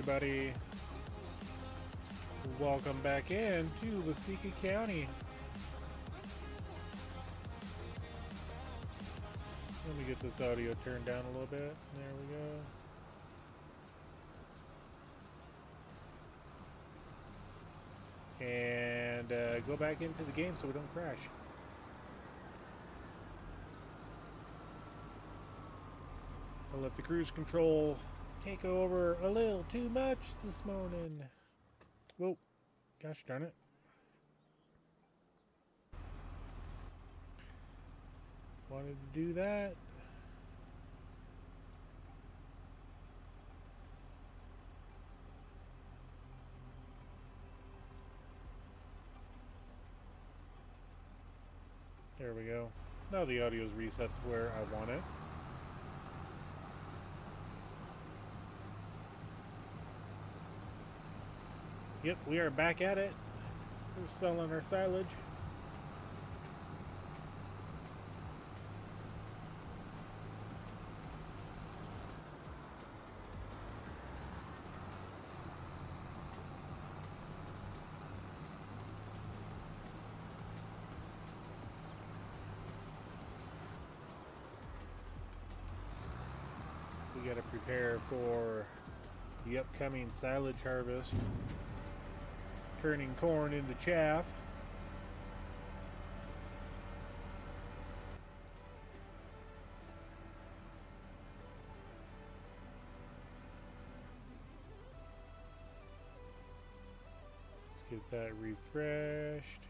everybody. Welcome back in to Waseca County. Let me get this audio turned down a little bit. There we go. And go back into the game so we don't crash. I'll let the cruise control take over a little too much this morning. Whoa, gosh darn it. Wanted to do that. There we go. Now the audio is reset to where I want it. Yep, we are back at it. We're selling our silage. We got to prepare for the upcoming silage harvest. Turning corn into chaff. Let's get that refreshed.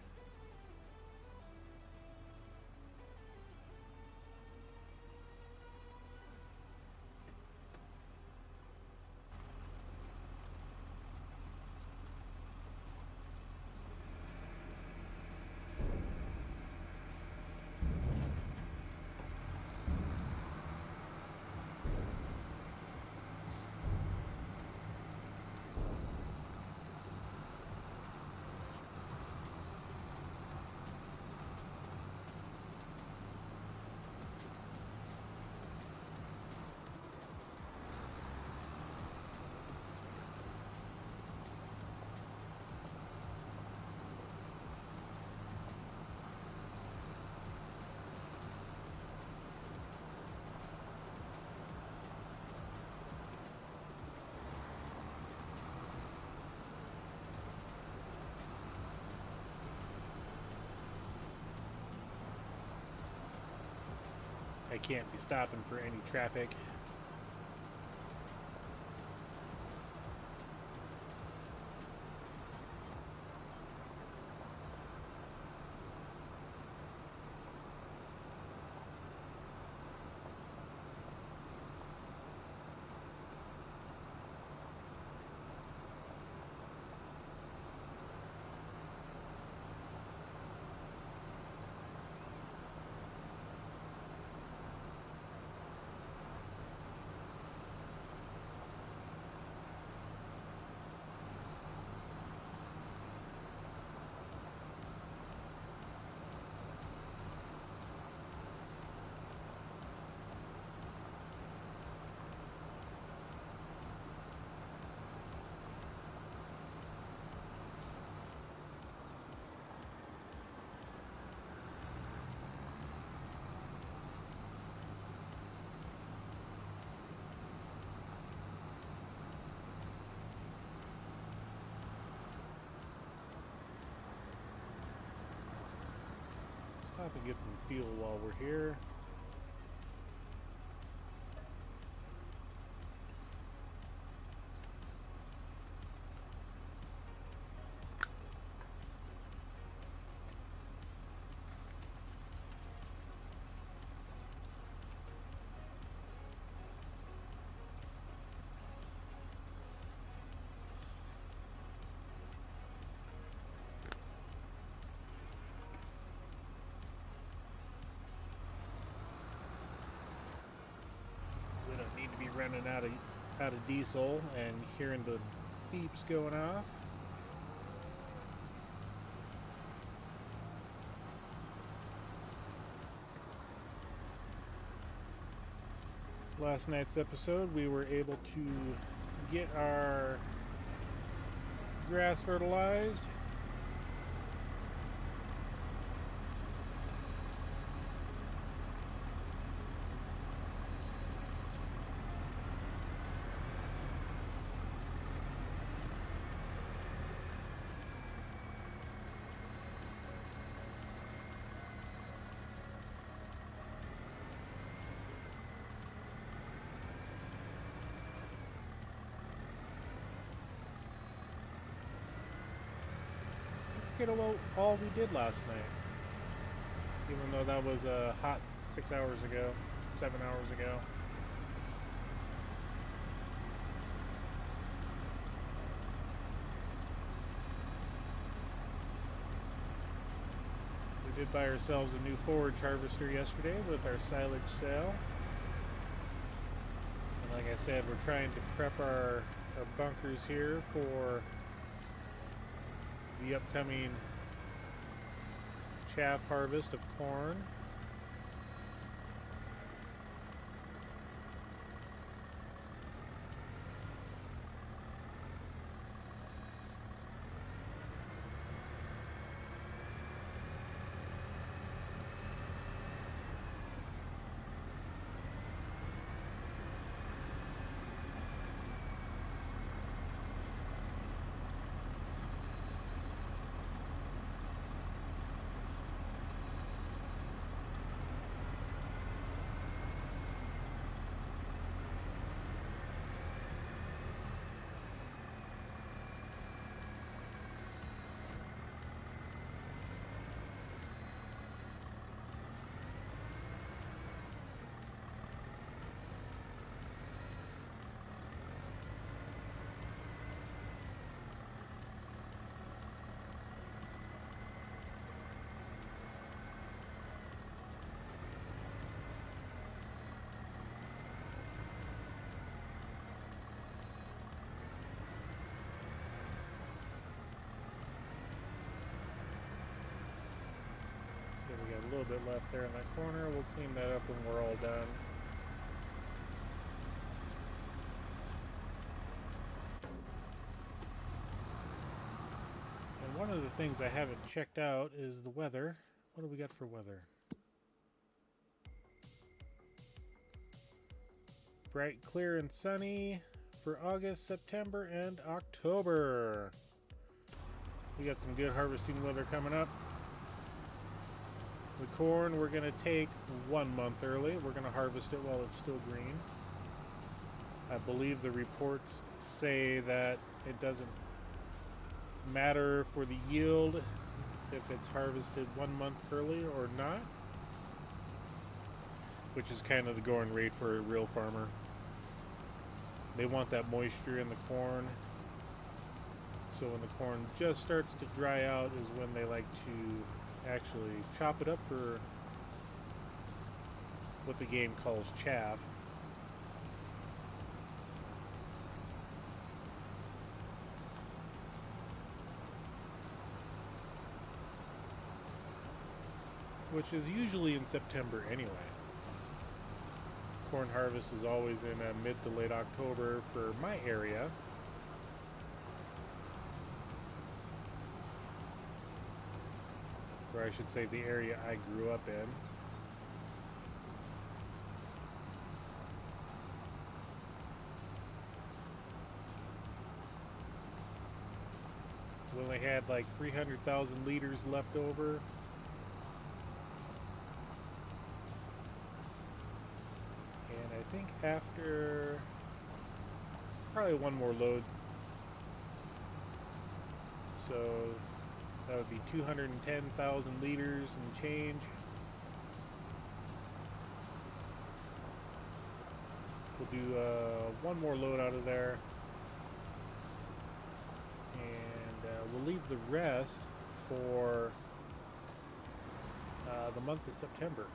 I can't be stopping for any traffic. Stop and get some fuel while we're here. Need to be running out of diesel and hearing the beeps going off. Last night's episode, we were able to get our grass fertilized. About all we did last night, even though that was a hot 6 hours ago, 7 hours ago. We did buy ourselves a new forage harvester yesterday with our silage sale, and like I said, we're trying to prep our bunkers here for the upcoming chaff harvest of corn. We got a little bit left there in that corner. We'll clean that up when we're all done. And one of the things I haven't checked out is the weather. What do we got for weather? Bright, clear, and sunny for August, September, and October. We got some good harvesting weather coming up. The corn we're going to take 1 month early. We're going to harvest it while it's still green. I believe the reports say that it doesn't matter for the yield if it's harvested 1 month early or not, which is kind of the going rate for a real farmer. They want that moisture in the corn, so when the corn just starts to dry out is when they like to actually chop it up for what the game calls chaff. Which is usually in September anyway. Corn harvest is always in mid to late October for my area. Or I should say the area I grew up in. We only had like 300,000 liters left over. And I think after probably one more load, so that would be 210,000 liters and change. We'll do one more load out of there, and we'll leave the rest for the month of September.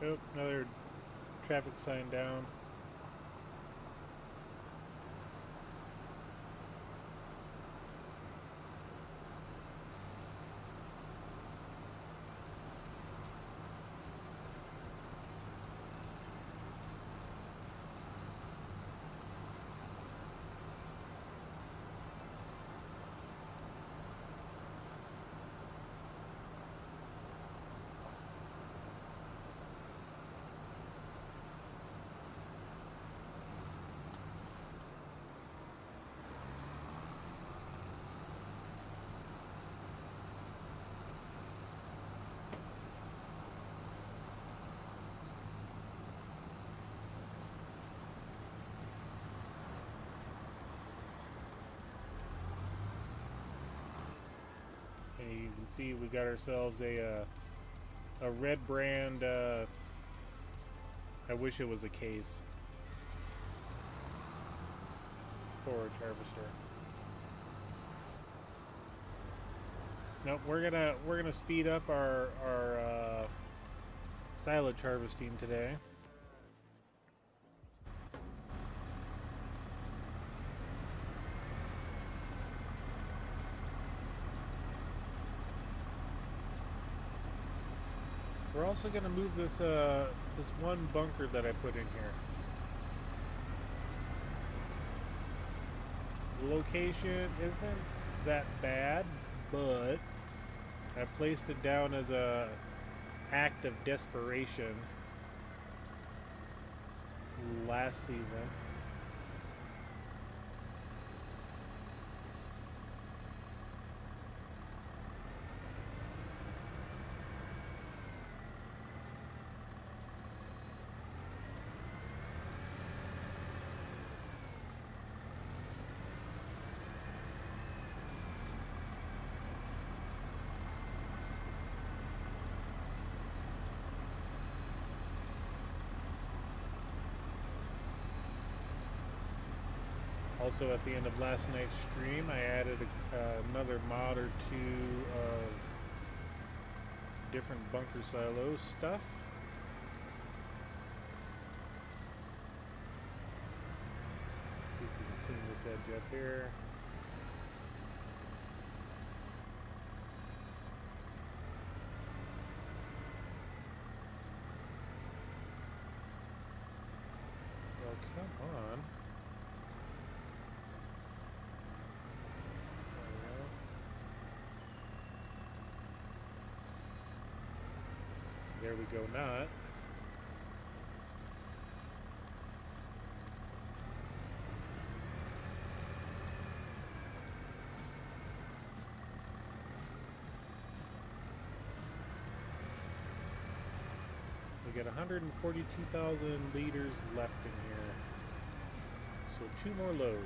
Oh, another traffic sign down. And you can see we got ourselves a red brand. I wish it was a case. Forage harvester. Nope, we're gonna speed up our silage harvesting today. We're also gonna move this this one bunker that I put in here. The location isn't that bad, but I placed it down as a act of desperation last season. Also, at the end of last night's stream, I added another mod or two of different bunker silo stuff. Let's see if we can clean this edge up here. Well, come on. There we go, not. We got 142,000 liters left in here. So 2 more loads.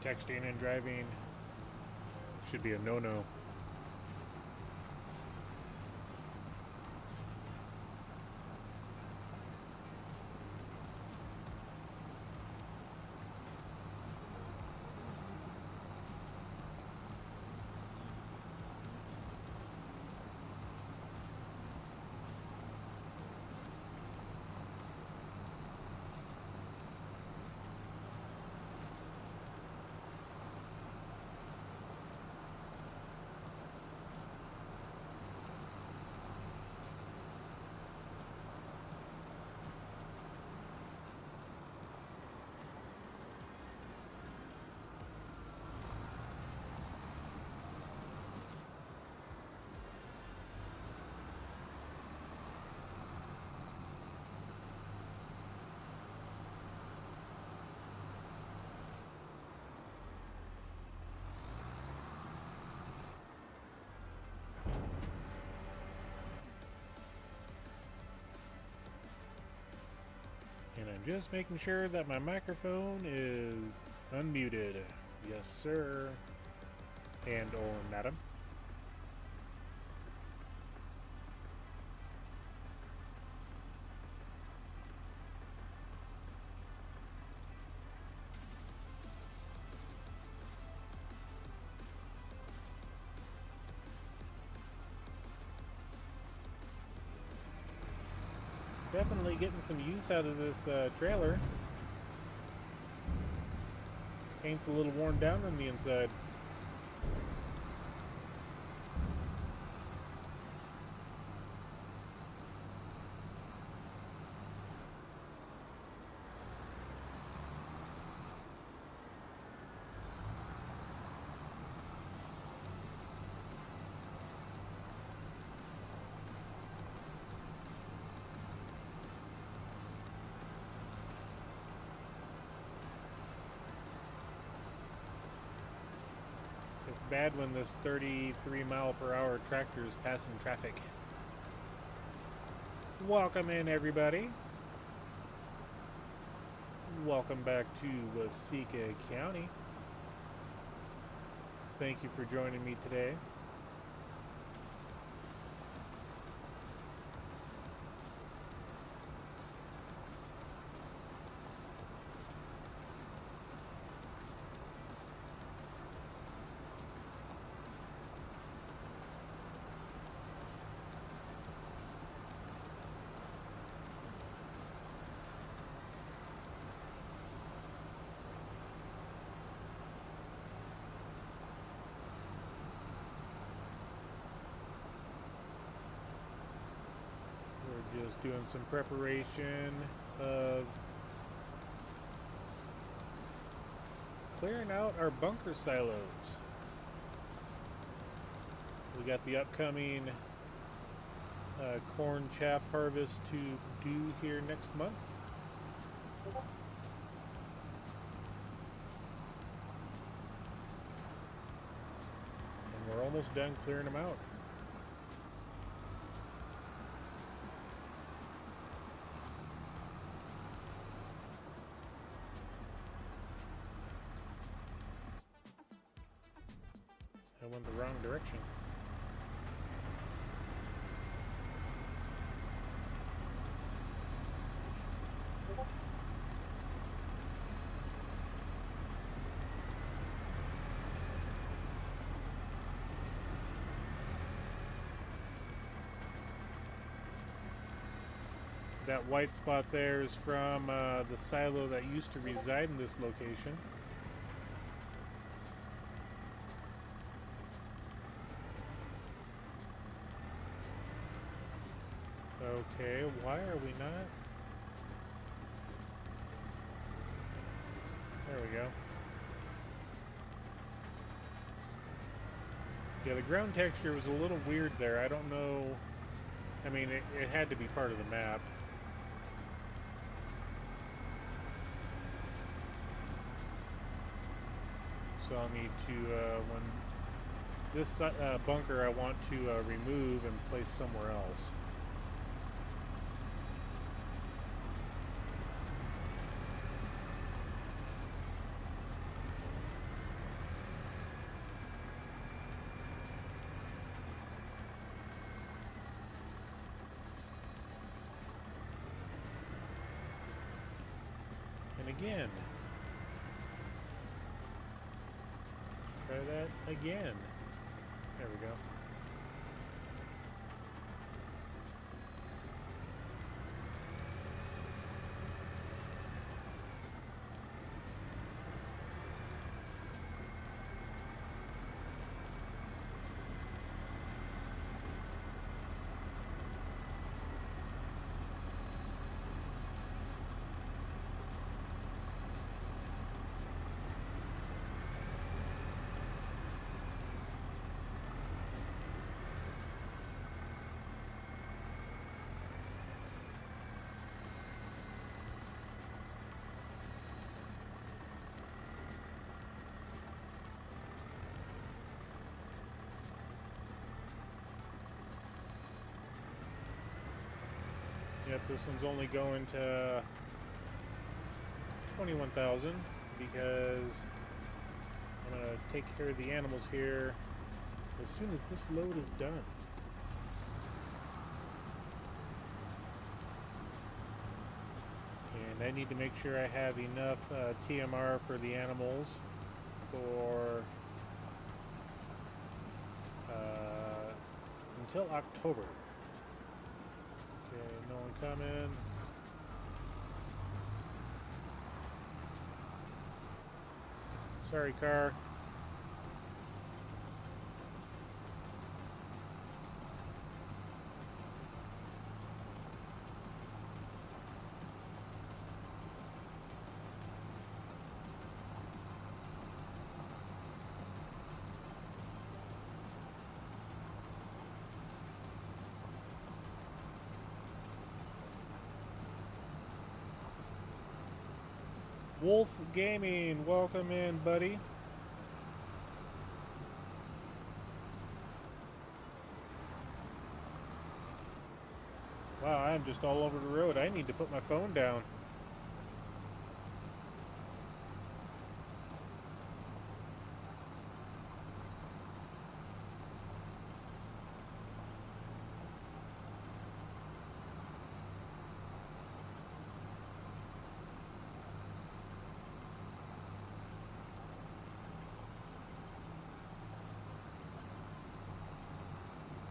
Texting and driving should be a no-no. And I'm just making sure that my microphone is unmuted. Yes, sir. And or madam. Definitely getting some use out of this trailer. Paint's a little worn down on the inside. It's bad when this 33-mile-per-hour tractor is passing traffic. Welcome in, everybody. Welcome back to Waseca County. Thank you for joining me today. Just doing some preparation of clearing out our bunker silos. We got the upcoming corn chaff harvest to do here next month. And we're almost done clearing them out. I went the wrong direction. That white spot there is from the silo that used to reside in this location. Okay, why are we not? There we go. Yeah, the ground texture was a little weird there. I don't know. I mean, it had to be part of the map. So I'll need to, when this bunker I want to remove and place somewhere else. And again. Try that again. There we go. Yep, this one's only going to 21,000 because I'm going to take care of the animals here as soon as this load is done. And I need to make sure I have enough TMR for the animals for until October. Okay, no one coming. Sorry, car. Wolf Gaming, welcome in, buddy. Wow, I'm just all over the road. I need to put my phone down.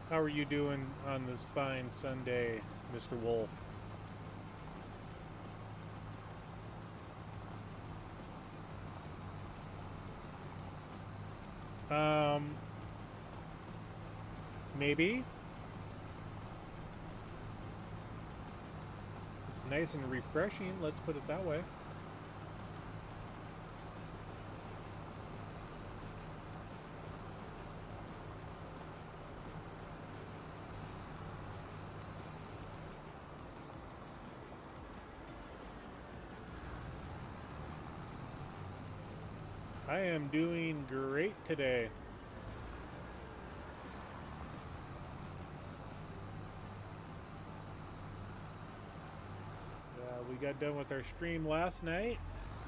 How are you doing on this fine Sunday, Mr. Wolf? Maybe. It's nice and refreshing, let's put it that way. I am doing great today. We got done with our stream last night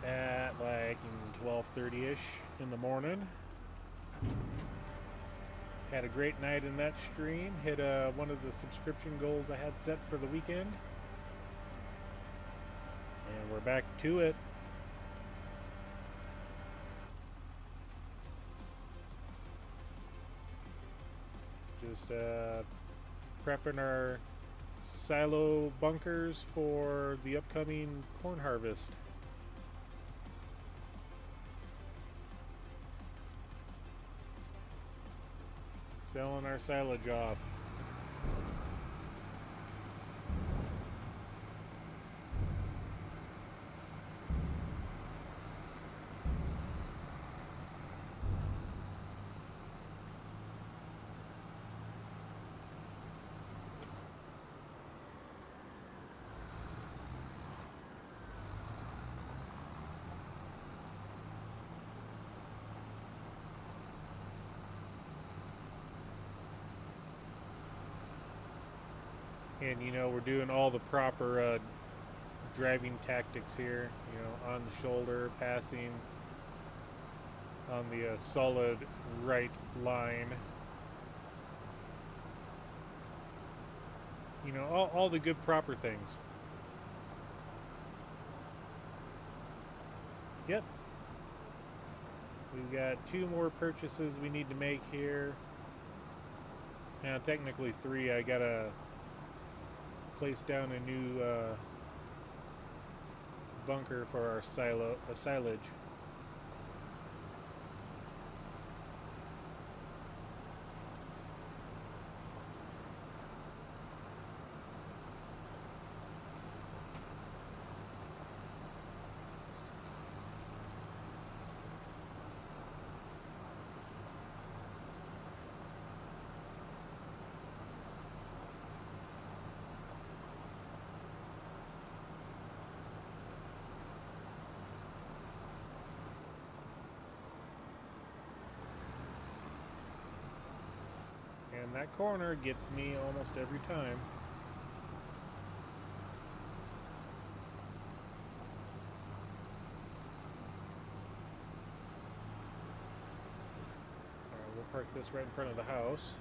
at like 12:30ish in the morning. Had a great night in that stream. Hit one of the subscription goals I had set for the weekend. And we're back to it. Just prepping our silo bunkers for the upcoming corn harvest. Selling our silage off. And you know, we're doing all the proper driving tactics here, you know, on the shoulder, passing on the solid right line. You know, all the good proper things. Yep. We've got 2 more purchases we need to make here. Now, technically 3. I gotta place down a new bunker for our silage. And that corner gets me almost every time. Alright, we'll park this right in front of the house.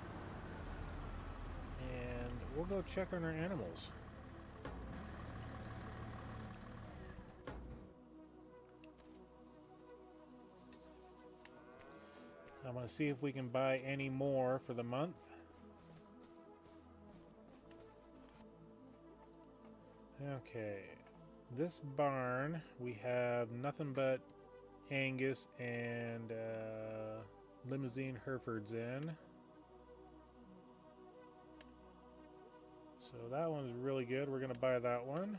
And we'll go check on our animals. I'm going to see if we can buy any more for the month. Okay, this barn we have nothing but Angus and Limousine Herefords in. So that one's really good. We're going to buy that one.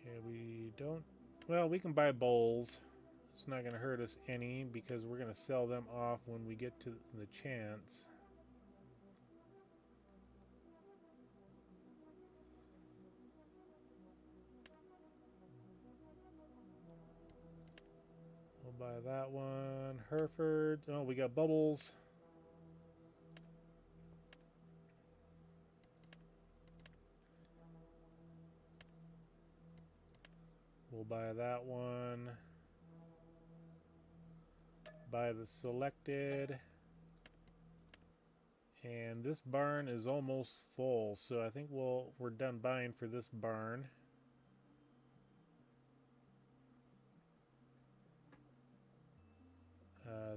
Okay, we don't... Well, we can buy bowls. It's not going to hurt us any because we're going to sell them off when we get to the chance. We'll buy that one. Hereford. Oh, we got bubbles. We'll buy that one. Buy the selected. And this barn is almost full, so I think we're done buying for this barn.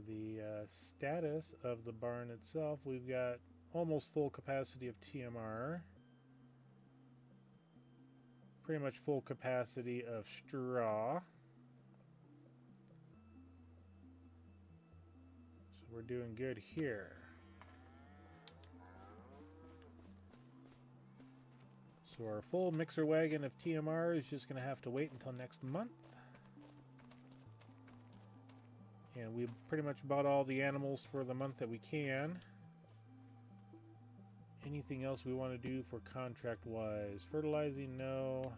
The status of the barn itself, we've got almost full capacity of TMR. Pretty much full capacity of straw. So we're doing good here. So our full mixer wagon of TMR is just going to have to wait until next month. And we've pretty much bought all the animals for the month that we can. Anything else we want to do for contract-wise? Fertilizing, no.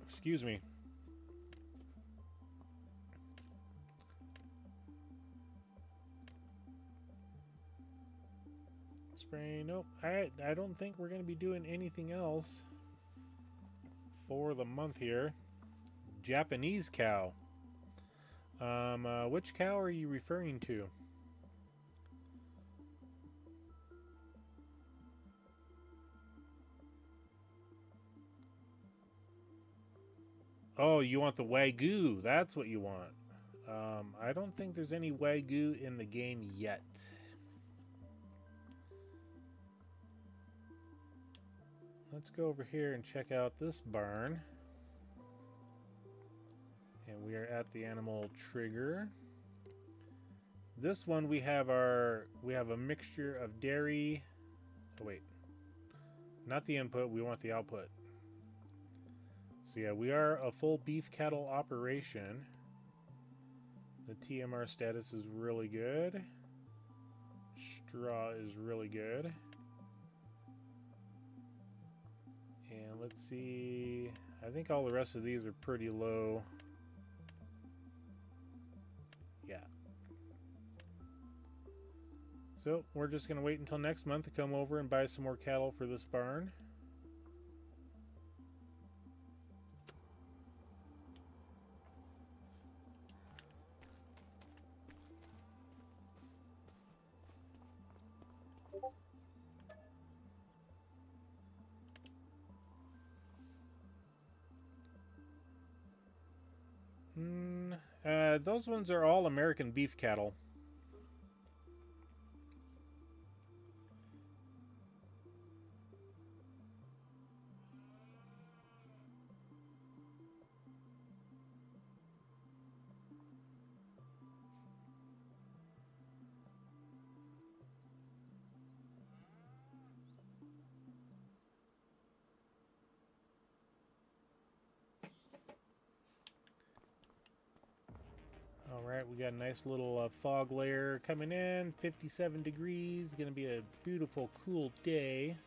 Excuse me. Spray, nope. I don't think we're going to be doing anything else for the month here. Japanese cow. Which cow are you referring to? Oh, you want the Wagyu. That's what you want. I don't think there's any Wagyu in the game yet. Let's go over here and check out this barn. And we are at the animal trigger. This one we have a mixture of dairy. Oh wait. Not the input, we want the output. So yeah, we are a full beef cattle operation. The TMR status is really good. Straw is really good. And let's see, I think all the rest of these are pretty low. Yeah. So we're just going to wait until next month to come over and buy some more cattle for this barn. those ones are all American beef cattle. Alright, we got a nice little fog layer coming in. 57 degrees. Going to be a beautiful, cool day.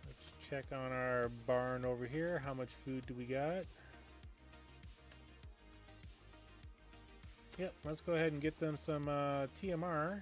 Let's check on our barn over here. How much food do we got? Yep, let's go ahead and get them some TMR.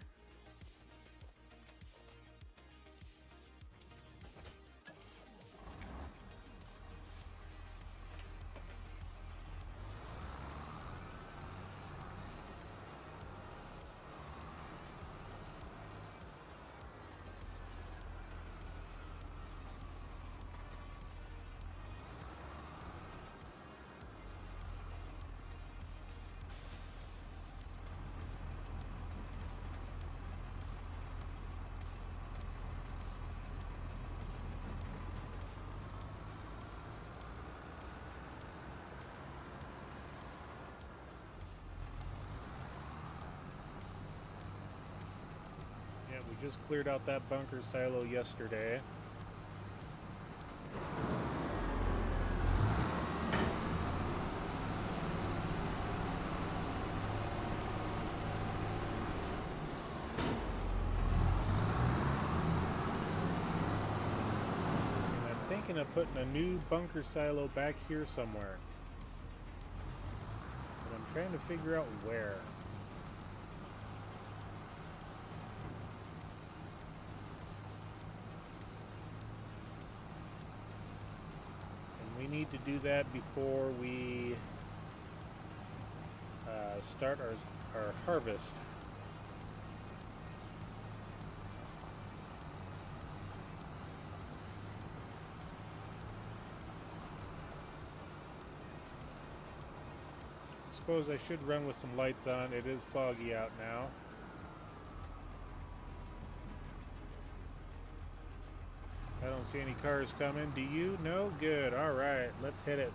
Yeah, we just cleared out that bunker silo yesterday. And I'm thinking of putting a new bunker silo back here somewhere. But I'm trying to figure out where. We need to do that before we start our harvest. Suppose I should run with some lights on. It is foggy out now. I don't see any cars coming. Do you? No? Good. All right. Let's hit it.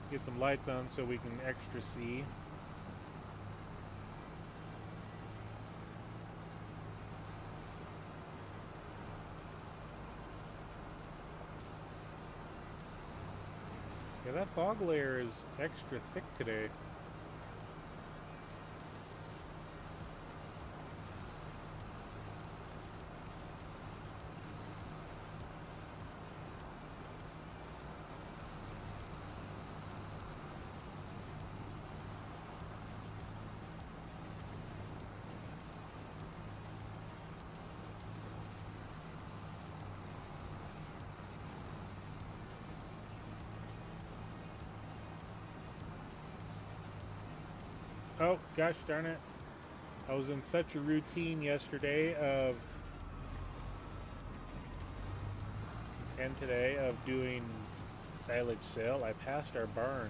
Get some lights on so we can extra see. Yeah, that fog layer is extra thick today. Oh, gosh darn it. I was in such a routine yesterday and today of doing silage sale. I passed our barn.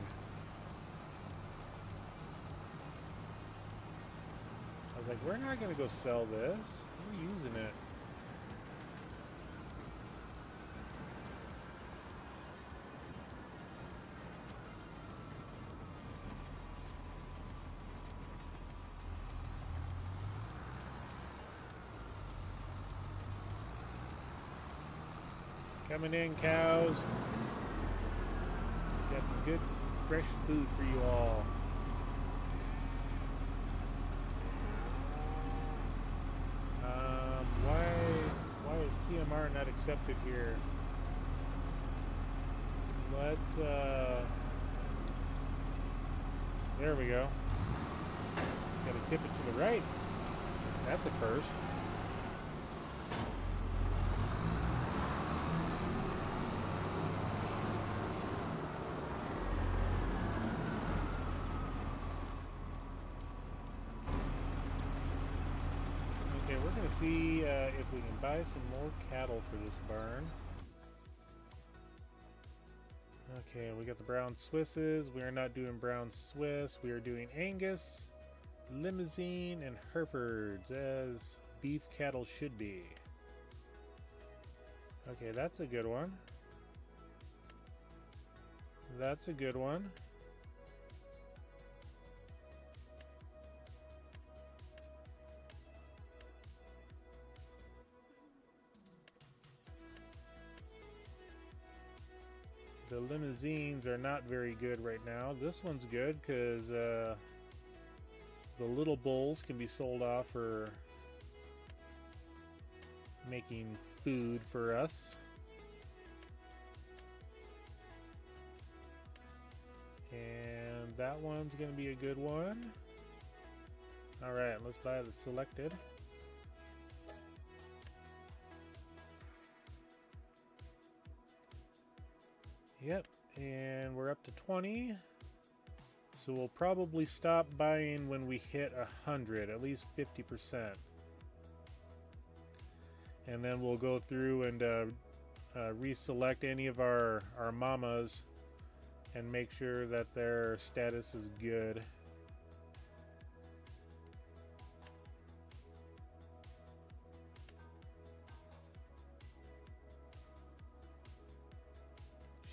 I was like, we're not going to go sell this. We're using it. Coming in, cows. Got some good fresh food for you all. Why is TMR not accepted here? Let's there we go. Gotta tip it to the right. That's a first. Okay, we're going to see if we can buy some more cattle for this barn. Okay, we got the brown Swisses. We are not doing brown Swiss. We are doing Angus, Limousin, and Herefords, as beef cattle should be. Okay, that's a good one. That's a good one. The Limousines are not very good right now. This one's good because the little bulls can be sold off for making food for us. And that one's going to be a good one. Alright, let's buy the selected. Yep, and we're up to 20. So we'll probably stop buying when we hit 100, at least 50%. And then we'll go through and reselect any of our mamas and make sure that their status is good.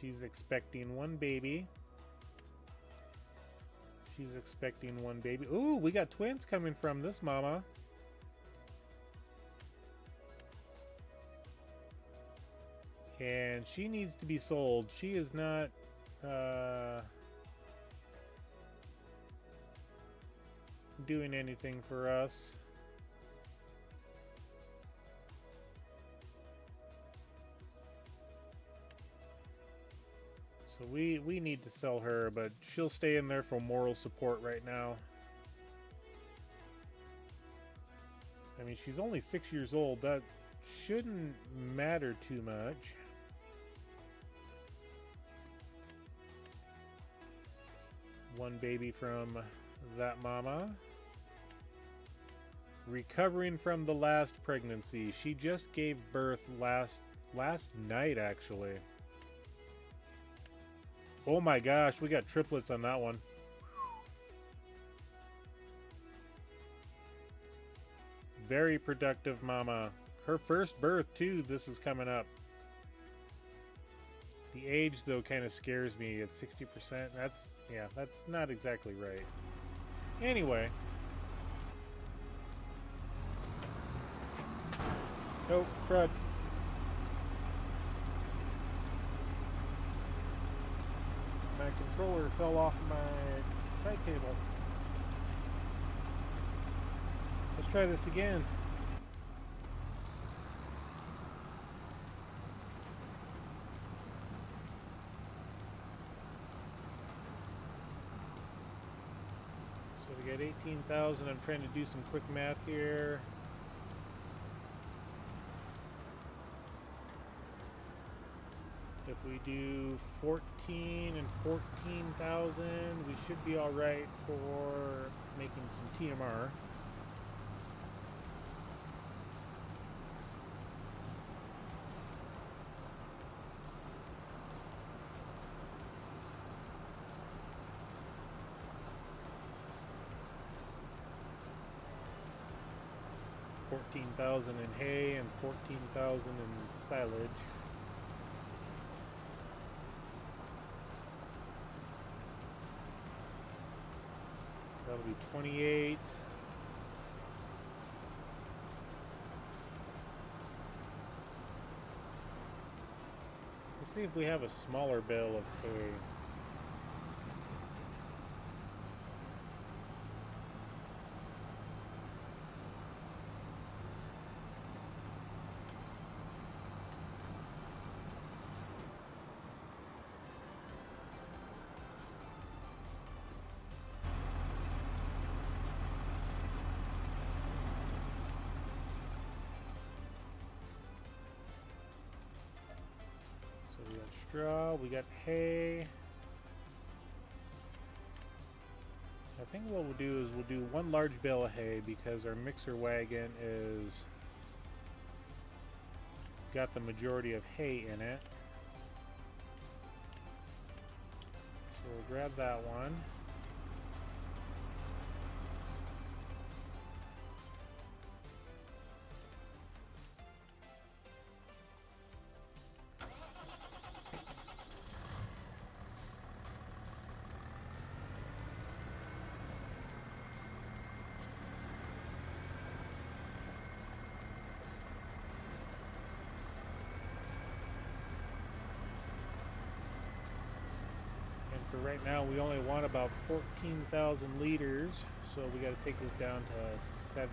She's expecting one baby. She's expecting one baby. Ooh, we got twins coming from this mama. And she needs to be sold. She is not doing anything for us. So we need to sell her, but she'll stay in there for moral support right now. I mean, she's only 6 years old. That shouldn't matter too much. One baby from that mama. Recovering from the last pregnancy. She just gave birth last night, actually. Oh my gosh, we got triplets on that one. Very productive mama. Her first birth too, this is coming up. The age though kind of scares me at 60%. That's not exactly right. Anyway. Oh, crud. My controller fell off my side cable. Let's try this again. So we got 18,000. I'm trying to do some quick math here. If we do 14 and 14,000, we should be all right for making some TMR. $14,000 in hay and 14,000 in silage. That'll be 28. Let's see if we have a smaller bale of hay. We got straw, we got hay. That's think what we'll do is we'll do one large bale of hay because our mixer wagon is got the majority of hay in it. So we'll grab that one. For right now, we only want about 14,000 liters, so we got to take this down to 7-ish.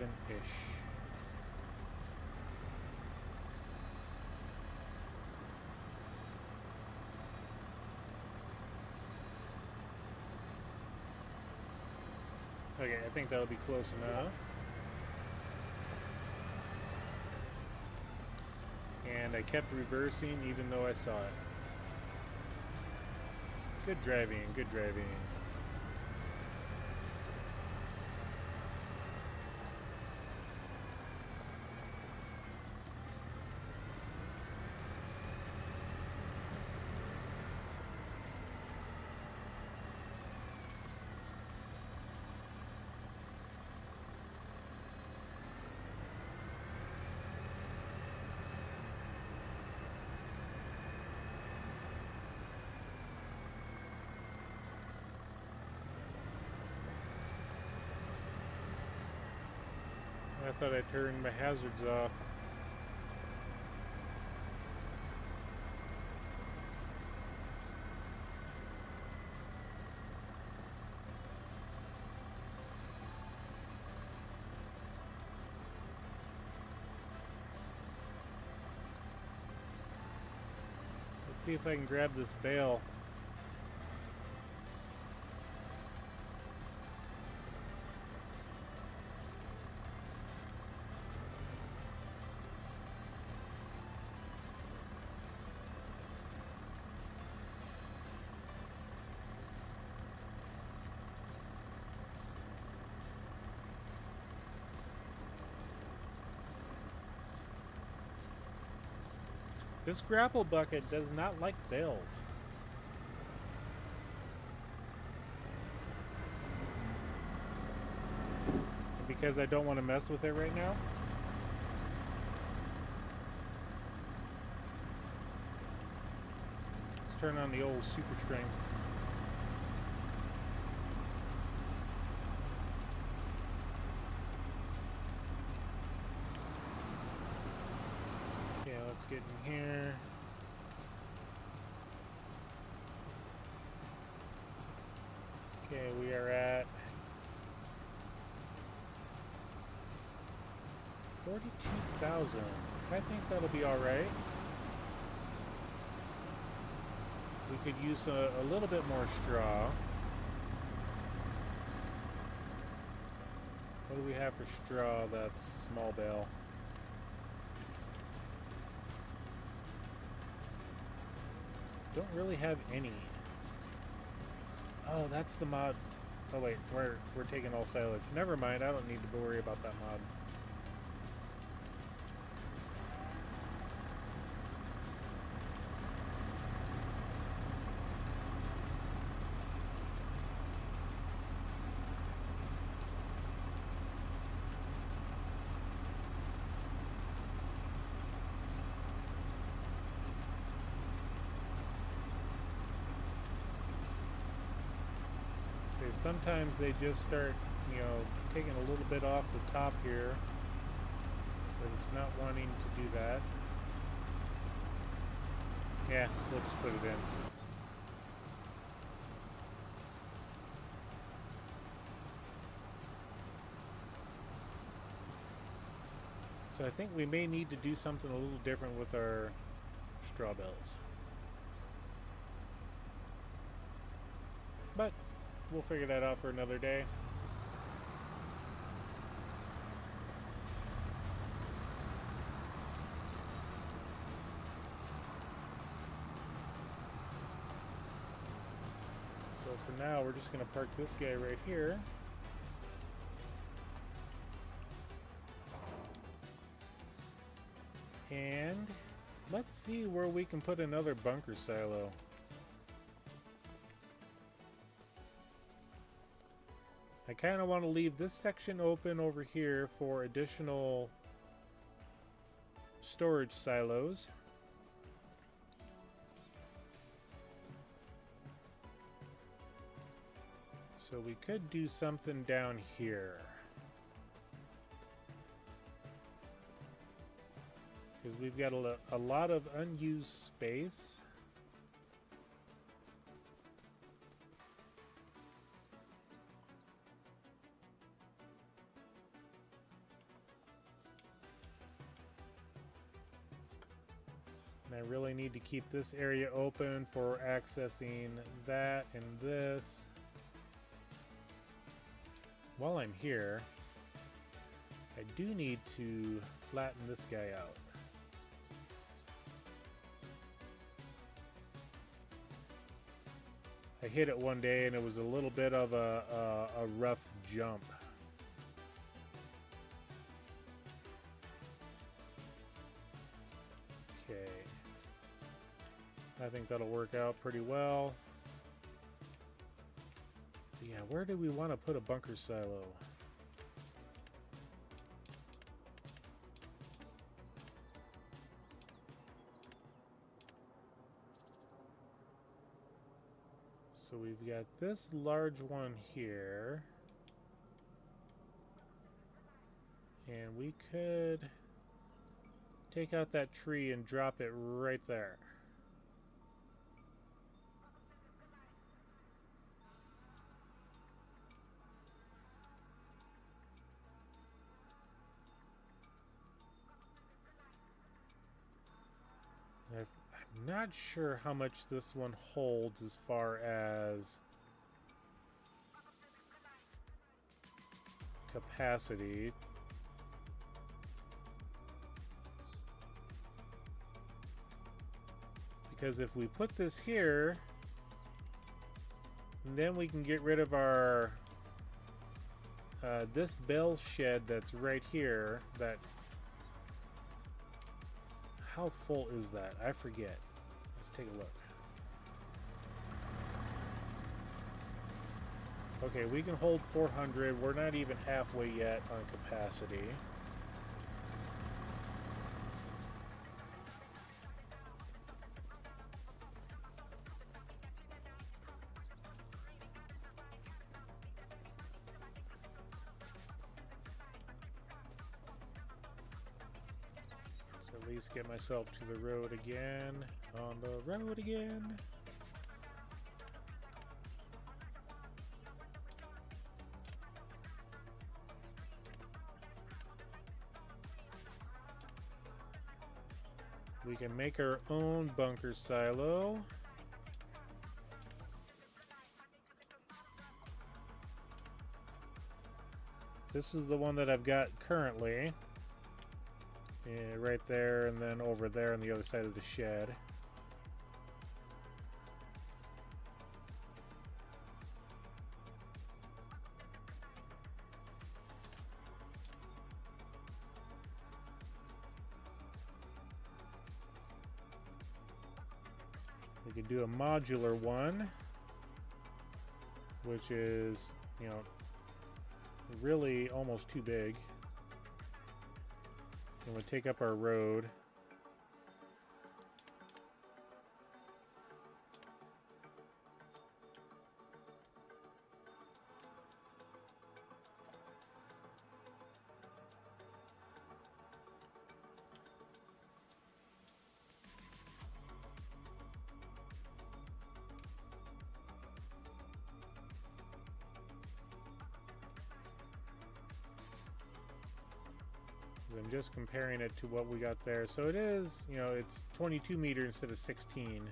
Okay, I think that'll be close enough. And I kept reversing even though I saw it. Good driving, good driving. I thought I turned my hazards off. Let's see if I can grab this bale. This grapple bucket does not like bales. Because I don't want to mess with it right now. Let's turn on the old super strength. Let's get in here. Okay, we are at 42,000. I think that'll be alright. We could use a little bit more straw. What do we have for straw that's small bale? Don't really have any. Oh, that's the mod. Oh wait, we're taking all silage. Never mind, I don't need to worry about that mod. Sometimes they just start, taking a little bit off the top here, but it's not wanting to do that. Yeah, we'll just put it in. So I think we may need to do something a little different with our straw bales. But we'll figure that out for another day. So for now, we're just going to park this guy right here. And let's see where we can put another bunker silo. I kind of want to leave this section open over here for additional storage silos. So we could do something down here. Because we've got a lot of unused space. And I really need to keep this area open for accessing that and this. While I'm here, I do need to flatten this guy out. I hit it one day and it was a little bit of a rough jump. Okay. I think that'll work out pretty well. Yeah, where do we want to put a bunker silo? So we've got this large one here. And we could take out that tree and drop it right there. I'm not sure how much this one holds as far as capacity. Because if we put this here, then we can get rid of our this bale shed that's right here. That, how full is that? I forget. Let's take a look. Okay, we can hold 400. We're not even halfway yet on capacity. So at least get myself to the road again. On the road again. We can make our own bunker silo. This is the one that I've got currently. Yeah, right there, and then over there on the other side of the shed. We could do a modular one, which is, you know, really almost too big. And we'll take up our road. I'm just comparing it to what we got there. So it is, you know, it's 22 meters instead of 16.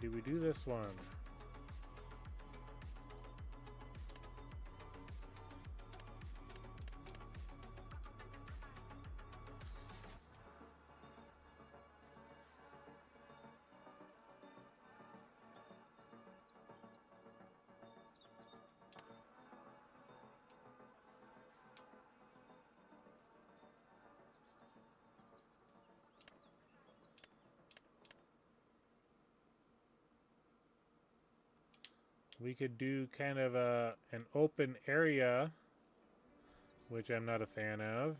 Do we do this one? We could do kind of an open area, which I'm not a fan of.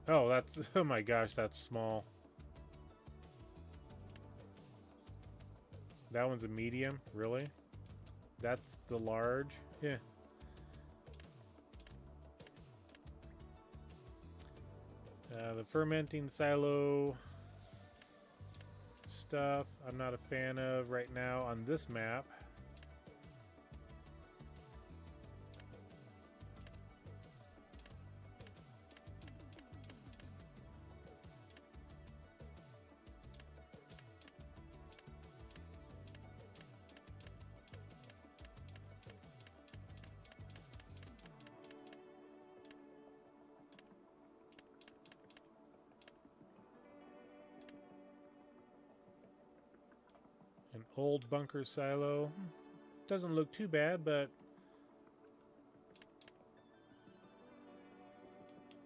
Oh, that's, oh my gosh, that's small. That one's a medium, really? That's the large? Yeah. The fermenting silo stuff, I'm not a fan of right now on this map. An old bunker silo. Doesn't look too bad, but...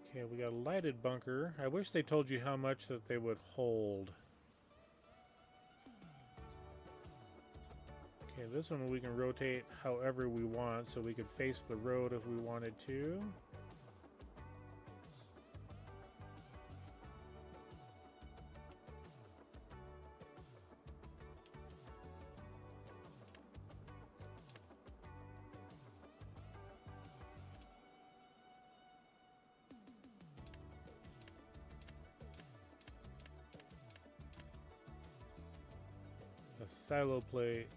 Okay, we got a lighted bunker. I wish they told you how much that they would hold. Okay, this one we can rotate however we want, so we could face the road if we wanted to. A silo plate.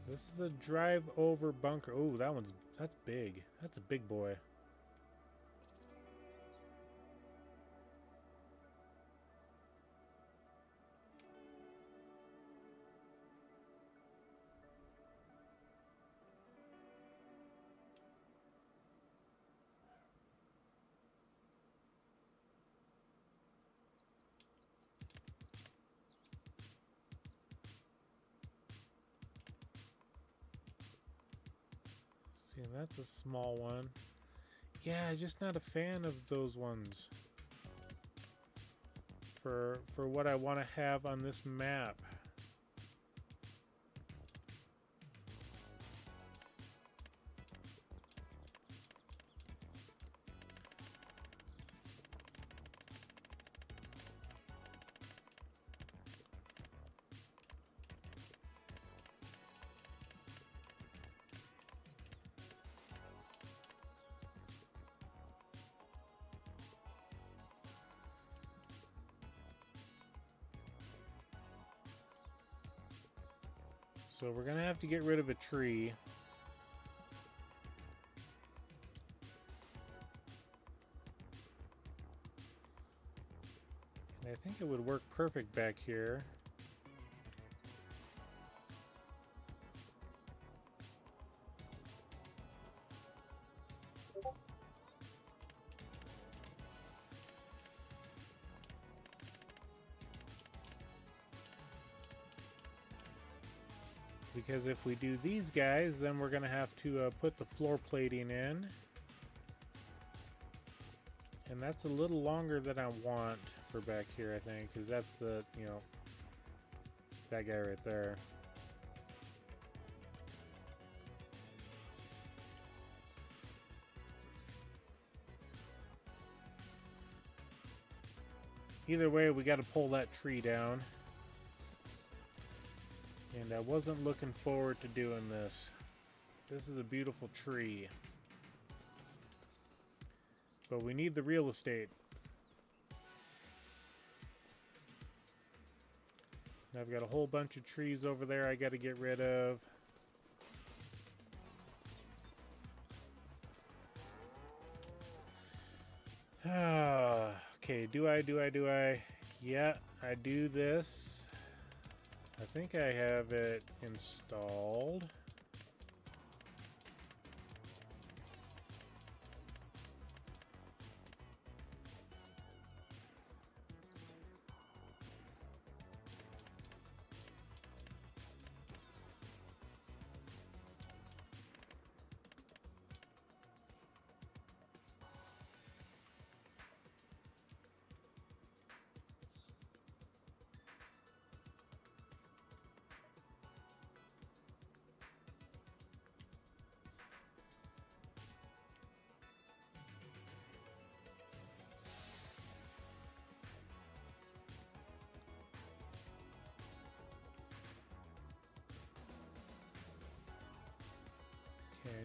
This is a drive over bunker. Oh, that's big. That's a big boy. See, that's a small one. Yeah, just not a fan of those ones. For what I want to have on this map. So we're gonna have to get rid of a tree. And I think it would work perfect back here. Because if we do these guys, then we're going to have to put the floor plating in. And that's a little longer than I want for back here, I think. Because that's the, you know, that guy right there. Either way, we got to pull that tree down. And I wasn't looking forward to doing this. This is a beautiful tree. But we need the real estate. I've got a whole bunch of trees over there I got to get rid of. Okay, do I? Yeah, I do this. I think I have it installed.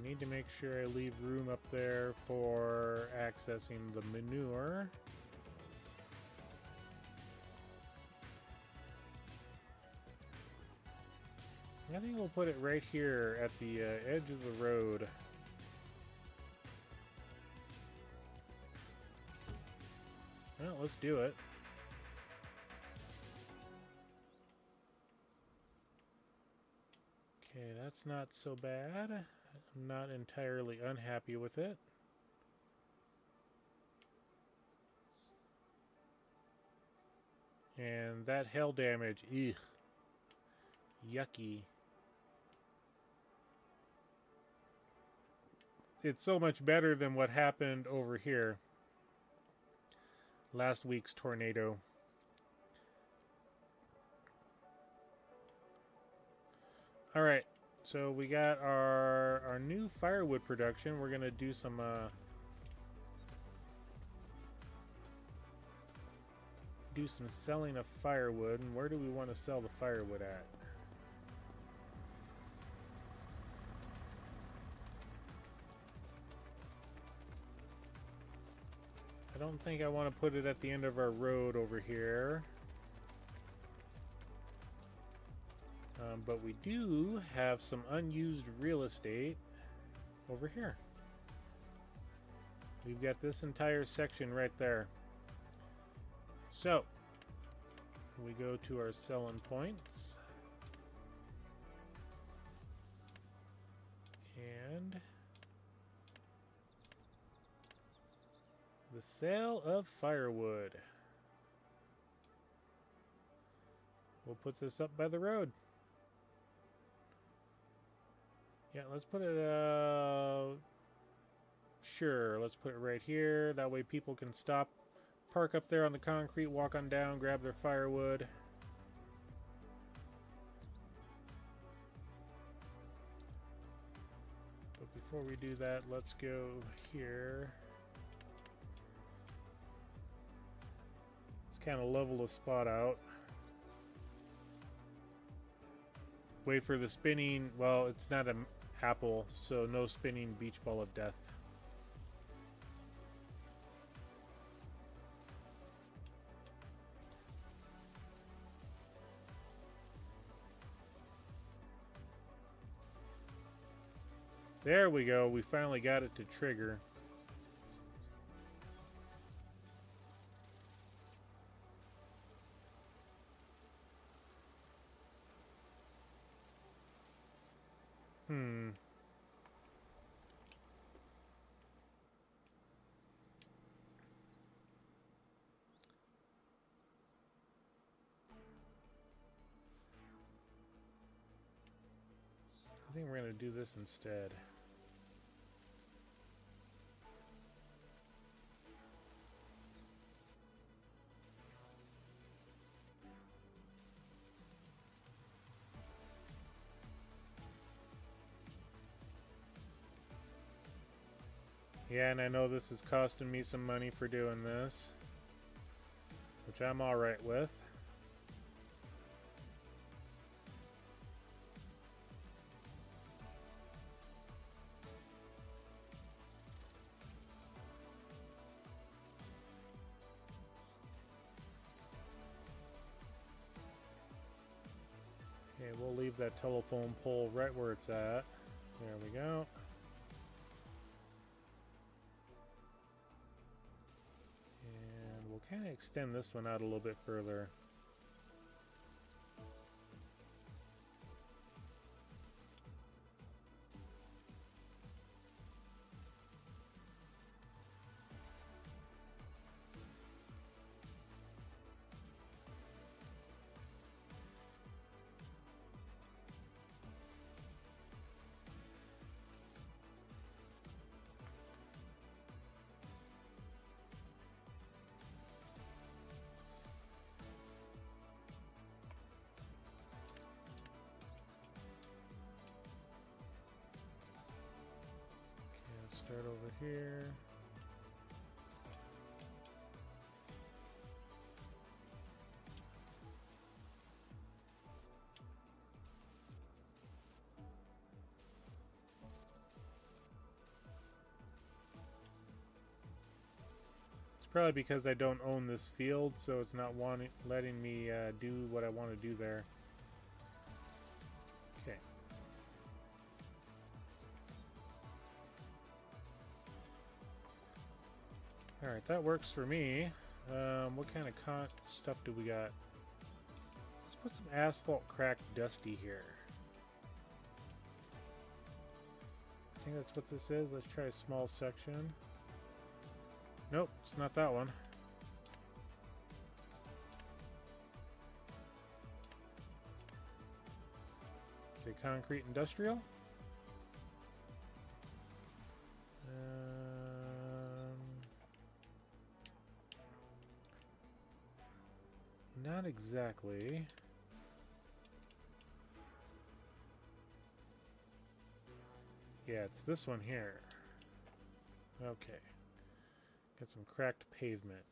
I need to make sure I leave room up there for accessing the manure. I think we'll put it right here at the edge of the road. Well, let's do it. Okay, that's not so bad. I'm not entirely unhappy with it. And that hail damage, ugh, yucky. It's so much better than what happened over here. Last week's tornado. All right, so we got our new firewood production. We're gonna do some selling of firewood. And where do we want to sell the firewood at? I don't think I want to put it at the end of our road over here. But we do have some unused real estate over here. We've got this entire section right there. So, we go to our selling points. And the sale of firewood. We'll put this up by the road. Yeah, let's put it, sure, let's put it right here. That way people can stop, park up there on the concrete, walk on down, grab their firewood. But before we do that, let's go here. Let's kind of level the spot out. Wait for the spinning, well, it's not an apple, so no spinning beach ball of death. There we go, we finally got it to trigger. I think we're going to do this instead. Yeah, and I know this is costing me some money for doing this, which I'm alright with. Okay, we'll leave that telephone pole right where it's at. There we go. And we'll kind of extend this one out a little bit further. Start over here. Probably because I don't own this field, so it's not letting me do what I want to do there. Okay. Alright, that works for me. What kind of stuff do we got? Let's put some asphalt cracked dusty here. I think that's what this is. Let's try a small section. Nope, it's not that one. Say concrete industrial. Not exactly. Yeah, it's this one here. Okay. Got some cracked pavement.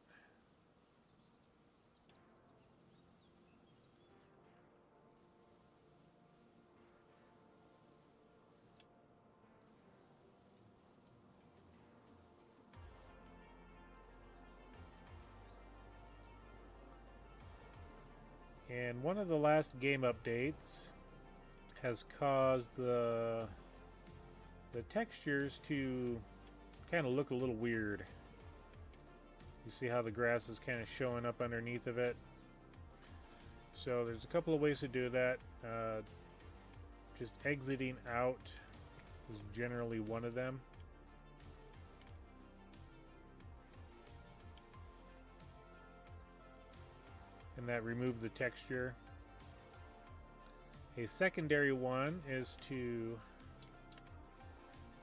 And one of the last game updates has caused the textures to kind of look a little weird. You see how the grass is kind of showing up underneath of it? So there's a couple of ways to do that. Just exiting out is generally one of them. And that removes the texture. A secondary one is to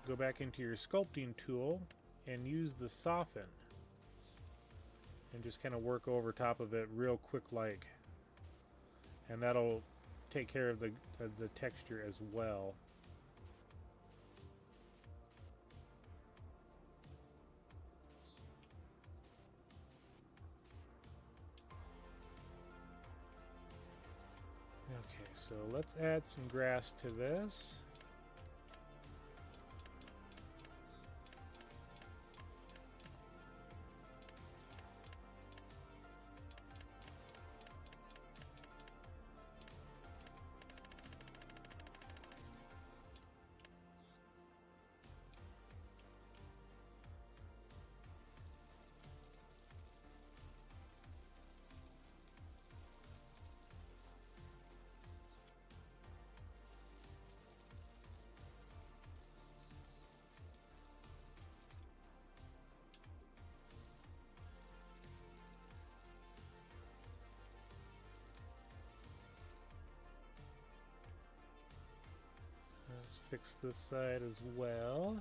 go back into your sculpting tool and use the soften and just kind of work over top of it real quick like, and that'll take care of the texture as well. Okay, so let's add some grass to this. Let's fix this side as well.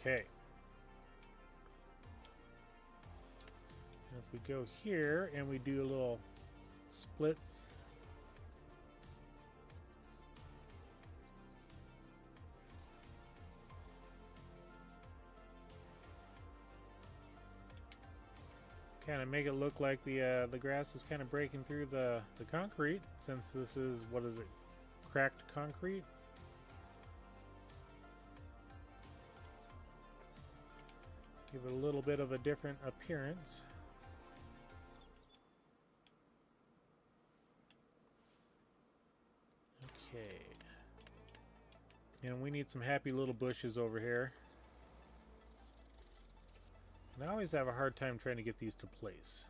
Okay. And if we go here and we do a little splits, kind of make it look like the grass is kind of breaking through the concrete, since this is, what is it, cracked concrete. Give it a little bit of a different appearance. Okay. And we need some happy little bushes over here. And I always have a hard time trying to get these to place.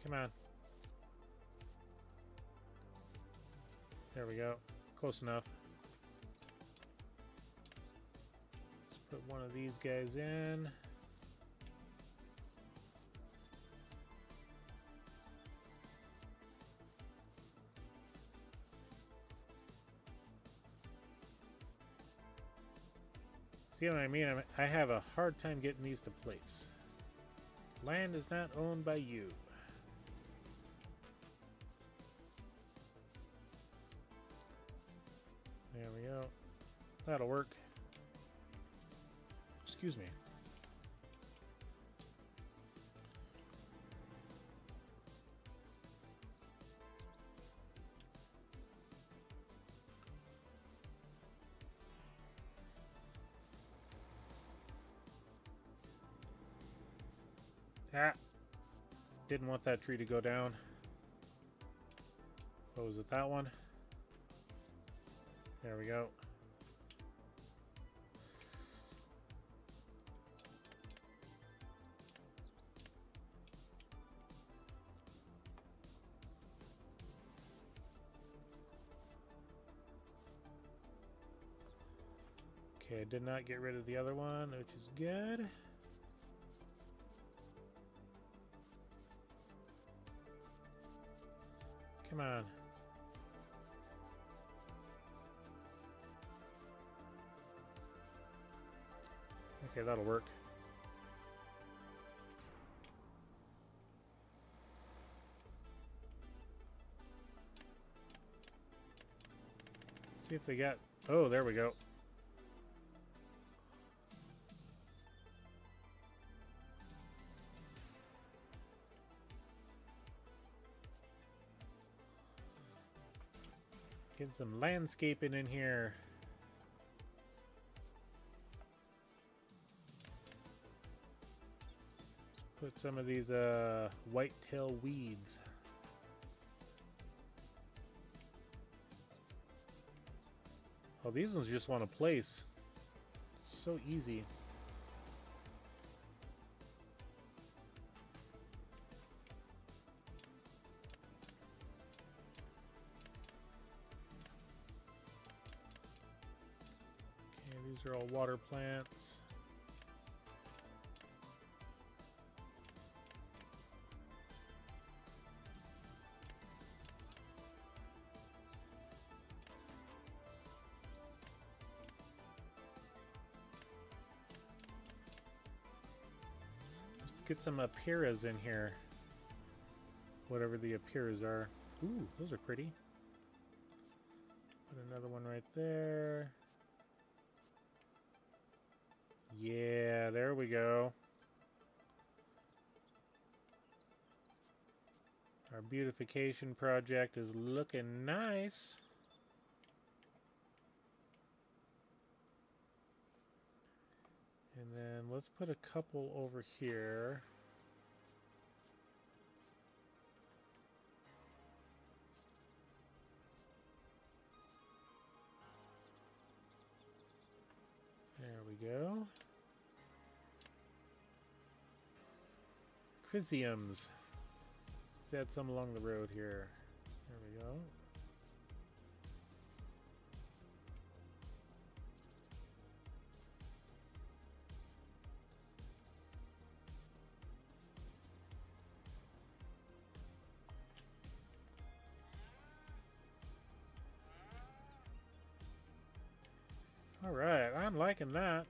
Come on. There we go. Close enough. Let's put one of these guys in. See what I mean? I have a hard time getting these to place. Land is not owned by you. That'll work. Excuse me. Ah! Didn't want that tree to go down. What was it, that one? There we go. Okay, I did not get rid of the other one, which is good. Come on. Okay, that'll work. See if they got... Oh, there we go. Get some landscaping in here. Put some of these whitetail weeds. Oh, these ones just want to place. So easy. Okay, these are all water plants. Get some Apiras in here. Whatever the Apiras are. Ooh, those are pretty. Put another one right there. Yeah, there we go. Our beautification project is looking nice. And then let's put a couple over here. There we go. Chrysiums. Let's add some along the road here. There we go. All right, I'm liking that.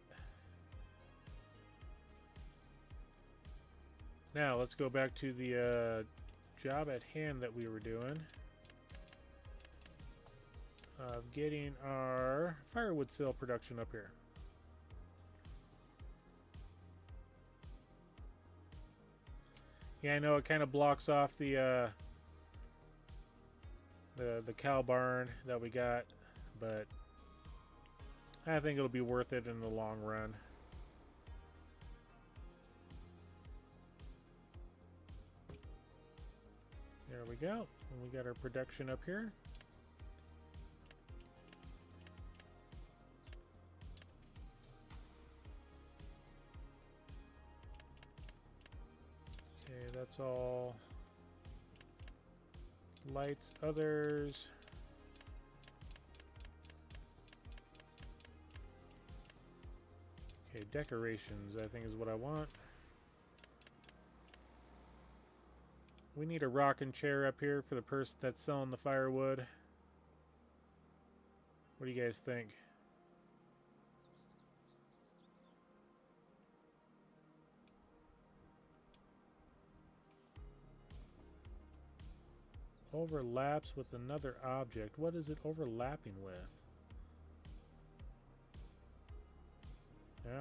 Now let's go back to the job at hand that we were doing of getting our firewood sale production up here. Yeah, I know it kind of blocks off the cow barn that we got, but I think it'll be worth it in the long run. There we go. And we got our production up here. Okay, that's all. Lights, others. Okay, decorations, I think is what I want. We need a rocking chair up here for the person that's selling the firewood. What do you guys think? Overlaps with another object. What is it overlapping with?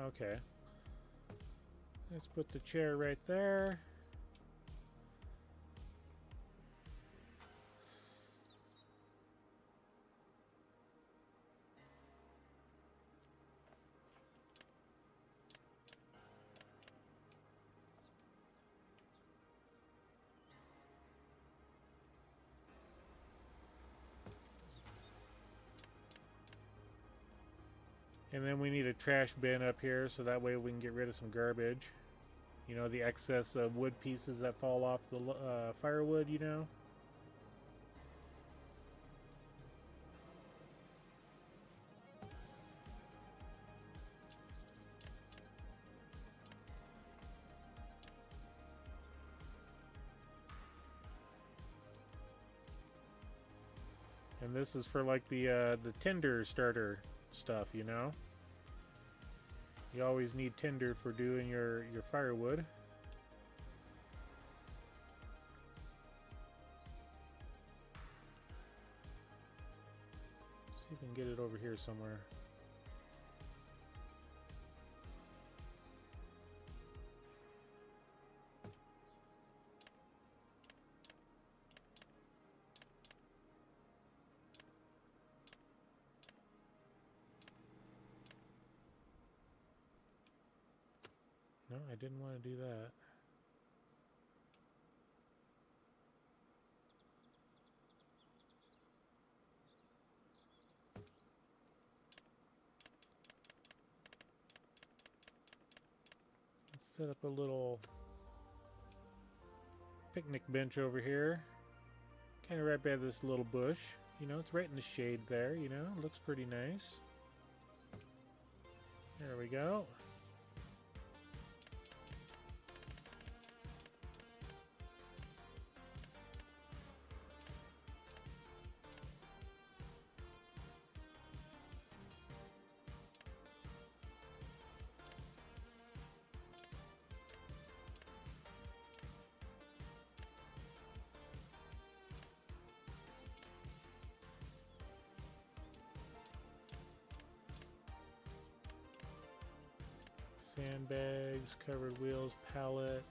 Okay. Let's put the chair right there. And then we need a trash bin up here so that way we can get rid of some garbage. You know, the excess wood pieces that fall off the firewood, you know. And this is for like the tinder starter stuff, you know. You always need tinder for doing your firewood. See if we can get it over here somewhere. No, I didn't want to do that. Let's set up a little picnic bench over here. Kind of right by this little bush. You know, it's right in the shade there, you know. Looks pretty nice. There we go. Sandbags, covered wheels, pallet.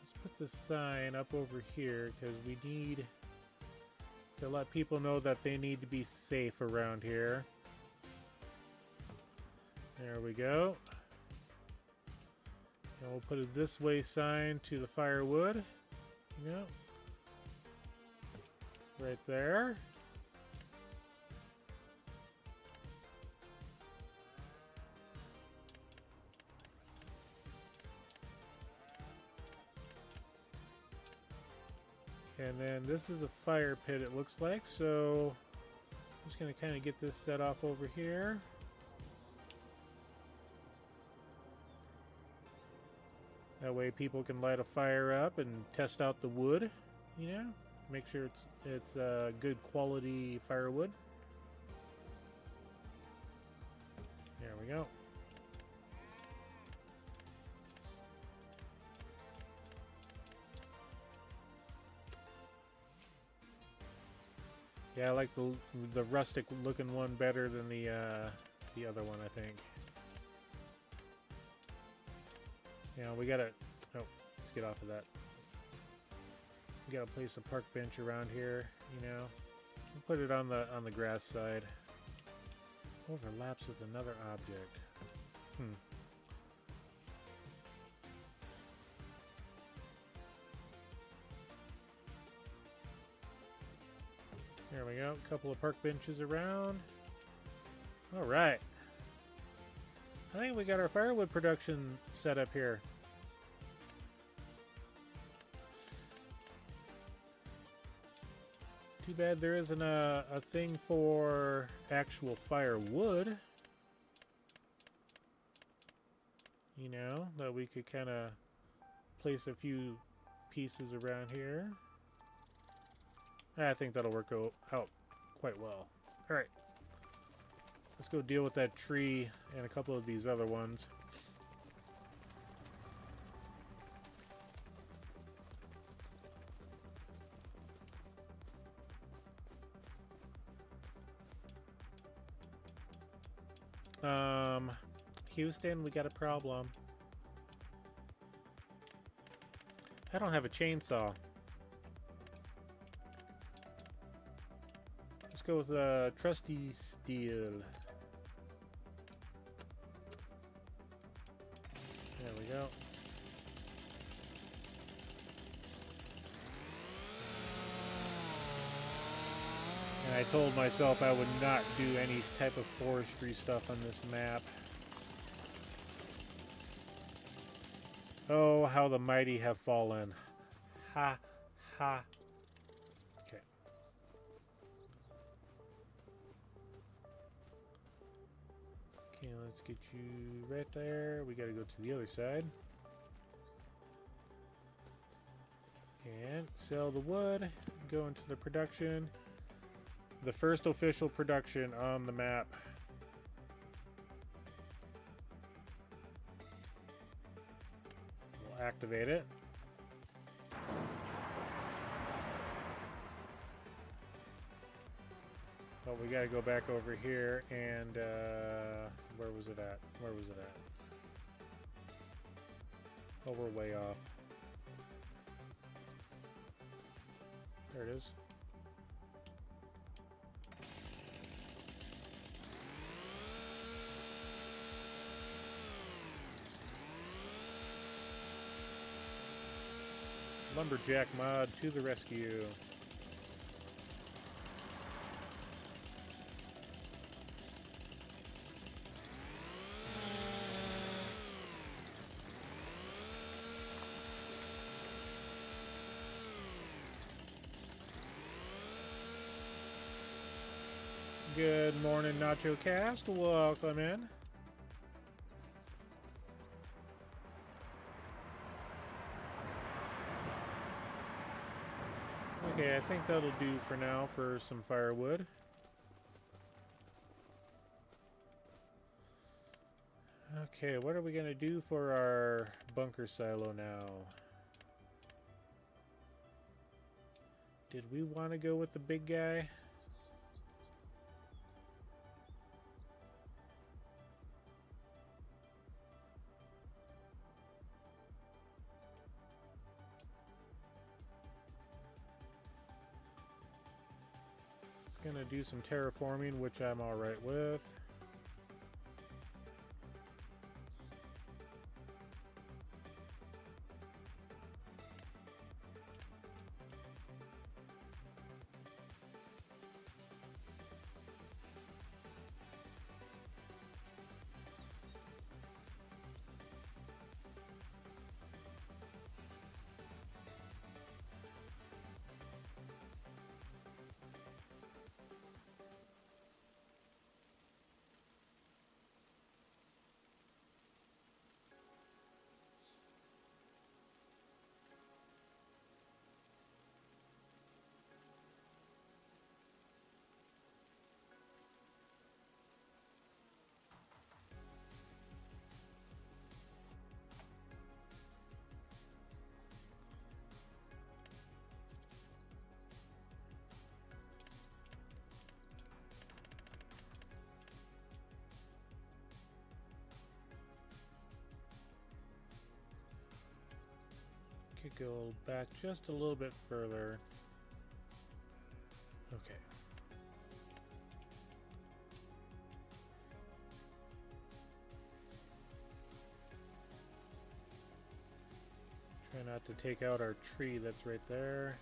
Let's put the sign up over here because we need to let people know that they need to be safe around here. There we go. And we'll put a this way sign to the firewood. Yep. Right there. And then this is a fire pit, it looks like, so I'm just going to kind of get this set off over here. That way people can light a fire up and test out the wood, you know, make sure it's good quality firewood. There we go. Yeah, I like the rustic looking one better than the other one, I think. Yeah, we gotta. Oh, let's get off of that. We gotta place a park bench around here, you know. We'll put it on the grass side. Overlaps with another object. There we go. A couple of park benches around. All right. I think we got our firewood production set up here. Too bad there isn't a thing for actual firewood. You know, that we could kind of place a few pieces around here. I think that'll work out quite well. All right. Let's go deal with that tree and a couple of these other ones. Houston, we got a problem. I don't have a chainsaw. Let's go with trusty steel. There we go. And I told myself I would not do any type of forestry stuff on this map. Oh, how the mighty have fallen. Ha, ha. Okay. Okay, let's get you right there. We gotta go to the other side. And sell the wood. Go into the production. The first official production on the map. We'll activate it. But we gotta go back over here and where was it at? Where was it at? Oh, we're way off. There it is. Lumberjack mod to the rescue. Good morning, Nacho Cast. Welcome in. Okay, I think that'll do for now for some firewood. Okay, what are we gonna do for our bunker silo now? Did we want to go with the big guy? Gonna do some terraforming, which I'm alright with. Could go back just a little bit further. Okay. Try not to take out our tree that's right there.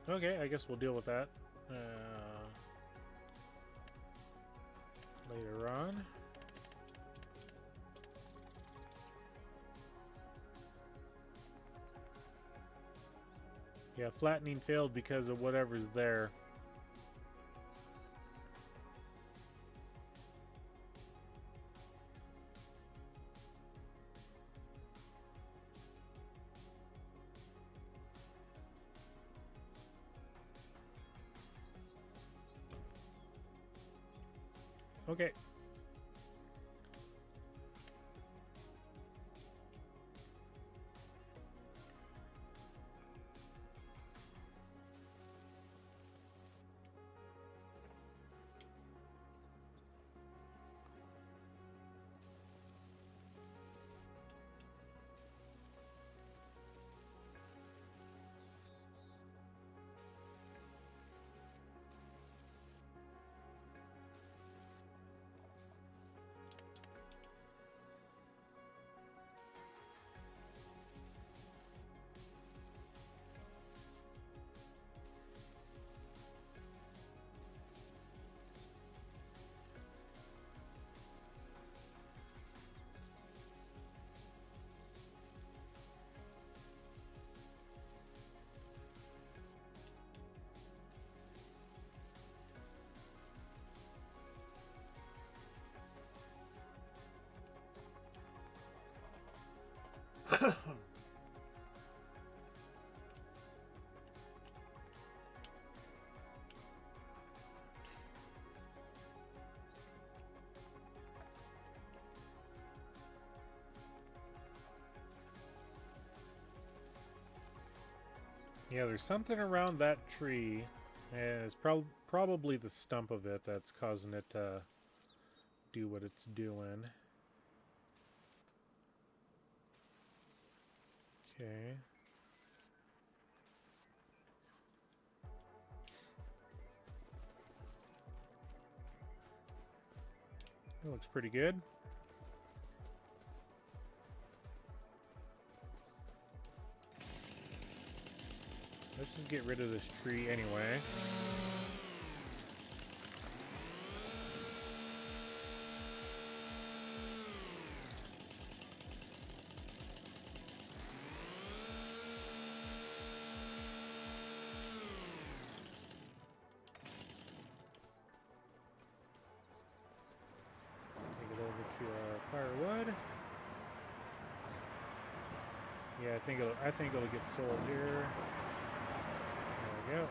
Okay, I guess we'll deal with that later on. Yeah, flattening failed because of whatever's there. Okay. Yeah, there's something around that tree, and it's probably the stump of it that's causing it to do what it's doing. Okay. That looks pretty good. Let's just get rid of this tree anyway. Take it over to our firewood. Yeah, I think it'll get sold here. There we go.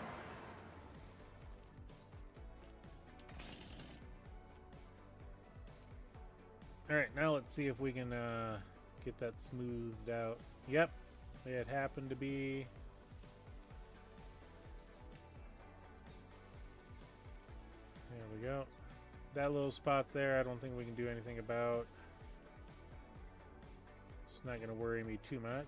Alright, now let's see if we can get that smoothed out. Yep, it happened to be. There we go. That little spot there, I don't think we can do anything about. It's not going to worry me too much.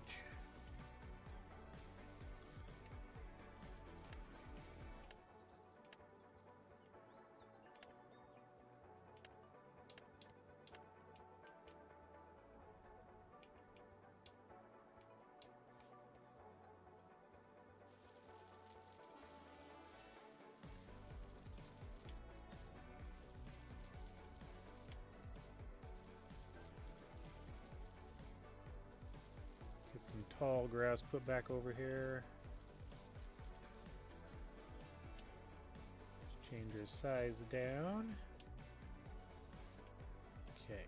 Get some tall grass put back over here. Just change your size down. Okay.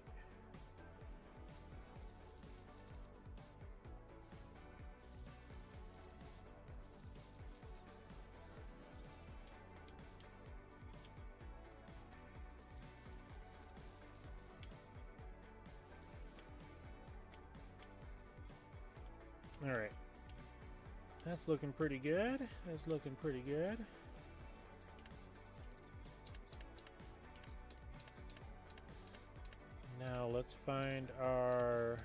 Alright. That's looking pretty good. That's looking pretty good. Now let's find our...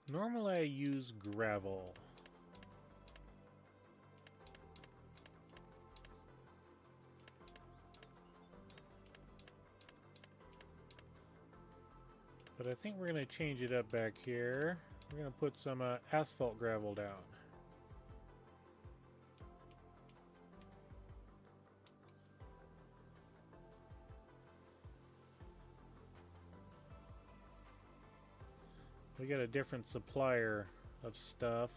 Normally I use gravel. But I think we're going to change it up back here. We're going to put some asphalt gravel down. We got a different supplier of stuff.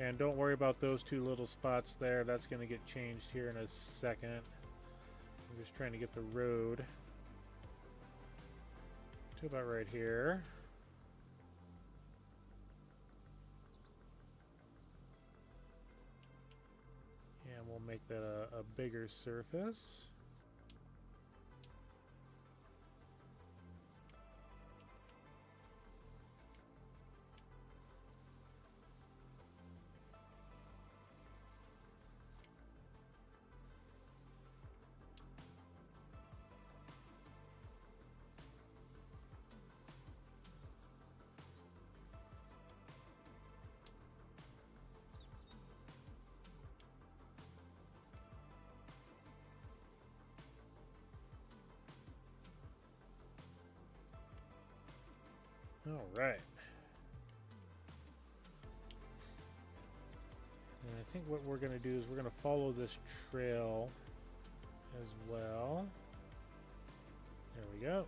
And don't worry about those two little spots there. That's going to get changed here in a second. I'm just trying to get the road to about right here. And we'll make that a bigger surface. All right. And I think what we're going to do is we're going to follow this trail as well. There we go.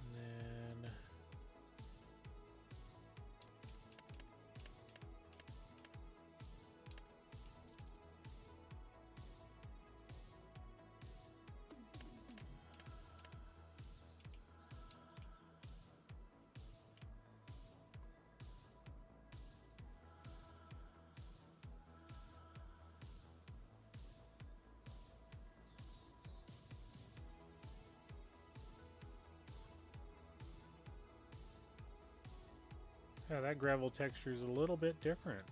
And then yeah, that gravel texture is a little bit different.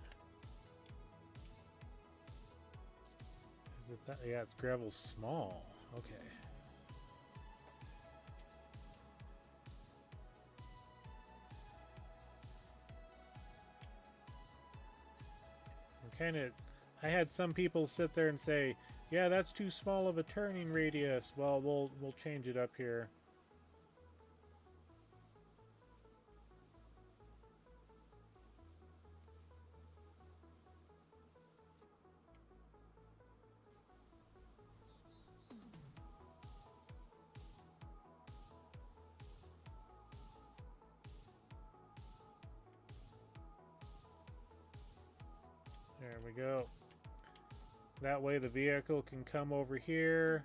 Is it that? Yeah, it's gravel small. Okay. I'm kind of. I had some people sit there and say, "Yeah, that's too small of a turning radius." Well, we'll change it up here. There we go. That way the vehicle can come over here,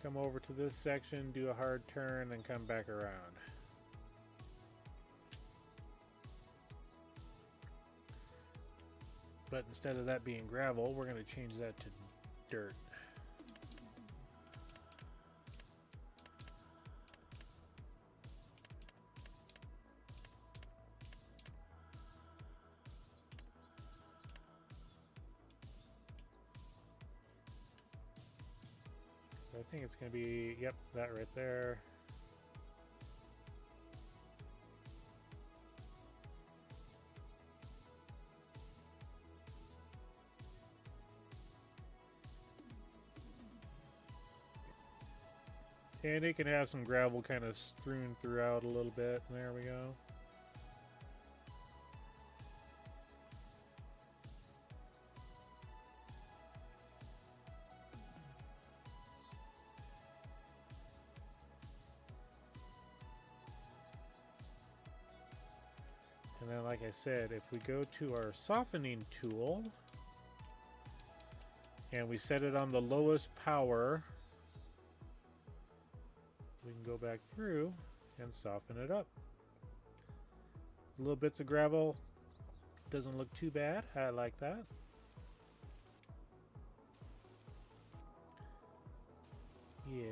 come over to this section, do a hard turn, then come back around. But instead of that being gravel, we're going to change that to dirt. So I think it's going to be, yep, that right there. And it can have some gravel kind of strewn throughout a little bit. There we go. And then, like I said, if we go to our softening tool and we set it on the lowest power, we can go back through and soften it up. Little bits of gravel doesn't look too bad. I like that. Yeah.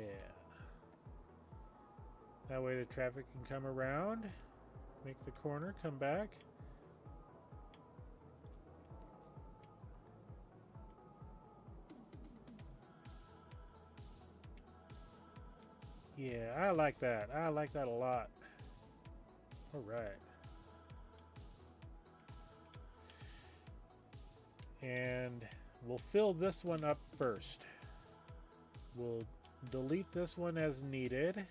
That way the traffic can come around, make the corner, come back. Yeah, I like that. I like that a lot. All right. And we'll fill this one up first. We'll delete this one as needed.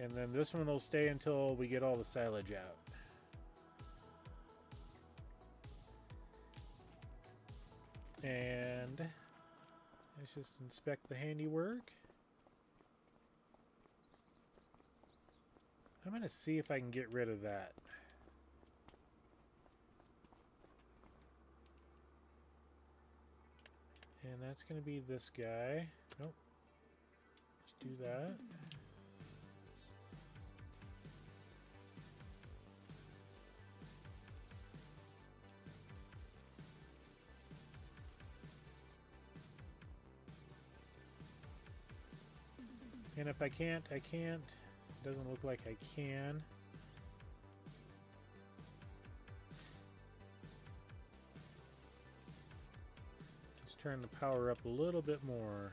And then this one will stay until we get all the silage out. And let's just inspect the handiwork. I'm going to see if I can get rid of that. And that's going to be this guy. Nope. Let's do that. And if I can't, I can't. Doesn't look like I can. Let's turn the power up a little bit more.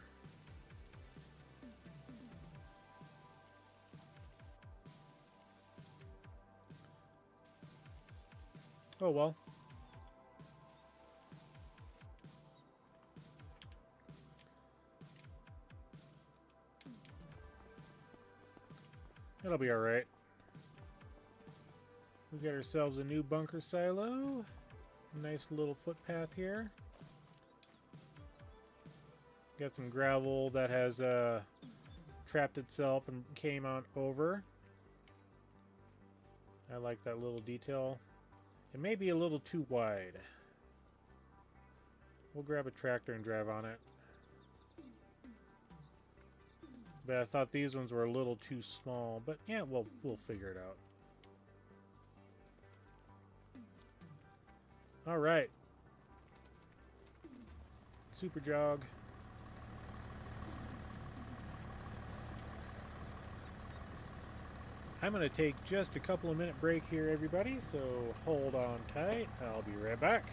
Oh well. It'll be alright. We got ourselves a new bunker silo. Nice little footpath here. Got some gravel that has trapped itself and came on over. I like that little detail. It may be a little too wide. We'll grab a tractor and drive on it. But I thought these ones were a little too small. But yeah, we'll figure it out. All right. Super jog. I'm going to take just a couple of minute break here, everybody. So hold on tight. I'll be right back.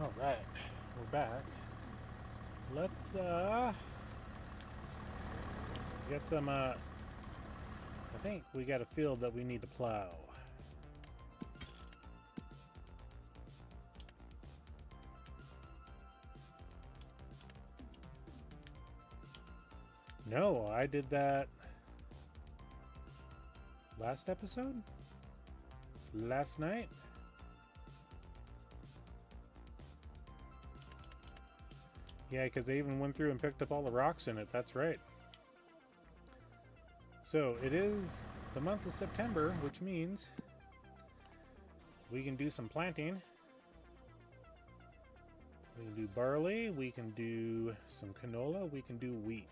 All right, we're back. Let's get some. I think we got a field that we need to plow. No, I did that last episode? Last night? Yeah, because they even went through and picked up all the rocks in it. That's right. So, it is the month of September, which means we can do some planting. We can do barley, we can do some canola, we can do wheat.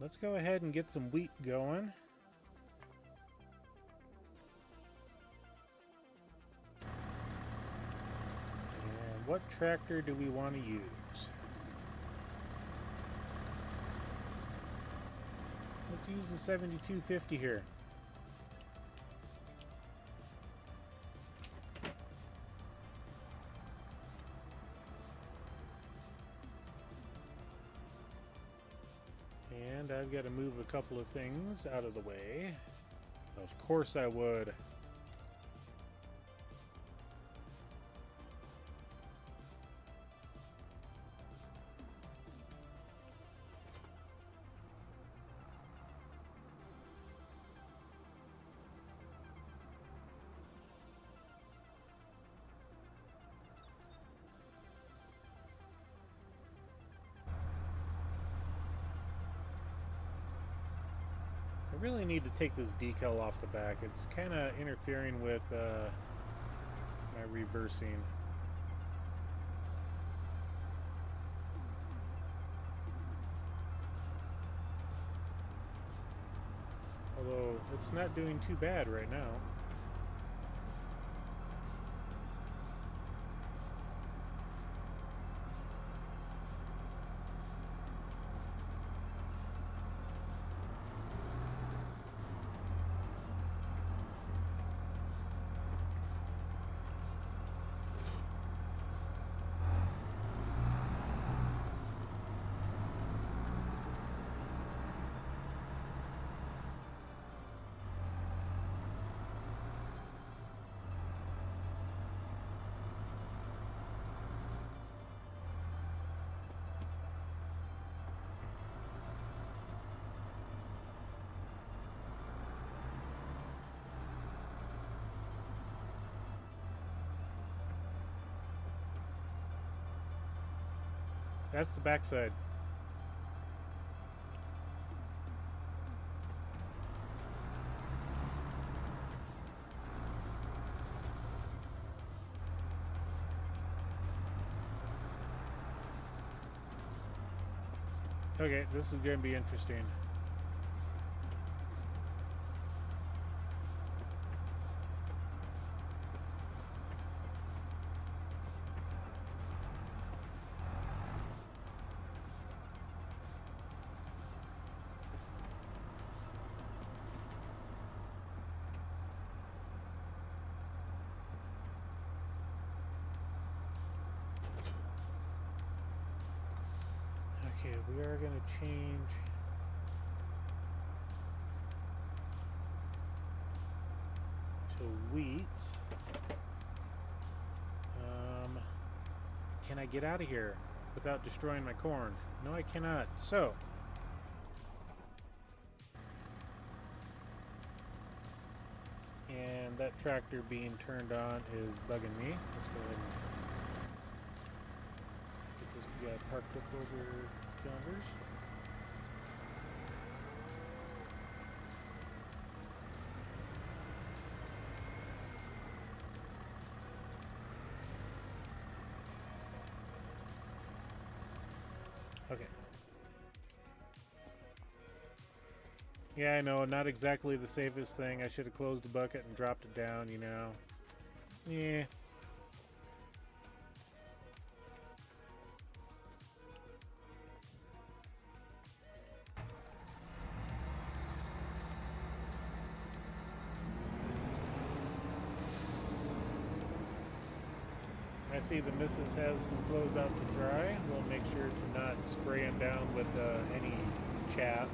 Let's go ahead and get some wheat going. And what tractor do we want to use? Let's use the 7250 here. And I've got to move a couple of things out of the way. Of course I would. I really need to take this decal off the back. It's kind of interfering with my reversing. Although it's not doing too bad right now. That's the backside. Okay, this is going to be interesting. Okay, we are going to change to wheat. Can I get out of here without destroying my corn? No, I cannot. So, and that tractor being turned on is bugging me. Let's go ahead and get this guy parked up over yonder. Okay. Yeah, I know, not exactly the safest thing. I should have closed the bucket and dropped it down, you know. Yeah. I see the missus has some clothes out to dry. We'll make sure to not spray them down with any chaff.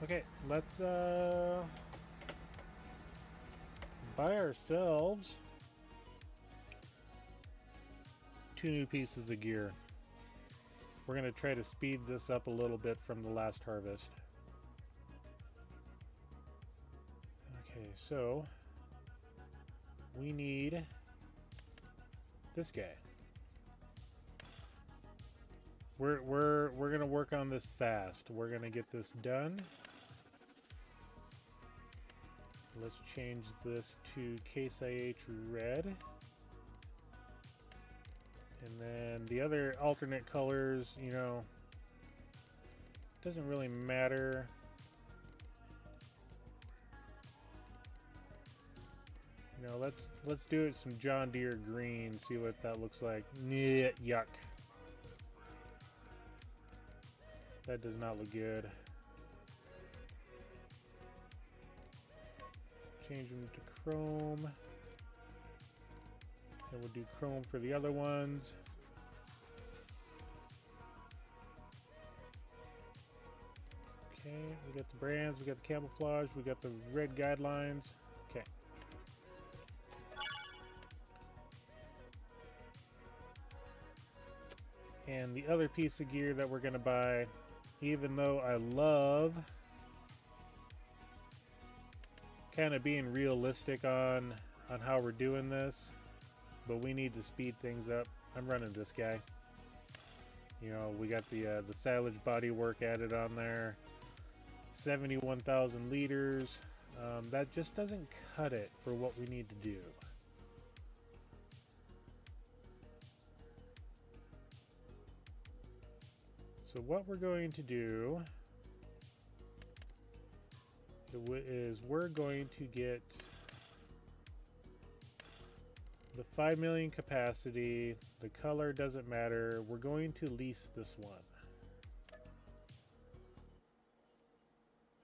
Okay, let's buy ourselves 2 new pieces of gear. We're going to try to speed this up a little bit from the last harvest. Okay, so we need this guy. We're going to work on this fast. We're going to get this done. Let's change this to Case IH red. And then the other alternate colors, you know, doesn't really matter. You know, let's do it some John Deere green, see what that looks like. Yuck. That does not look good. Change them to chrome. And we'll do chrome for the other ones. Okay, we got the brands, we got the camouflage, we got the red guidelines. Okay. And the other piece of gear that we're going to buy, even though I love kind of being realistic on how we're doing this, but we need to speed things up. I'm running this guy. You know, we got the silage body work added on there. 71,000 liters. That just doesn't cut it for what we need to do. So what we're going to do is we're going to get the 5 million capacity. The color doesn't matter. We're going to lease this one.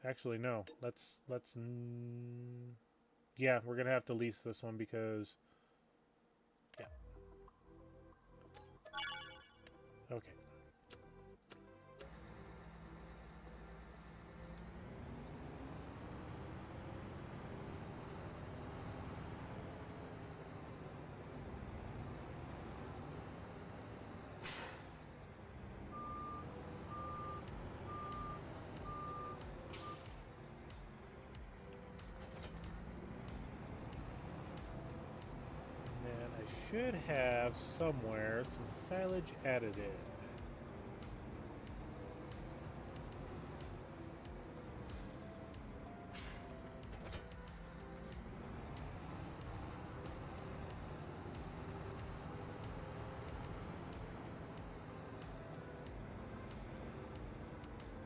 Actually, no. Yeah, we're gonna have to lease this one because, yeah. Okay. Should have somewhere some silage additive.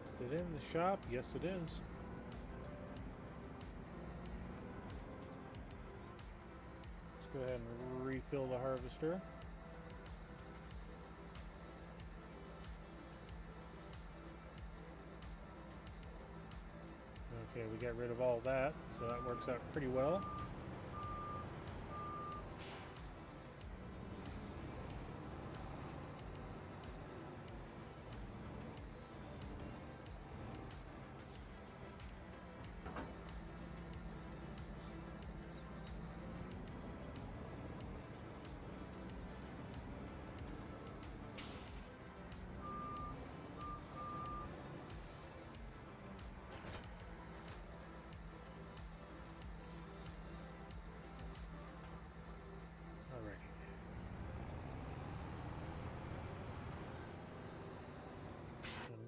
Is it in the shop? Yes, it is. Go ahead and refill the harvester. Okay, we got rid of all that, so that works out pretty well.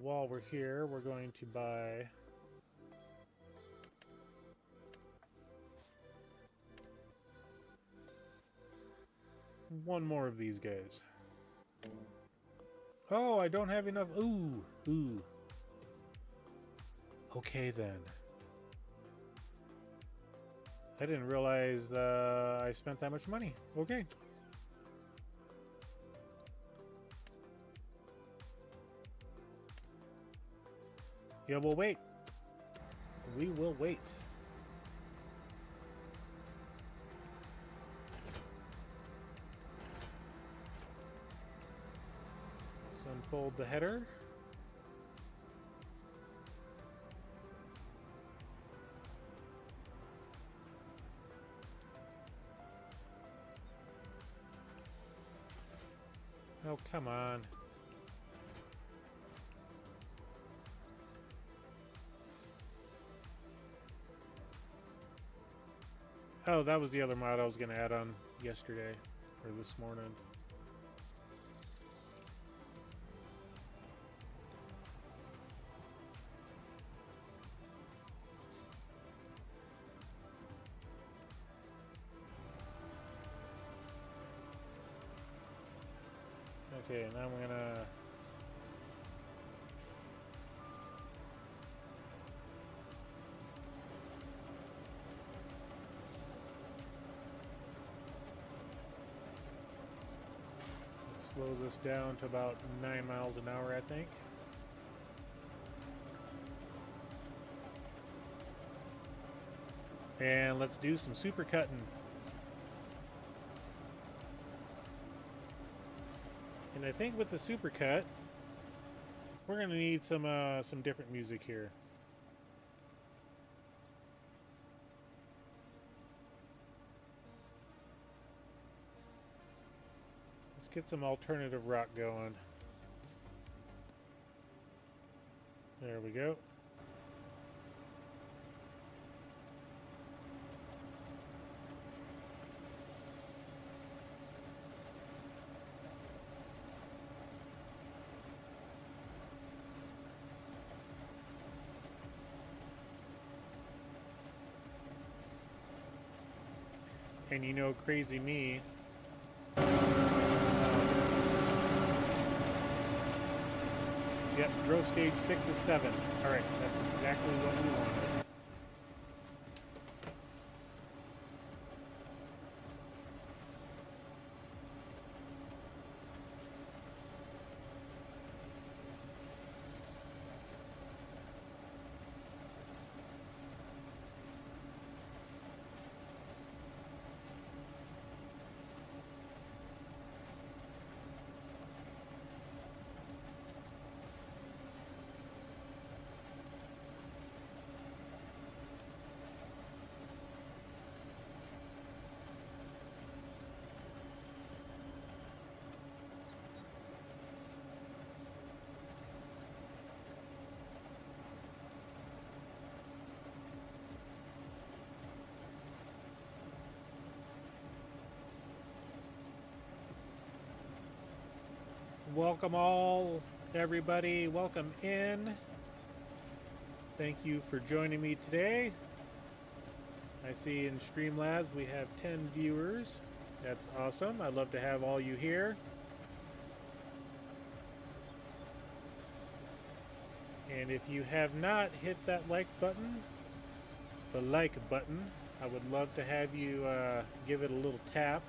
While we're here, we're going to buy one more of these guys. Oh, I don't have enough. Ooh. Okay then. I didn't realize I spent that much money. Okay. Yeah, we'll wait. We will wait. Fold the header. Oh, come on. Oh, that was the other mod I was going to add on yesterday, or this morning. Okay, now I'm going to... slow this down to about 9 miles an hour, I think. And let's do some super cutting. And I think with the supercut, we're going to need some different music here. Let's get some alternative rock going. There we go. And you know, crazy me. Yep, drove stage 6 of 7. Alright, that's exactly what we wanted. Welcome all, everybody. Welcome in. Thank you for joining me today. I see in Streamlabs we have 10 viewers. That's awesome. I'd love to have all you here. And if you have not hit that like button, the like button, I would love to have you give it a little tap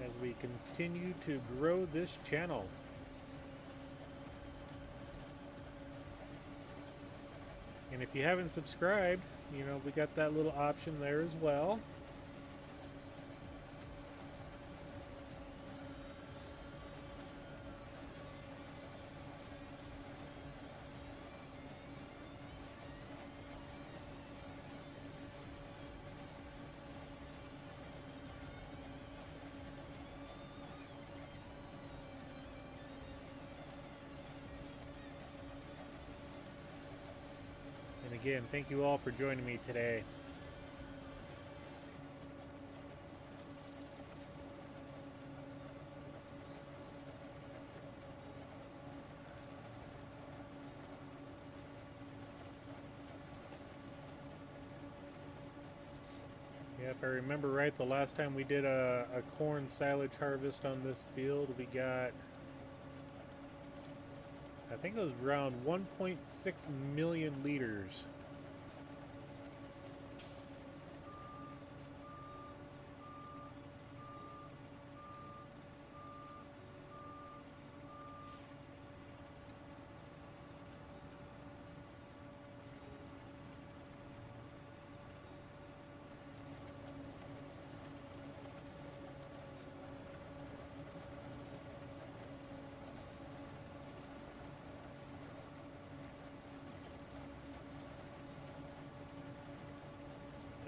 as we continue to grow this channel. And if you haven't subscribed, you know, we got that little option there as well. And again, thank you all for joining me today. Yeah, if I remember right, the last time we did a corn silage harvest on this field, we got, I think it was around 1.6 million liters.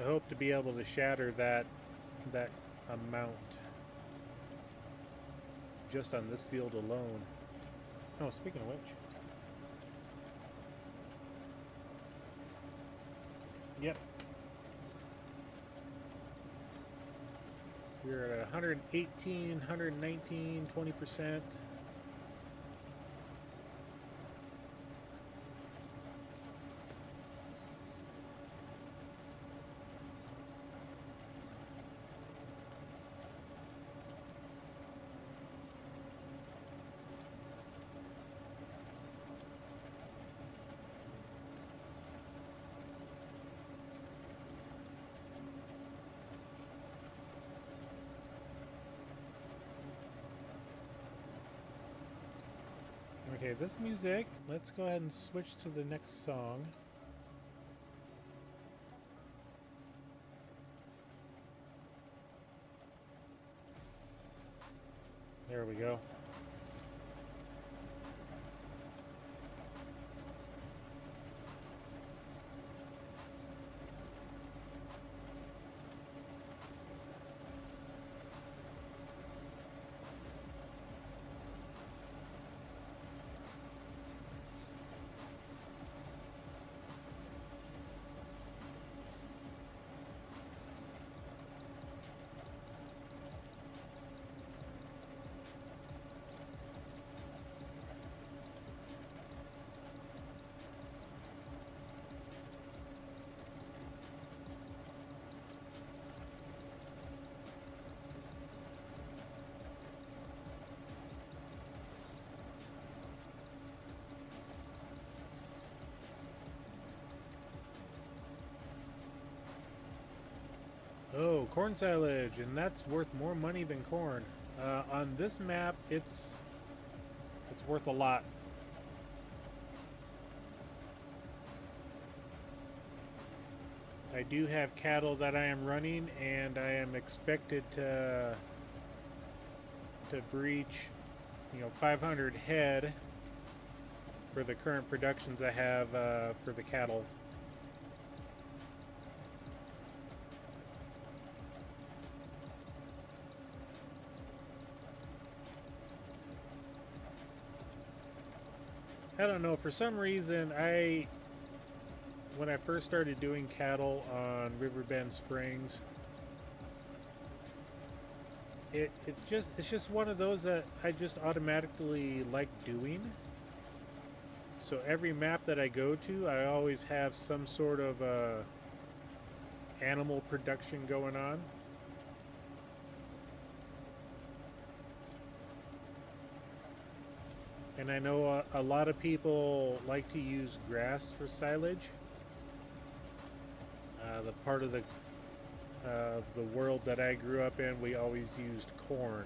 I hope to be able to shatter that amount just on this field alone. Oh, speaking of which, yep, we're at 118, 119, 20%. Okay, this music, let's go ahead and switch to the next song. There we go. Oh, corn silage, and that's worth more money than corn. On this map, it's worth a lot. I do have cattle that I am running, and I am expected to breach, 500 head for the current productions I have for the cattle. I don't know, for some reason, when I first started doing cattle on Riverbend Springs, it's just one of those that I just automatically like doing. So every map that I go to, I always have some sort of animal production going on. And I know a lot of people like to use grass for silage. The part of the world that I grew up in, we always used corn.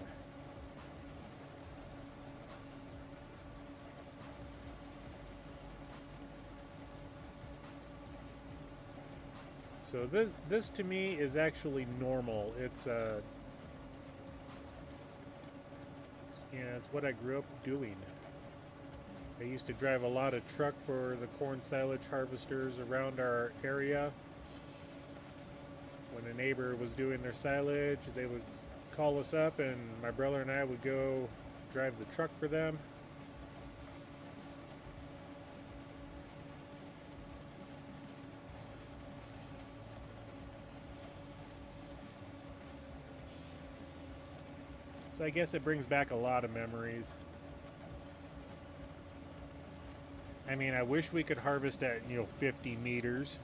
So this to me is actually normal. It's it's what I grew up doing. I used to drive a lot of truck for the corn silage harvesters around our area. When a neighbor was doing their silage, they would call us up and my brother and I would go drive the truck for them. So I guess it brings back a lot of memories. I mean, I wish we could harvest at, 50 meters.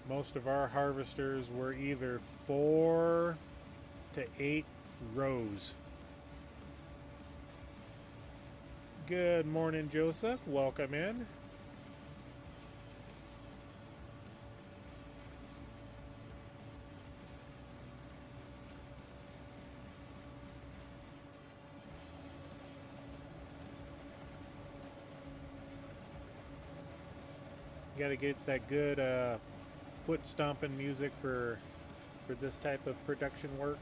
Most of our harvesters were either 4 to 8 rows. Good morning, Joseph. Welcome in. Got to get that good foot stomping music for for this type of production work.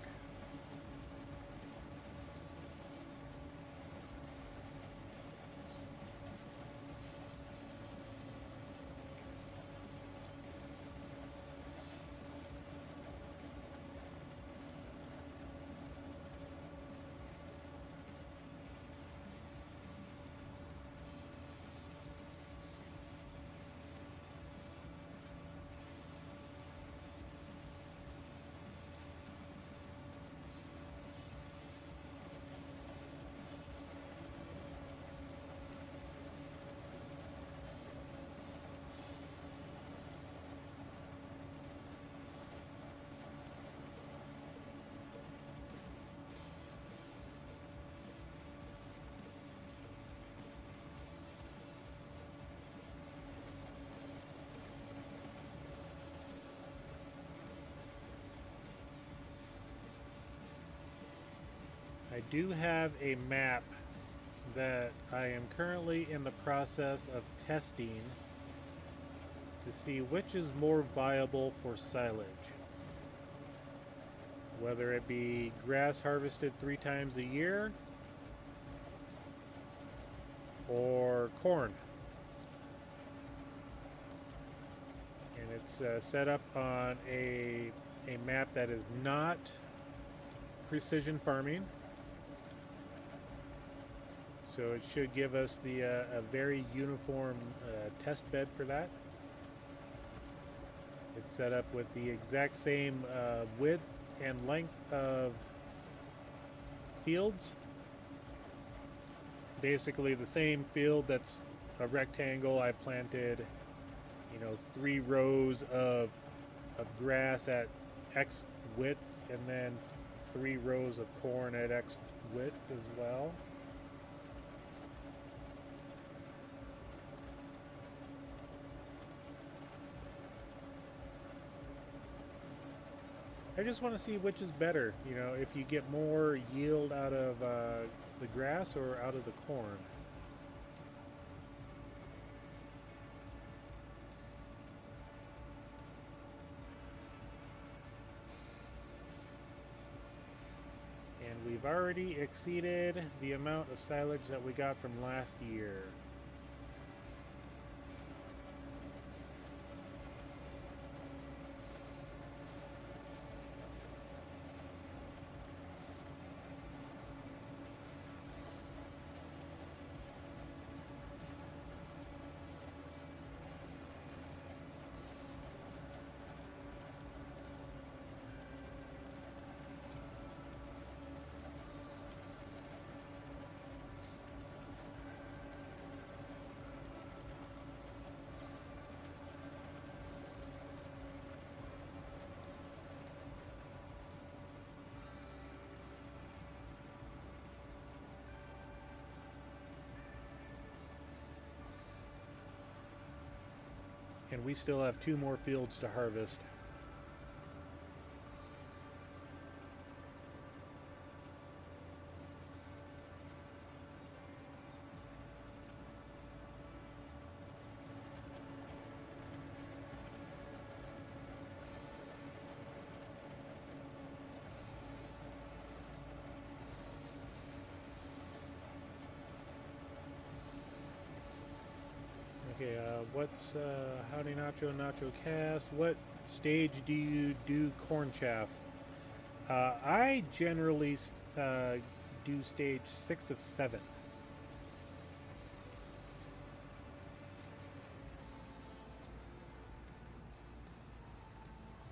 I do have a map that I am currently in the process of testing to see which is more viable for silage. Whether it be grass harvested 3 times a year or corn. And it's set up on a map that is not precision farming. So it should give us a very uniform test bed for that. It's set up with the exact same width and length of fields. Basically the same field that's a rectangle. I planted, 3 rows of grass at X width and then 3 rows of corn at X width as well. I just want to see which is better, if you get more yield out of the grass or out of the corn. And we've already exceeded the amount of silage that we got from last year. And we still have 2 more fields to harvest. Okay, what's Howdy Nacho Cast? What stage do you do corn chaff? I generally do stage 6 of 7.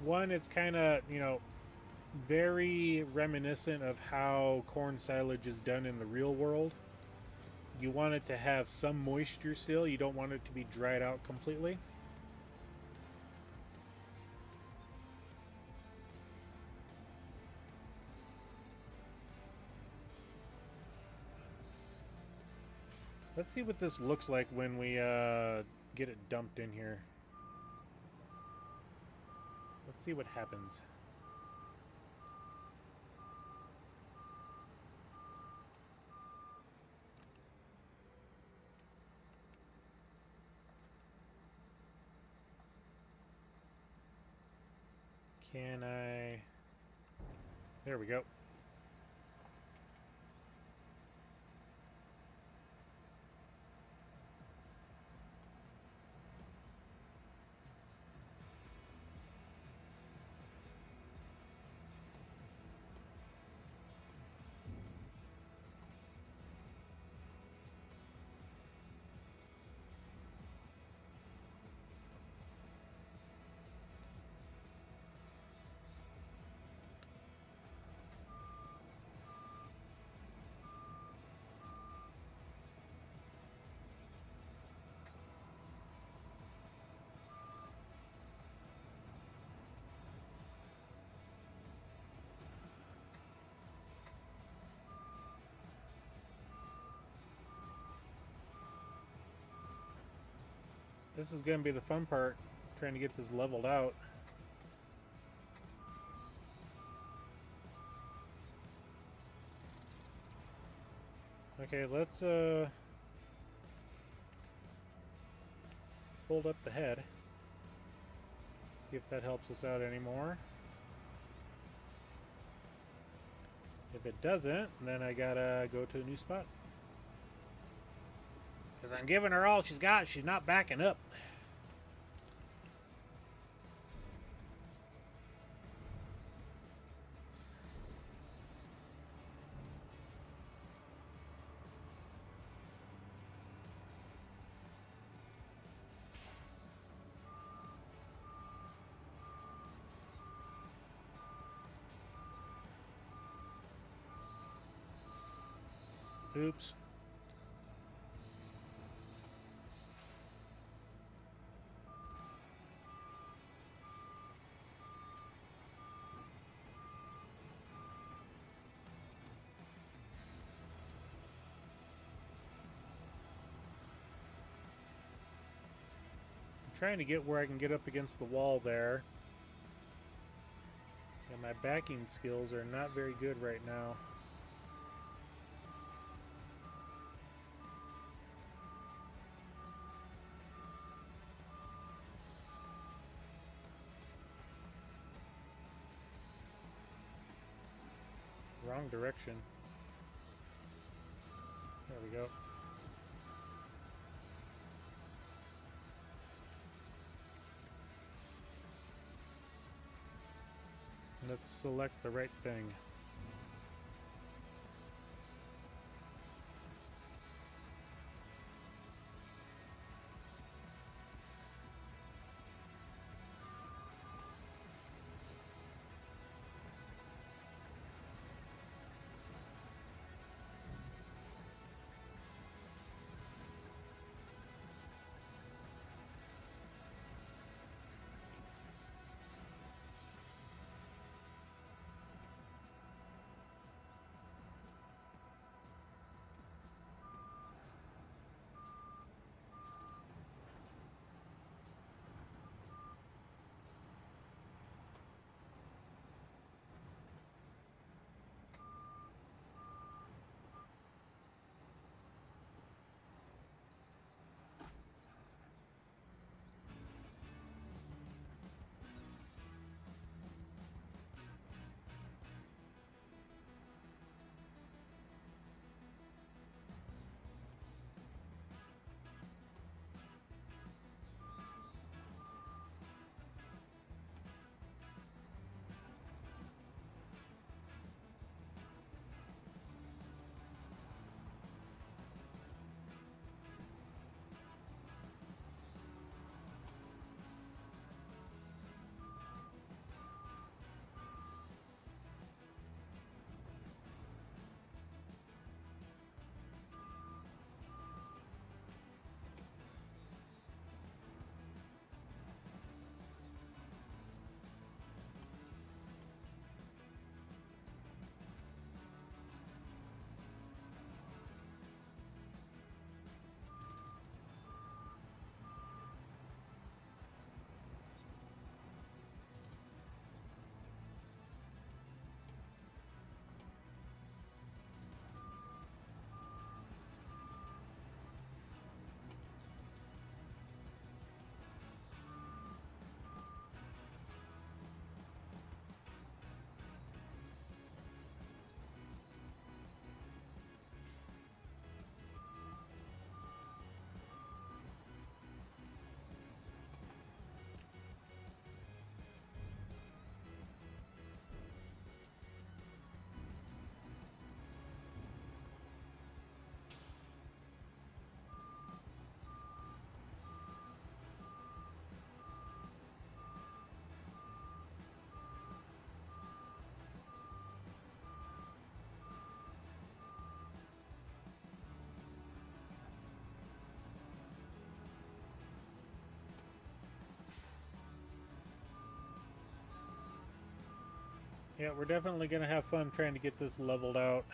One, it's kind of, very reminiscent of how corn silage is done in the real world. You want it to have some moisture still. You don't want it to be dried out completely. Let's see what this looks like when we get it dumped in here. Let's see what happens. Can I... There we go. This is going to be the fun part, trying to get this leveled out. Okay, let's fold up the head. See if that helps us out anymore. If it doesn't, then I gotta go to a new spot. Because I'm giving her all she's got, she's not backing up. Oops. I'm trying to get where I can get up against the wall there. And my backing skills are not very good right now. Wrong direction. There we go. Let's select the right thing. Yeah, we're definitely going to have fun trying to get this leveled out.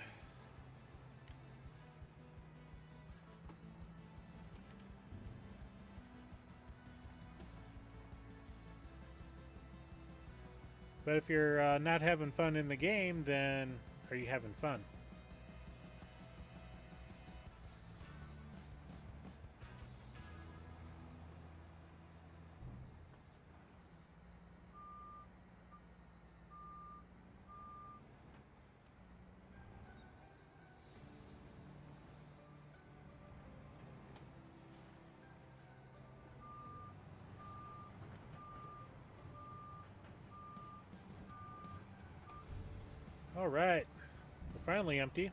But if you're not having fun in the game, then are you having fun? All right, we're finally empty.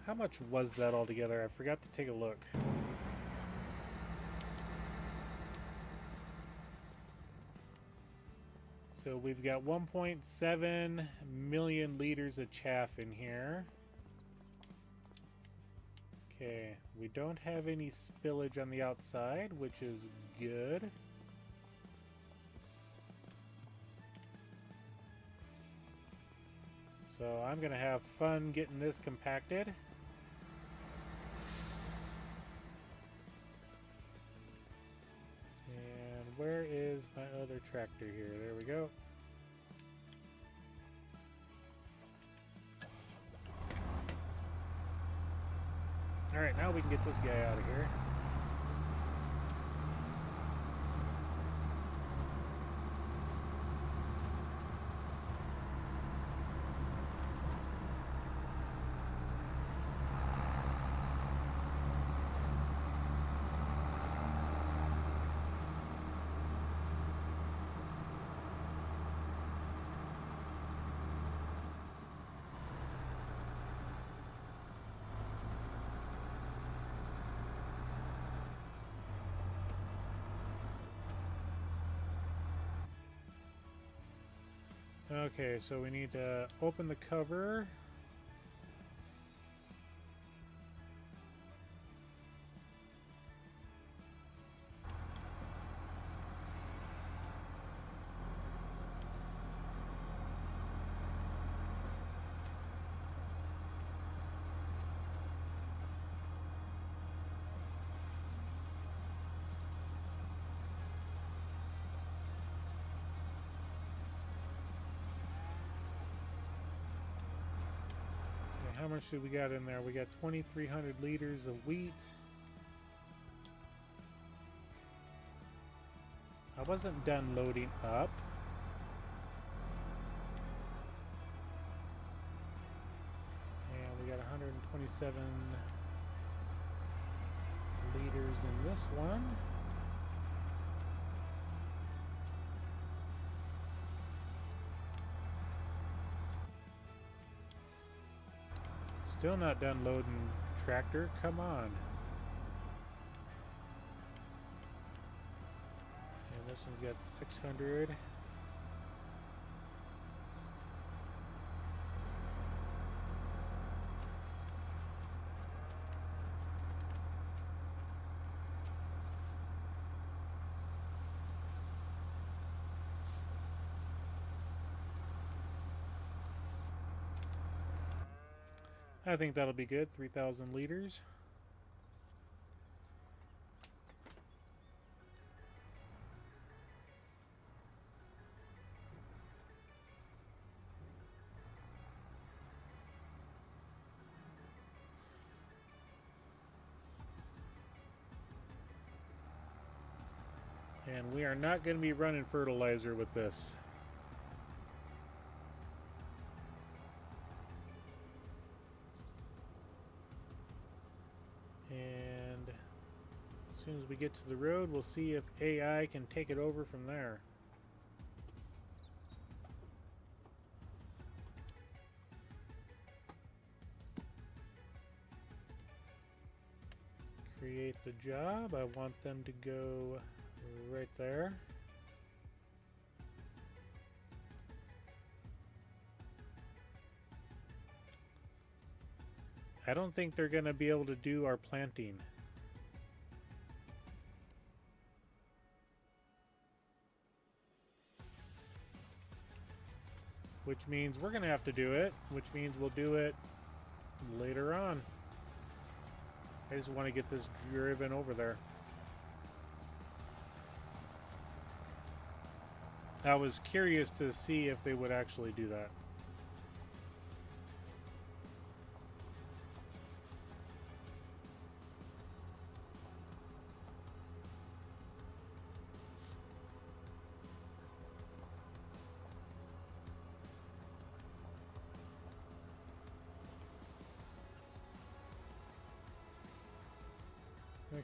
How much was that altogether? I forgot to take a look. So we've got 1.7 million liters of chaff in here. Okay, we don't have any spillage on the outside, which is good. So I'm gonna have fun getting this compacted. And where is my other tractor here? There we go. Alright, now we can get this guy out of here. Okay, so we need to open the cover. How much do we got in there? We got 2,300 liters of wheat. I wasn't done loading up. And we got 127 liters in this one. Still not done loading tractor. Come on. And this one's got 600. I think that'll be good. 3,000 liters. And we are not going to be running fertilizer with this. And as soon as we get to the road, we'll see if AI can take it over from there. Create the job. I want them to go right there. I don't think they're going to be able to do our planting. Which means we're going to have to do it, which means we'll do it later on. I just want to get this driven over there. I was curious to see if they would actually do that.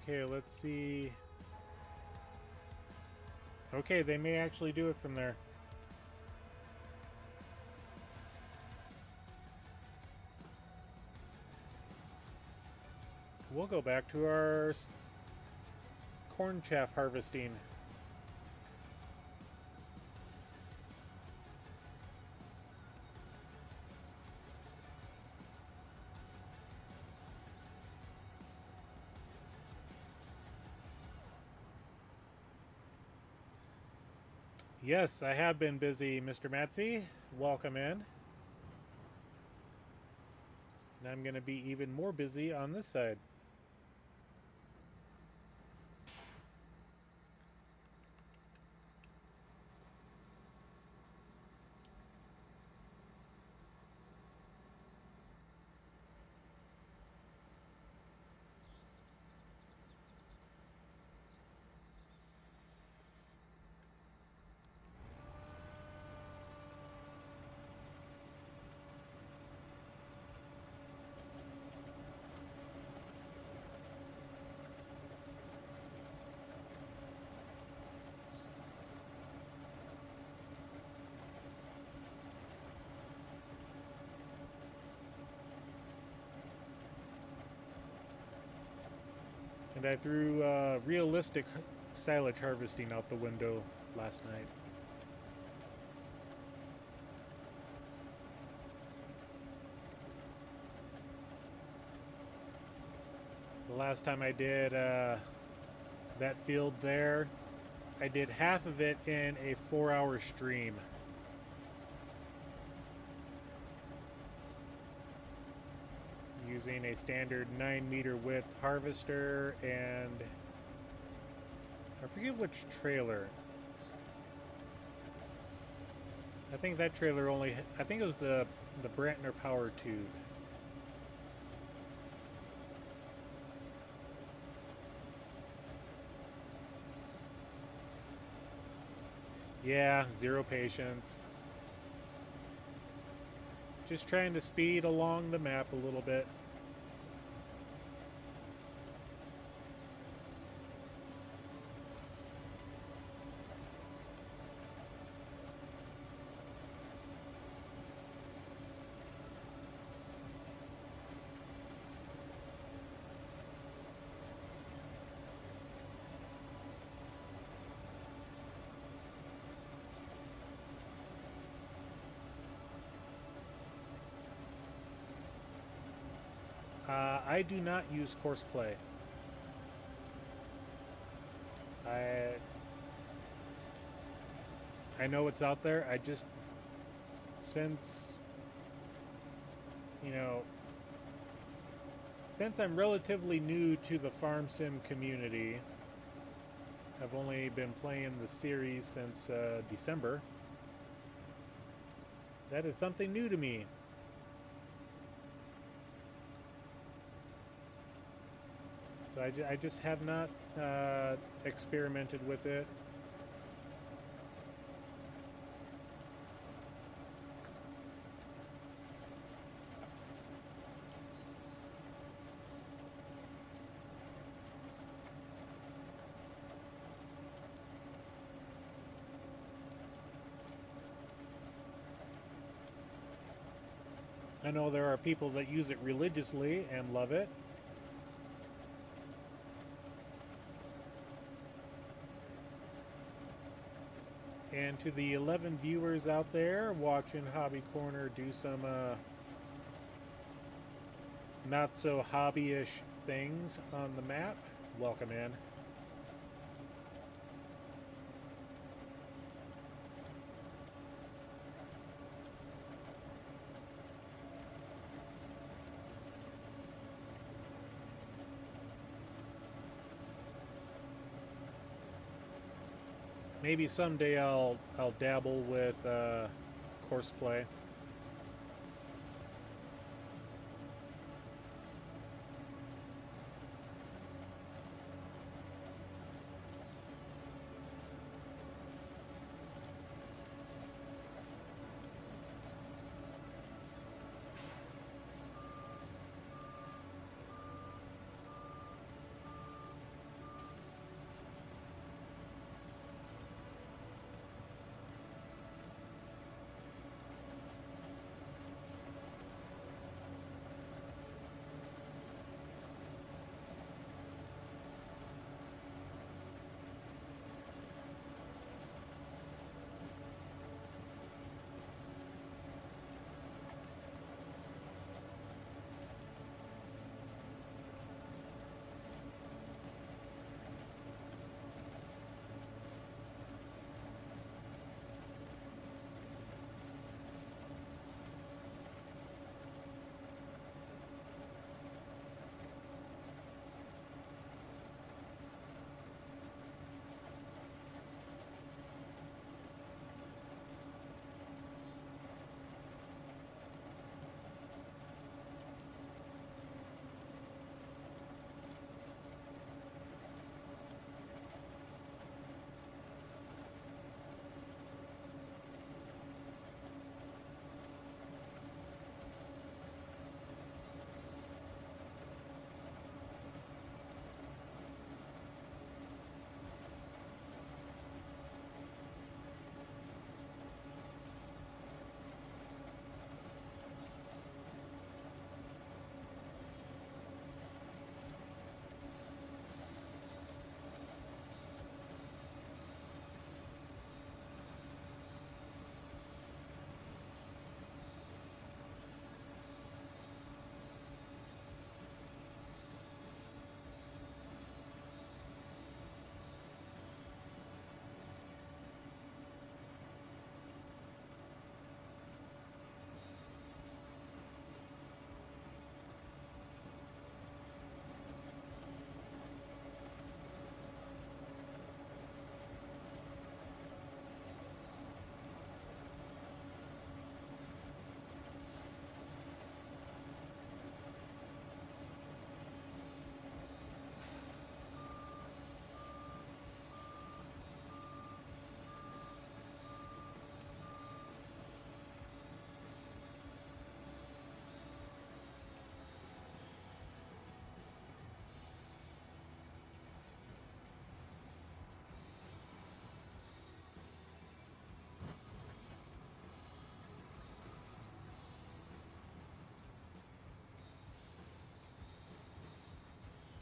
Okay, let's see. Okay, they may actually do it from there. We'll go back to our corn chaff harvesting. Yes, I have been busy, Mr. Matsy. Welcome in. And I'm going to be even more busy on this side. And I threw realistic silage harvesting out the window last night. The last time I did that field there, I did half of it in a 4-hour stream. Using a standard 9-meter width harvester and I forget which trailer. I think that trailer only, I think it was the Brantner Power Tube. Yeah, zero patience. Just trying to speed along the map a little bit. I do not use Courseplay. I know it's out there. I just, since, you know, since I'm relatively new to the farm sim community, I've only been playing the series since December. That is something new to me. So I just have not experimented with it. I know there are people that use it religiously and love it. And to the 11 viewers out there watching Hobby Corner do some not so hobbyish things on the map, welcome in. Maybe someday I'll dabble with Courseplay.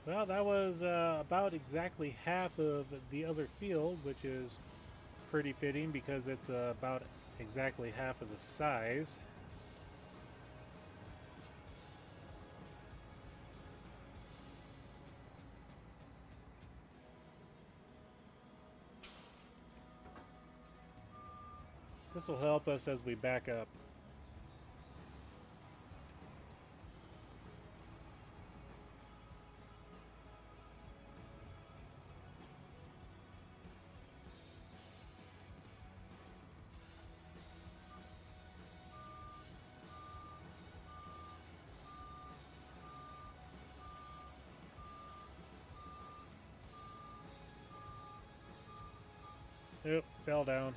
Well, that was about exactly half of the other field, which is pretty fitting because it's about exactly half of the size. This will help us as we back up. Oop, fell down.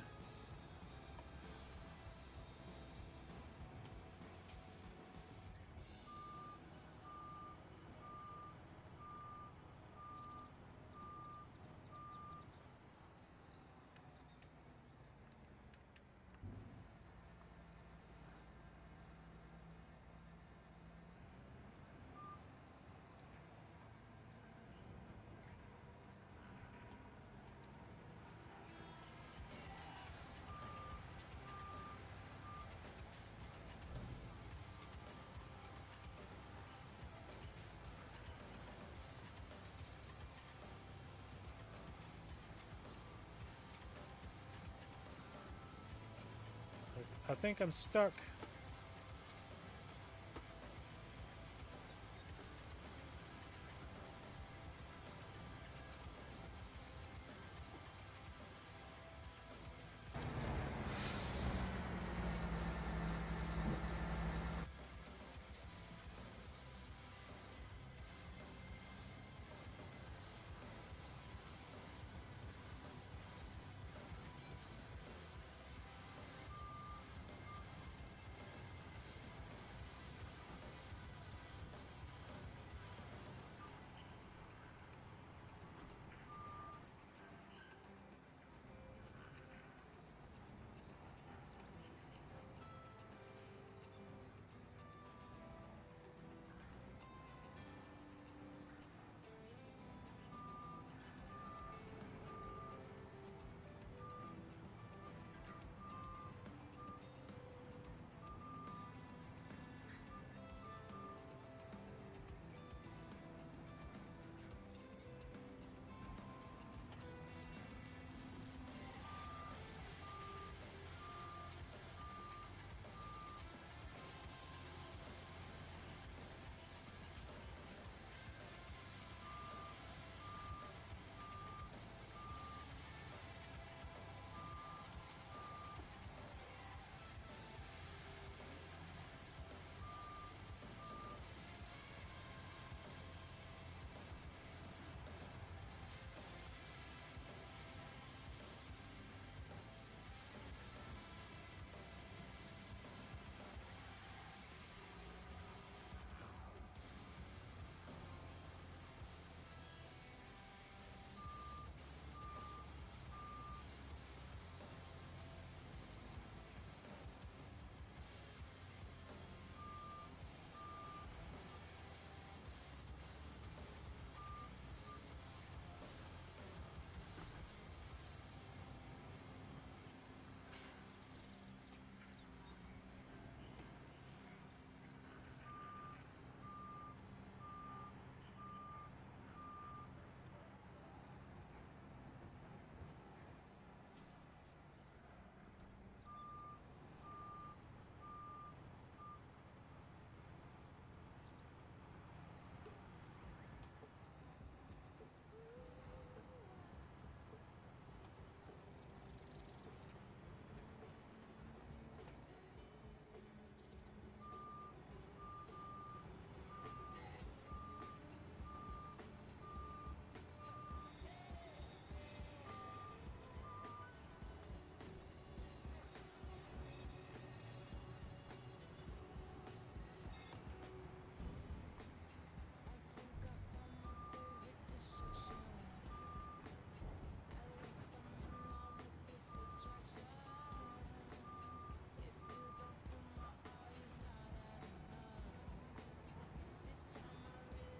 I think I'm stuck.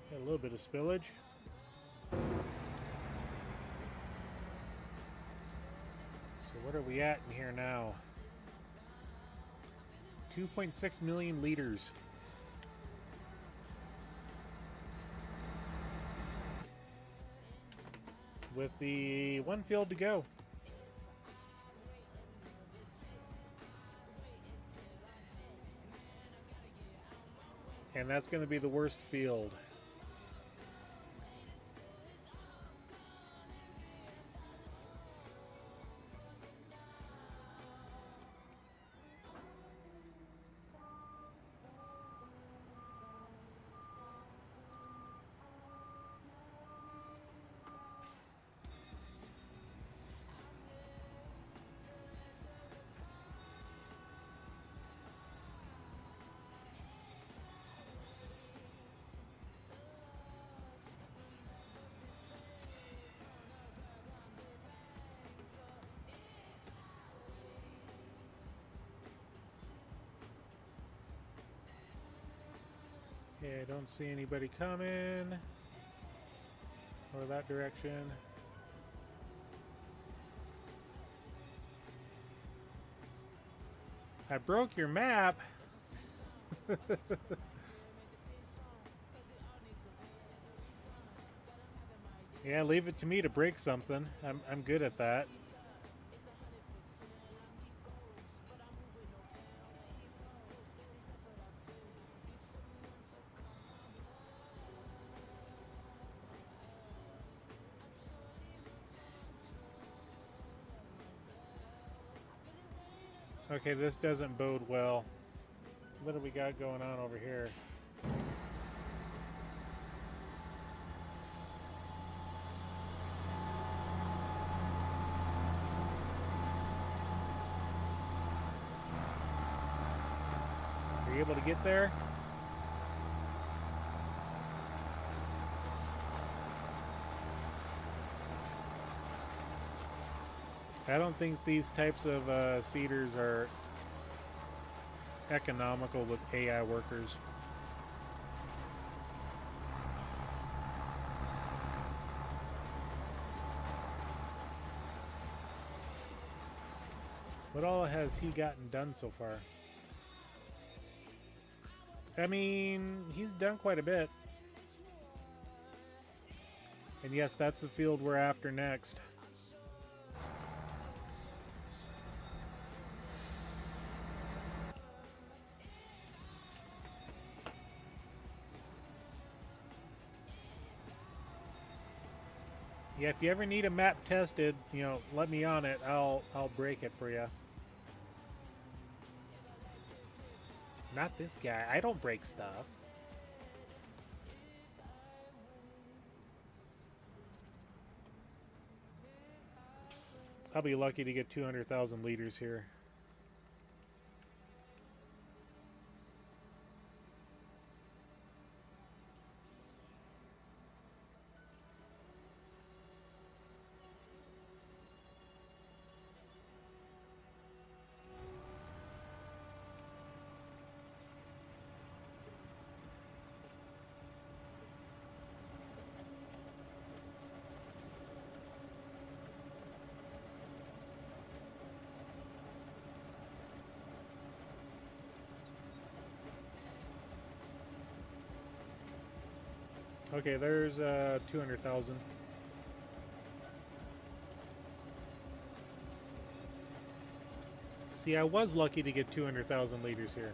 Got a little bit of spillage. So what are we at in here now? 2.6 million liters. With the one field to go. And that's going to be the worst field. Okay, I don't see anybody coming. Or that direction. I broke your map. Yeah, leave it to me to break something. I'm good at that. Okay, this doesn't bode well. What do we got going on over here? Are you able to get there? I don't think these types of seeders are economical with AI workers. What all has he gotten done so far? I mean, he's done quite a bit. And yes, that's the field we're after next. Yeah, if you ever need a map tested, you know, let me on it. I'll break it for you. Not this guy. I don't break stuff. I'll be lucky to get 200,000 liters here. Okay, there's 200,000. See, I was lucky to get 200,000 liters here.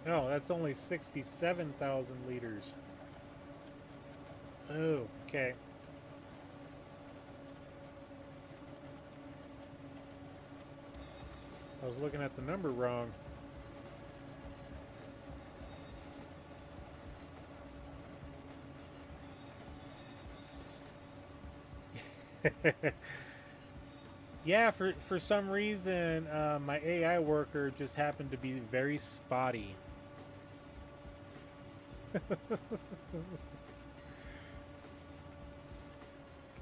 Oh, that's only 67,000 liters. Oh, okay. I was looking at the number wrong. Yeah, for some reason, my AI worker just happened to be very spotty.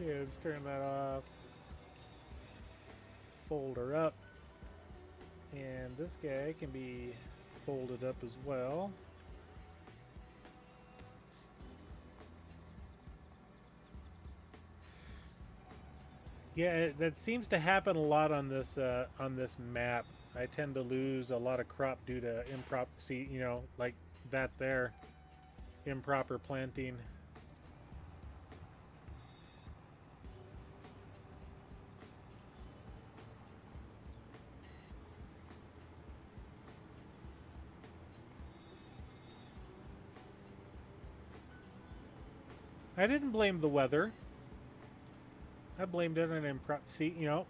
Okay, let's turn that off. Fold her up. And this guy can be folded up as well. Yeah, that seems to happen a lot on this map. I tend to lose a lot of crop due to improper, see, you know, like that there, improper planting. I didn't blame the weather. I blamed it on improper. See, you know,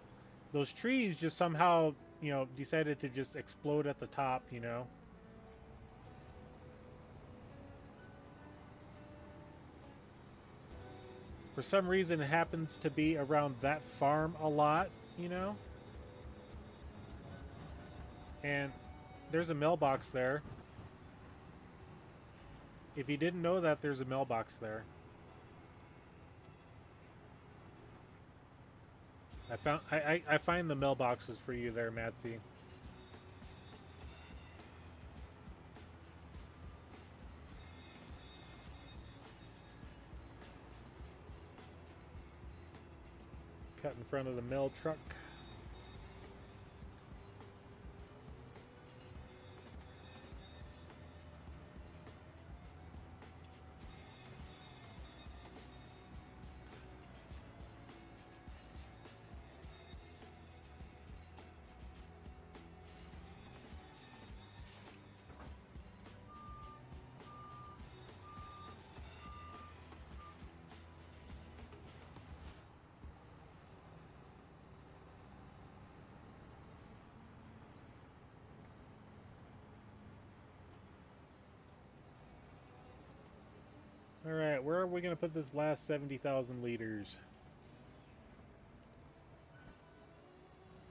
those trees just somehow, you know, decided to just explode at the top. You know. For some reason, it happens to be around that farm a lot. You know. And there's a mailbox there. If you didn't know that, there's a mailbox there. I find the mailboxes for you there, Matsy. Cut in front of the mail truck. Alright, where are we going to put this last 70,000 liters?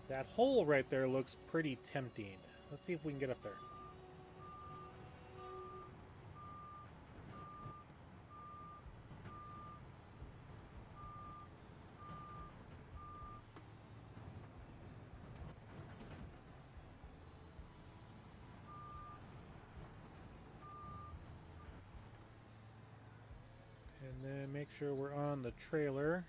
That hole right there looks pretty tempting. Let's see if we can get up there. And then make sure we're on the trailer.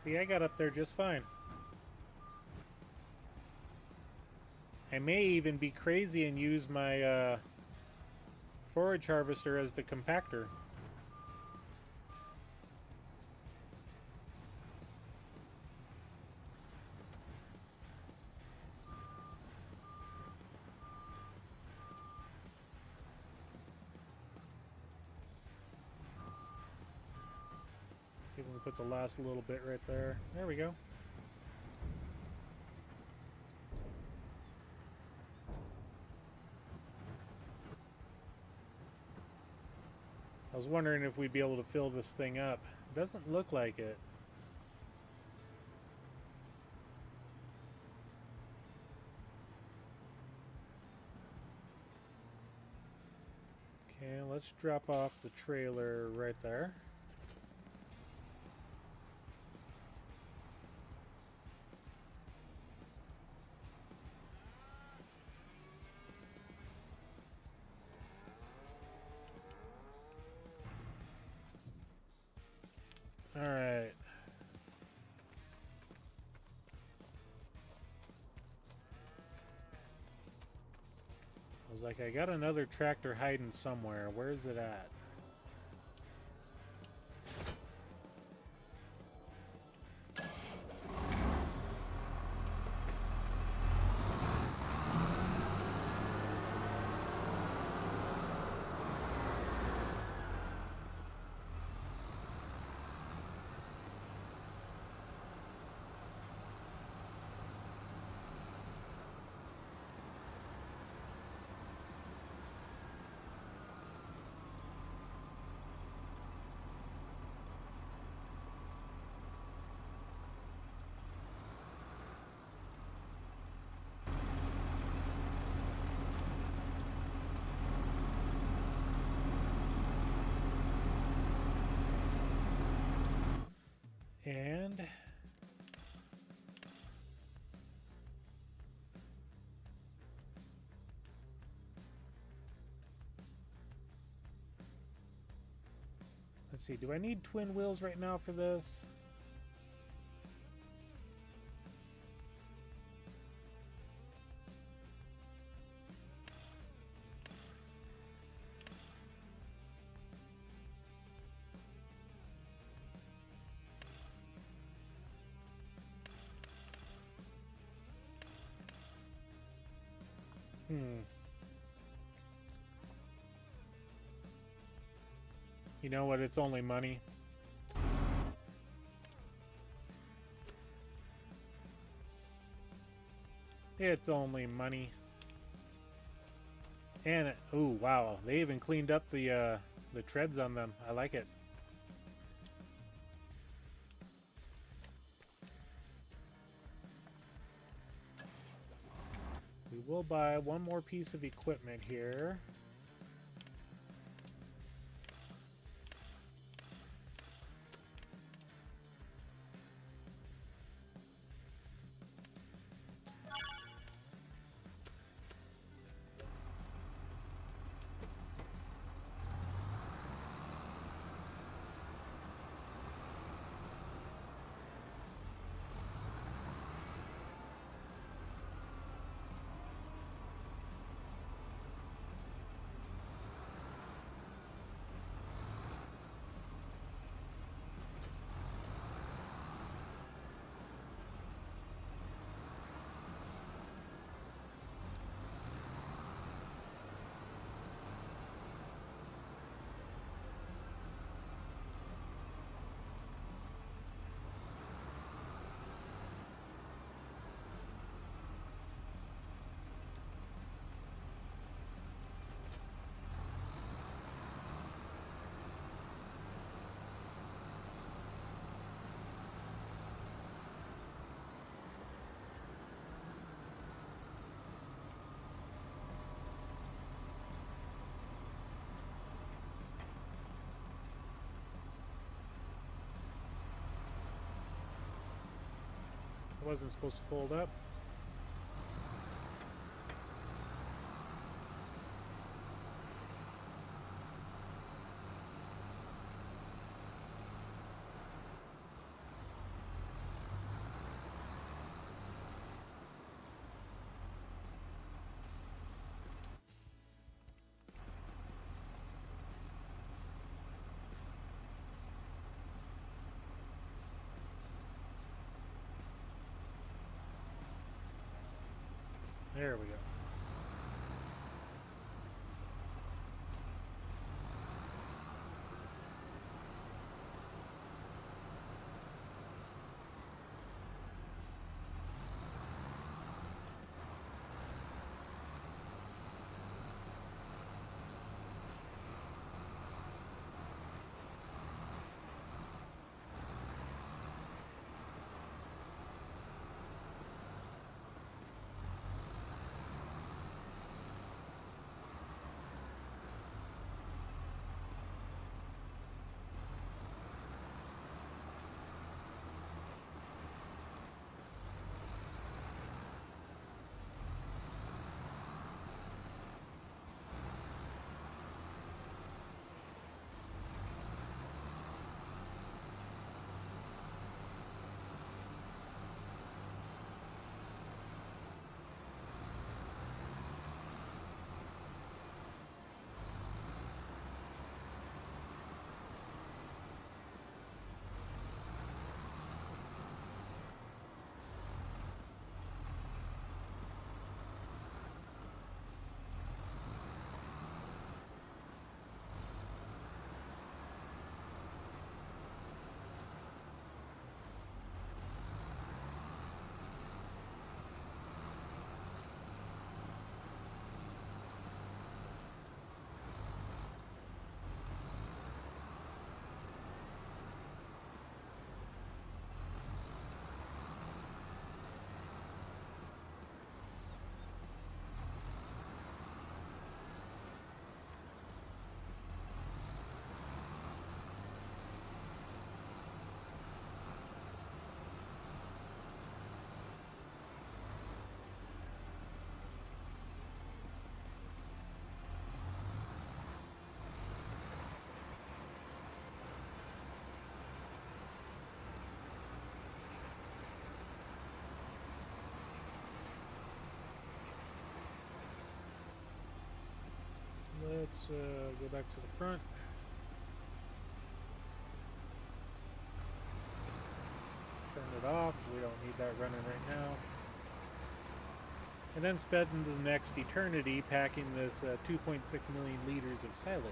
See, I got up there just fine. I may even be crazy and use my forage harvester as the compactor. See if we can put the last little bit right there. There we go. I was wondering if we'd be able to fill this thing up. Doesn't look like it. Okay, let's drop off the trailer right there. Alright. I was like, I got another tractor hiding somewhere. Where's it at? And let's see, do I need twin wheels right now for this? You know what? It's only money. It's only money. And, ooh, wow. They even cleaned up the treads on them. I like it. We will buy one more piece of equipment here. It wasn't supposed to fold up. There we go. Let's go back to the front. Turn it off. We don't need that running right now. And then spend the next eternity packing this 2.6 million liters of silage.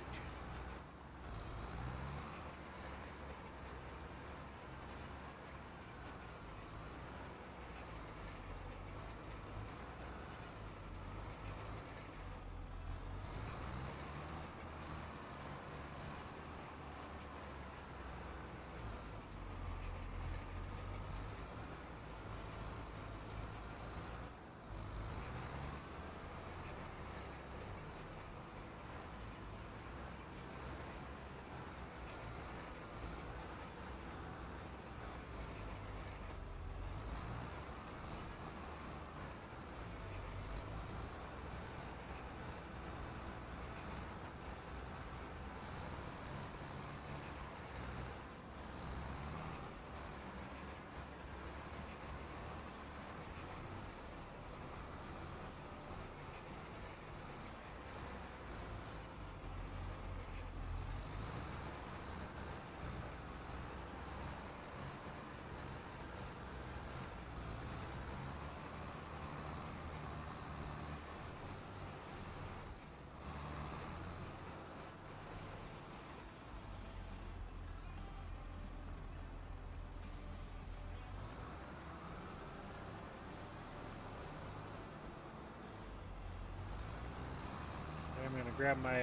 grab my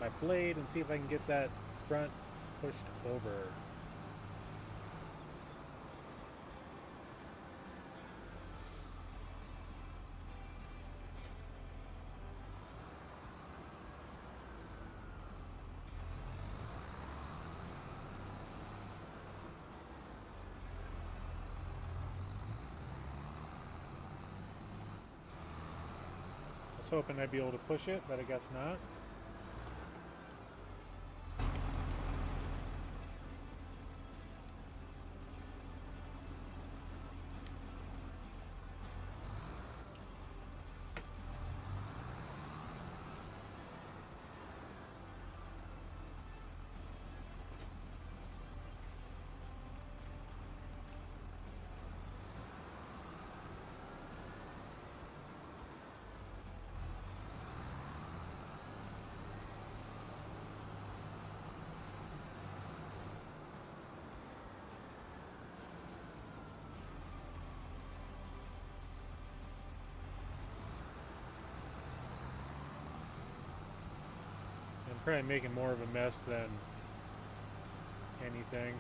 my blade and see if I can get that front pushed over. I was hoping I'd be able to push it, but I guess not. I'm probably making more of a mess than anything.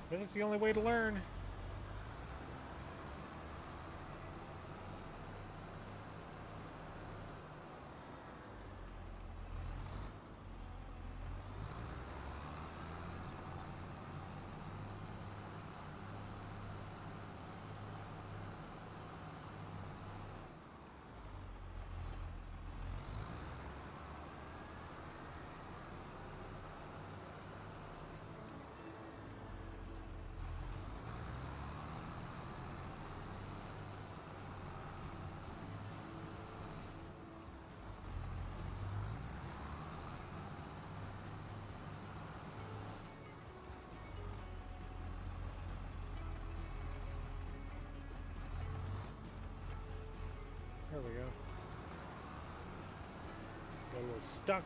But it's the only way to learn. There we go. Got a little stuck.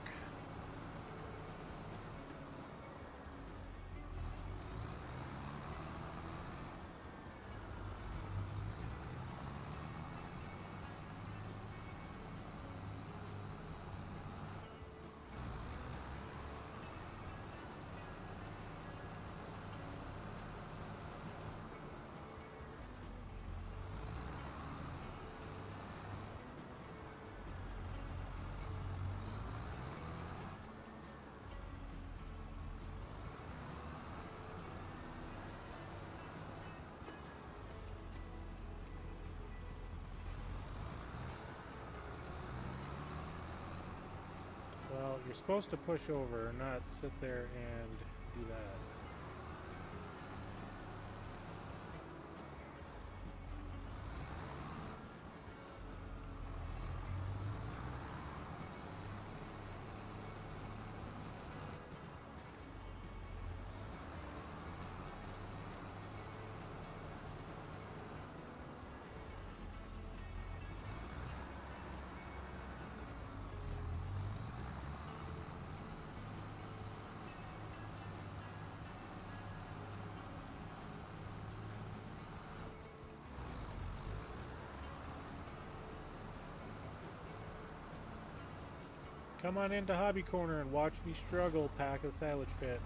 Well, you're supposed to push over, not sit there and do that. Come on into Hobby Corner and watch me struggle pack a silage pit.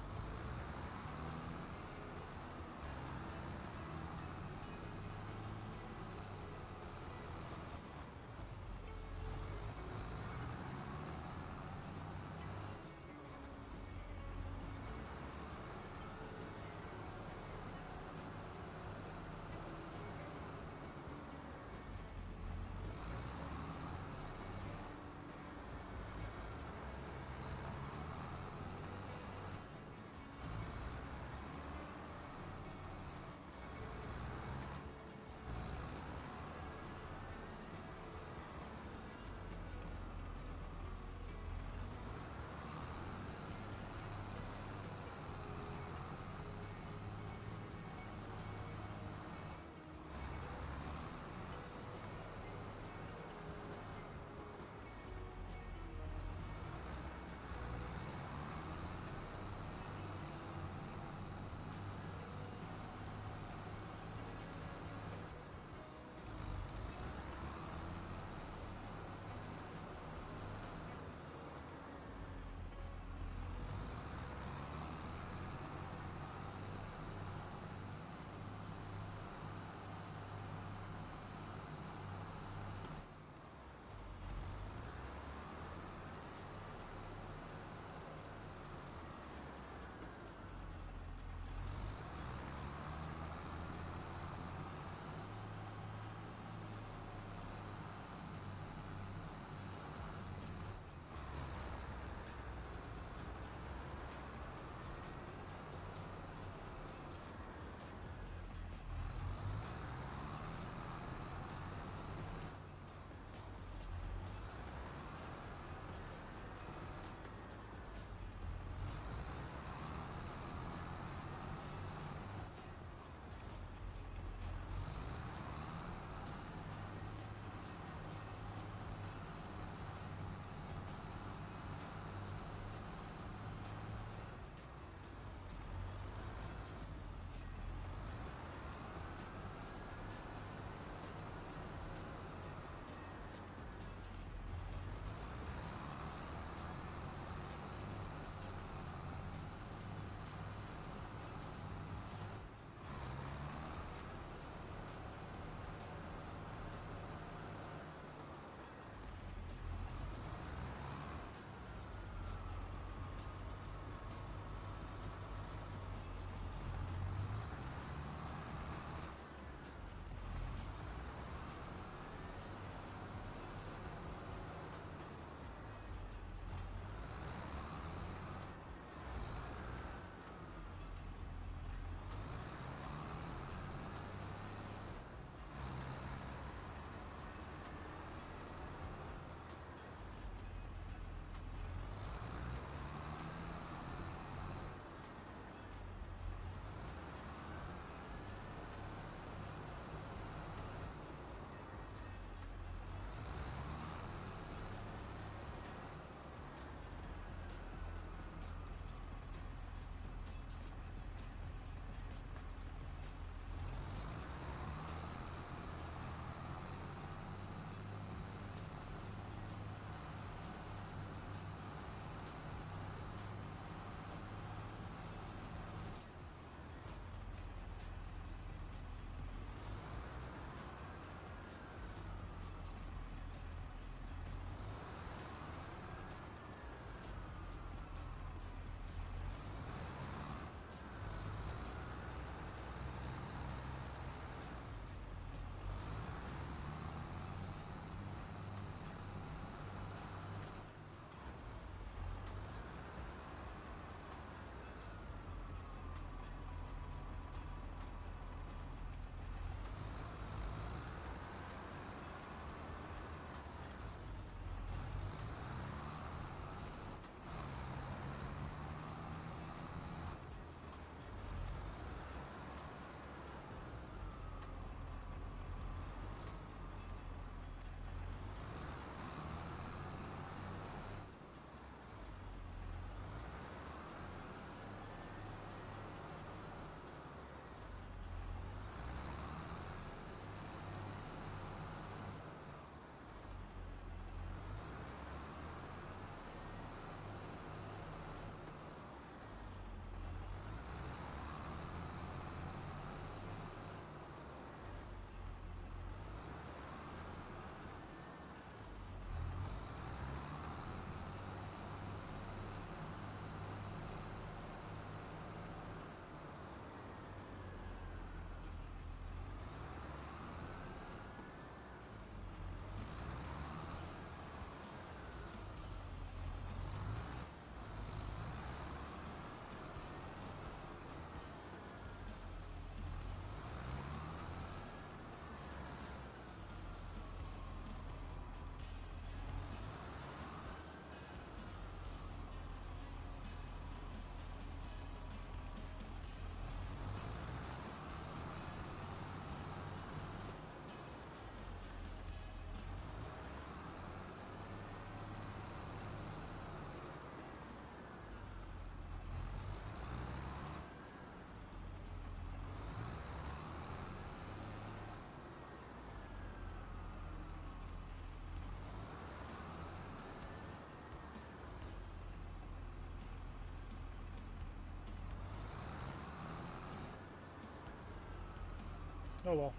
Oh well.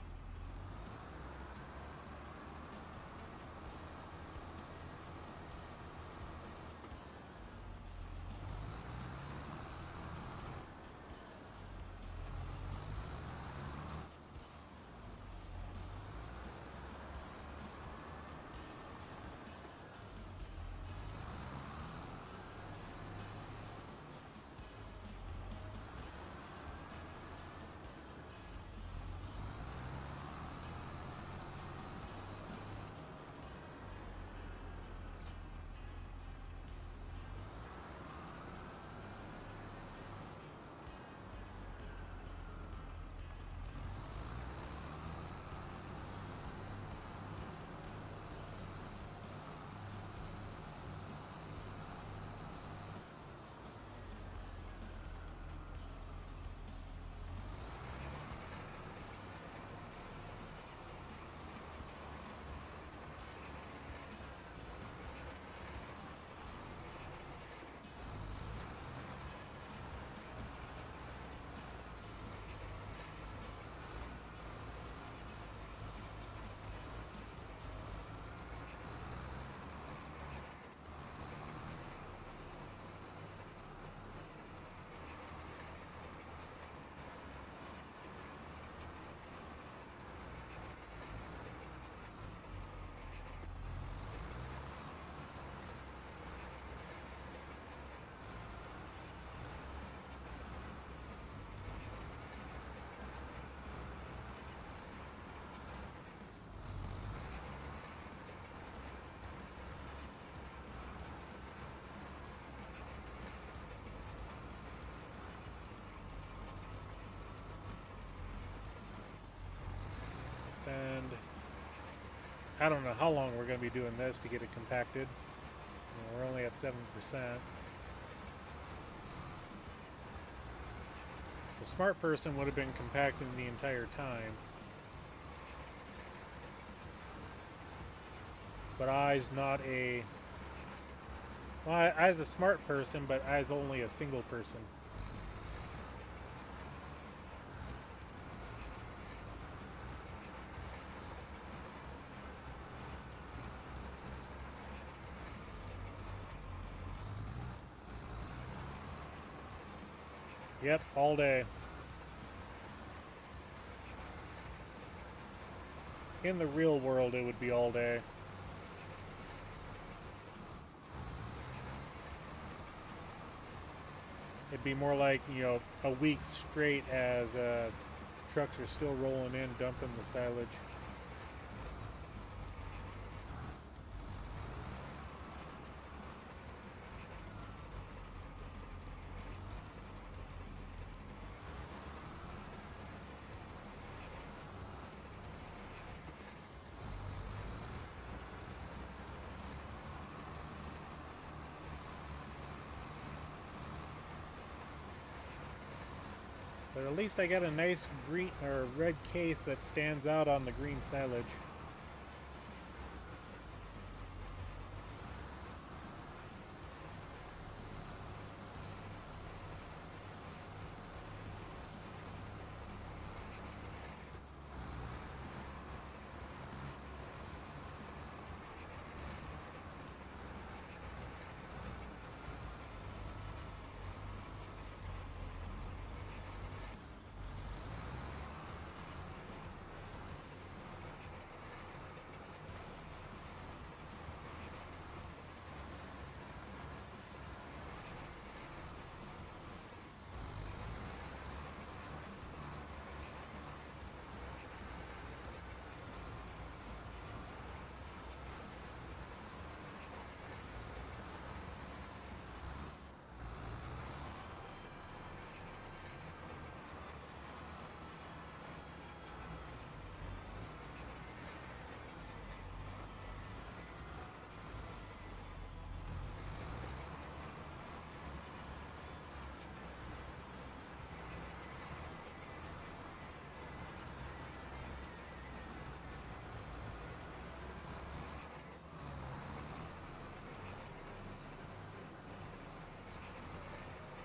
Spend, I don't know how long we're going to be doing this to get it compacted. We're only at 7%. The smart person would have been compacting the entire time. But I's not a... Well, I's a smart person, but I's only a single person. Yep, all day. In the real world, it would be all day. It'd be more like, you know, a week straight as trucks are still rolling in, dumping the silage. But at least I got a nice green or red case that stands out on the green silage.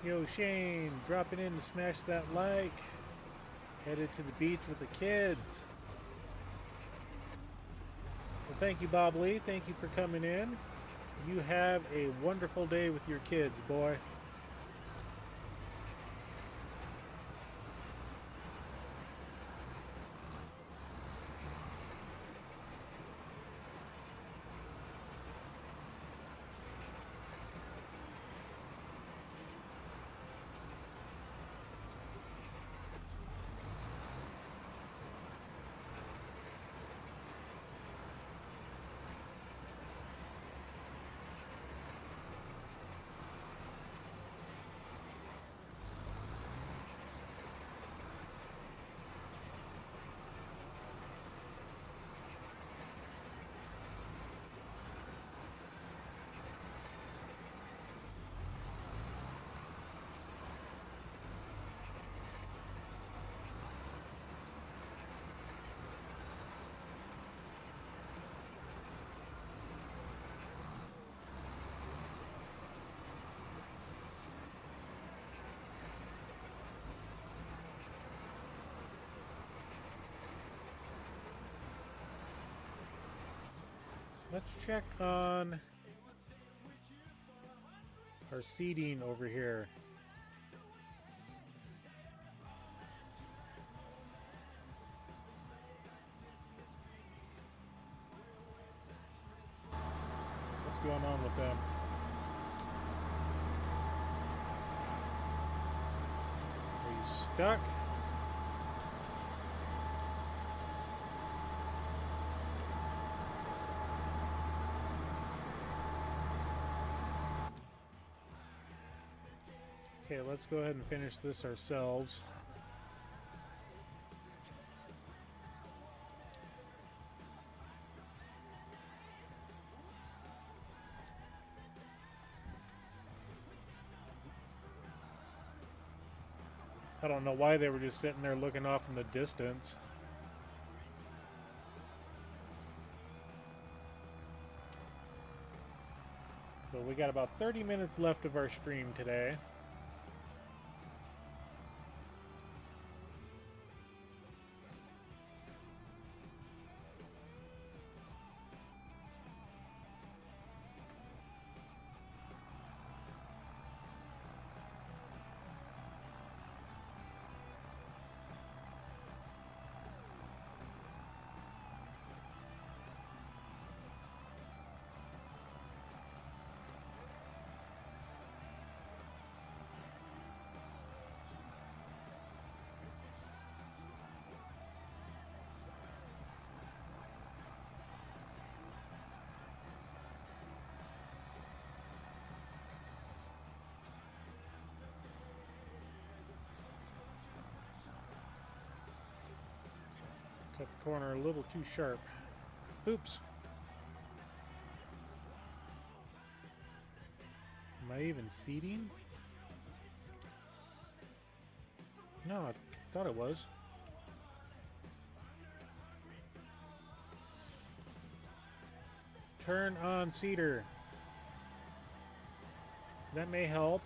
Yo, Shane, dropping in to smash that like. Headed to the beach with the kids. Well, thank you, Bob Lee. Thank you for coming in. You have a wonderful day with your kids, boy. Let's check on our seating over here. What's going on with them? Are you stuck? Okay, let's go ahead and finish this ourselves. I don't know why they were just sitting there looking off in the distance. So we got about 30 minutes left of our stream today. Cut the corner a little too sharp. Oops. Am I even seating? No, I thought it was. Turn on seater. That may help.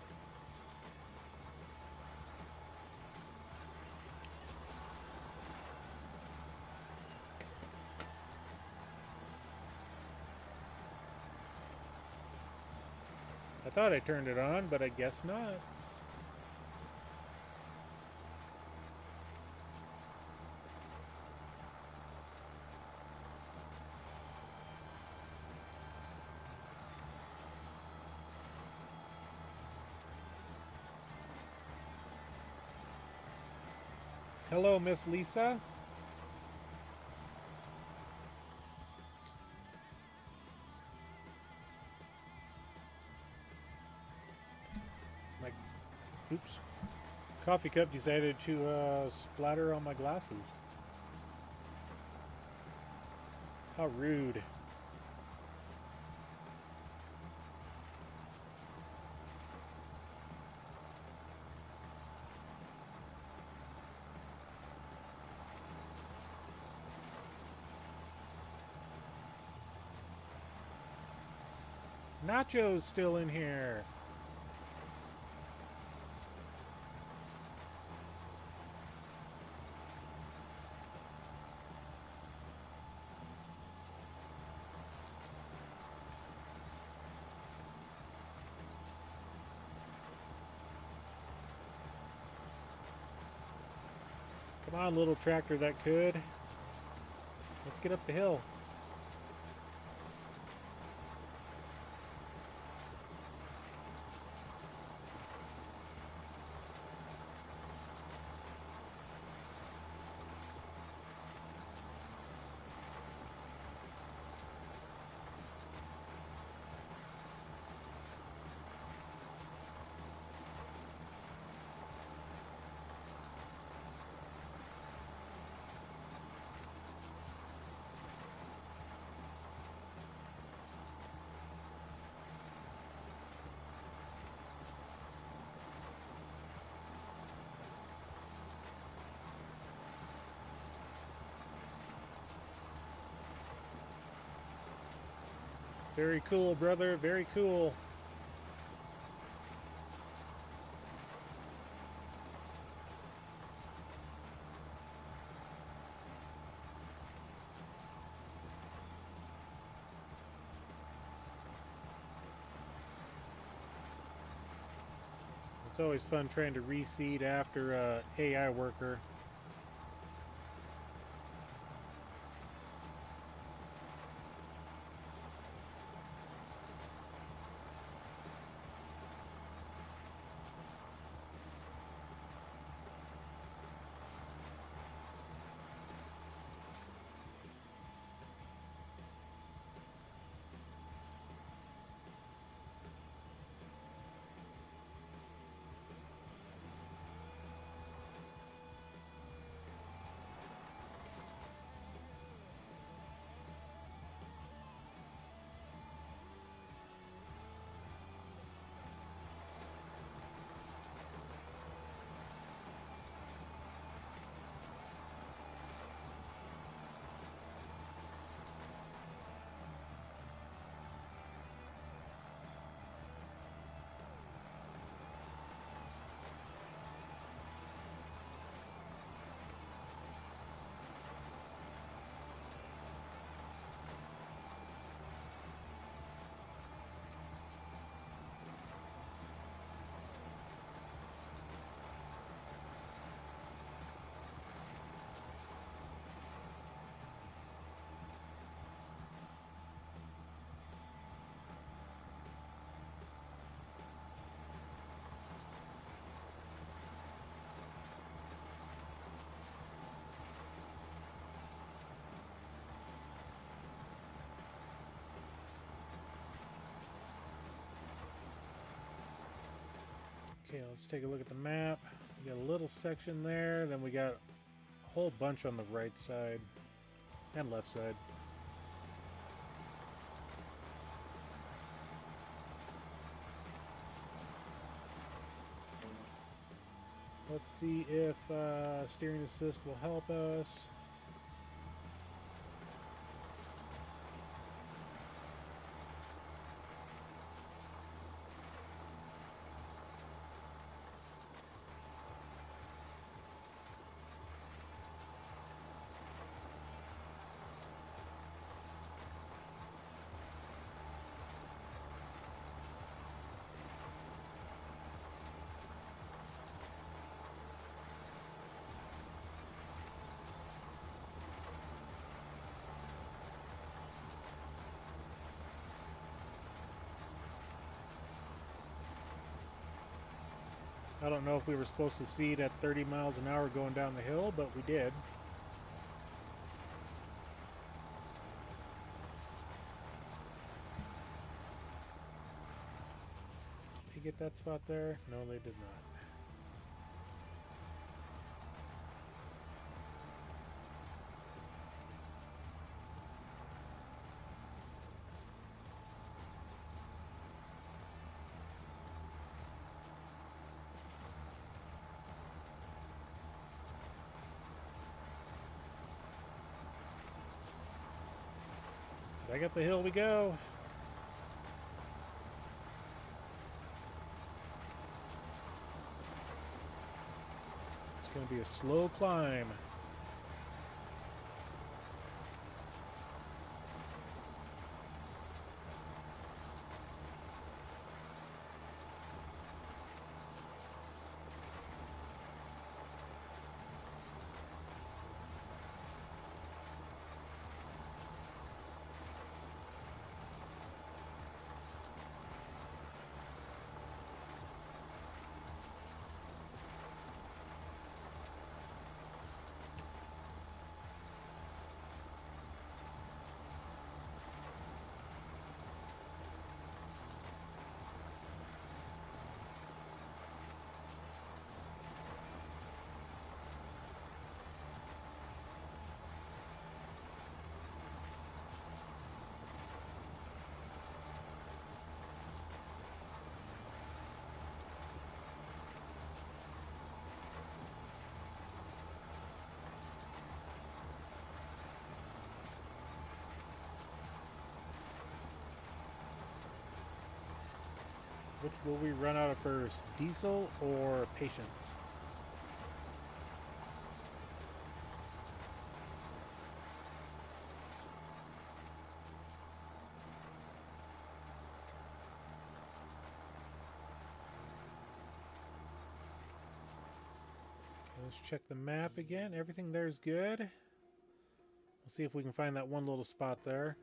I thought I turned it on, but I guess not. Hello, Miss Lisa. Oops. Coffee cup decided to splatter on my glasses. How rude. Nacho's still in here. Come on, little tractor that could. Let's get up the hill. Very cool, brother. Very cool. It's always fun trying to reseed after a AI worker. Okay, let's take a look at the map. We got a little section there, then we got a whole bunch on the right side and left side. Let's see if steering assist will help us. I don't know if we were supposed to seed at 30 miles an hour going down the hill, but we did. Did you get that spot there? No, they did not. Back up the hill we go. It's going to be a slow climb. Which will we run out of first? Diesel or patience? Let's check the map again. Everything there's good. We'll see if we can find that one little spot there.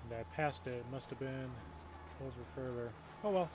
And I passed it. It must have been over further. Oh well.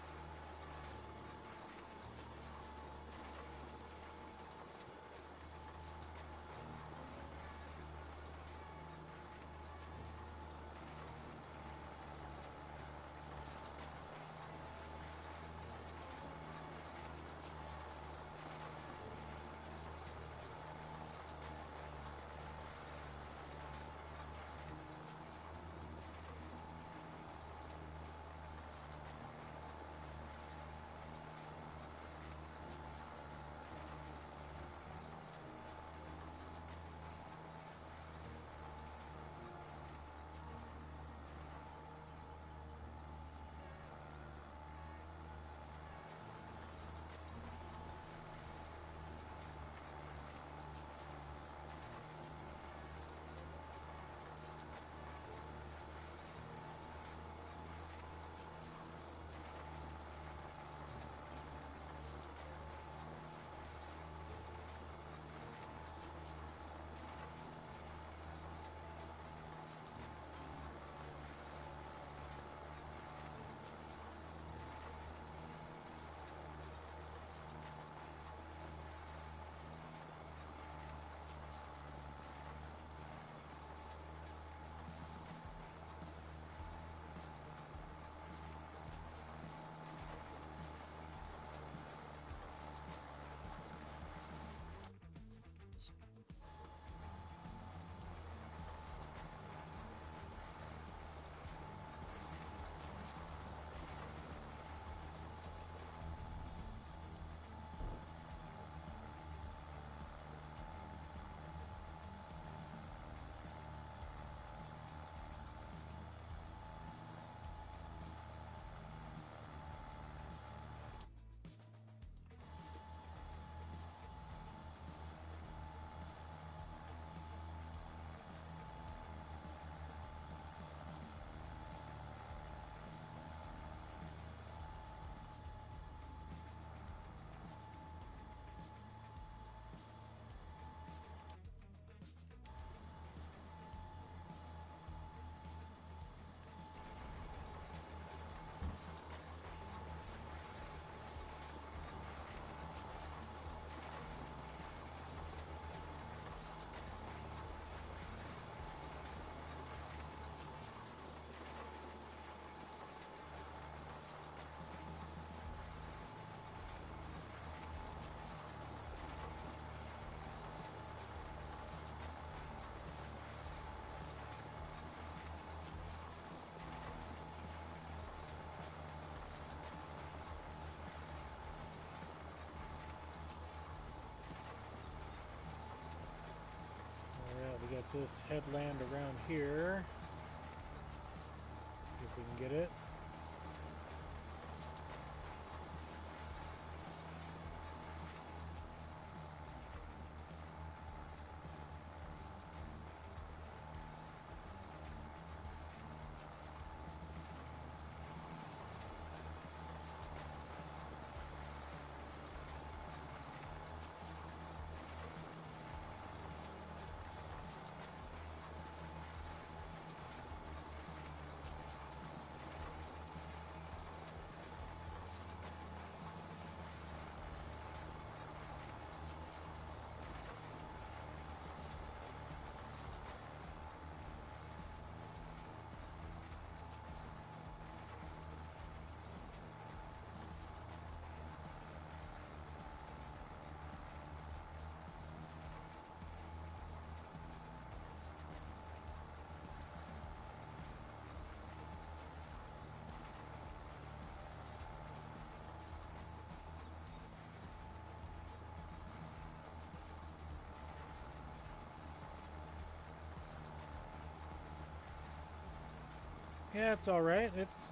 We got this headland around here. See if we can get it. Yeah, it's all right. It's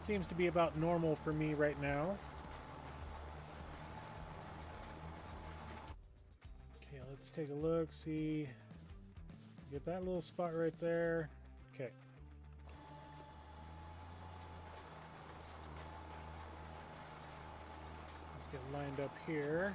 seems to be about normal for me right now. Okay, let's take a look. See, get that little spot right there. Okay. Let's get lined up here.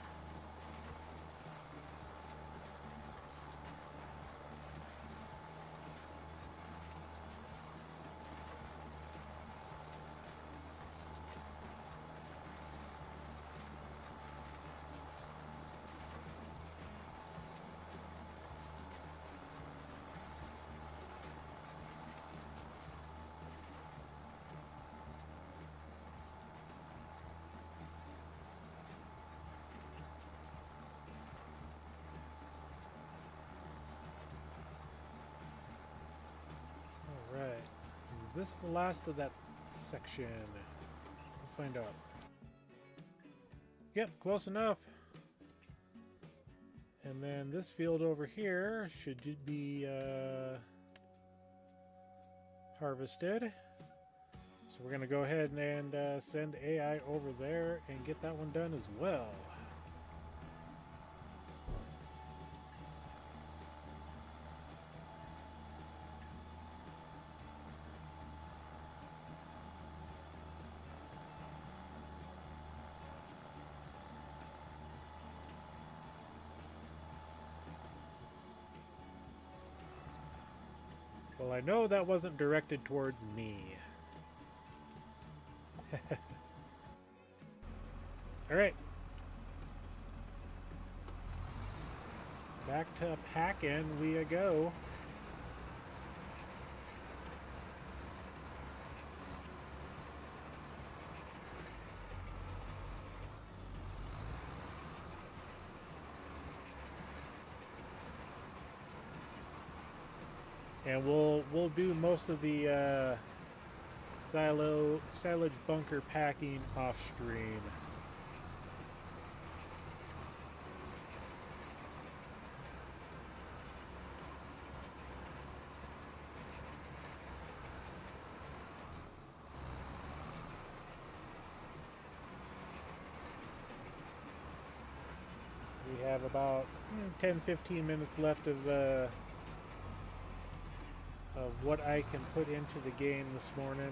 All right. Is this the last of that section? We'll find out. Yep, close enough. And then this field over here should be harvested. So we're going to go ahead and send AI over there and get that one done as well. Well, I know that wasn't directed towards me. All right. Back to packing we go. And we'll do most of the silage bunker packing off stream. We have about 10-15 minutes left of what I can put into the game this morning.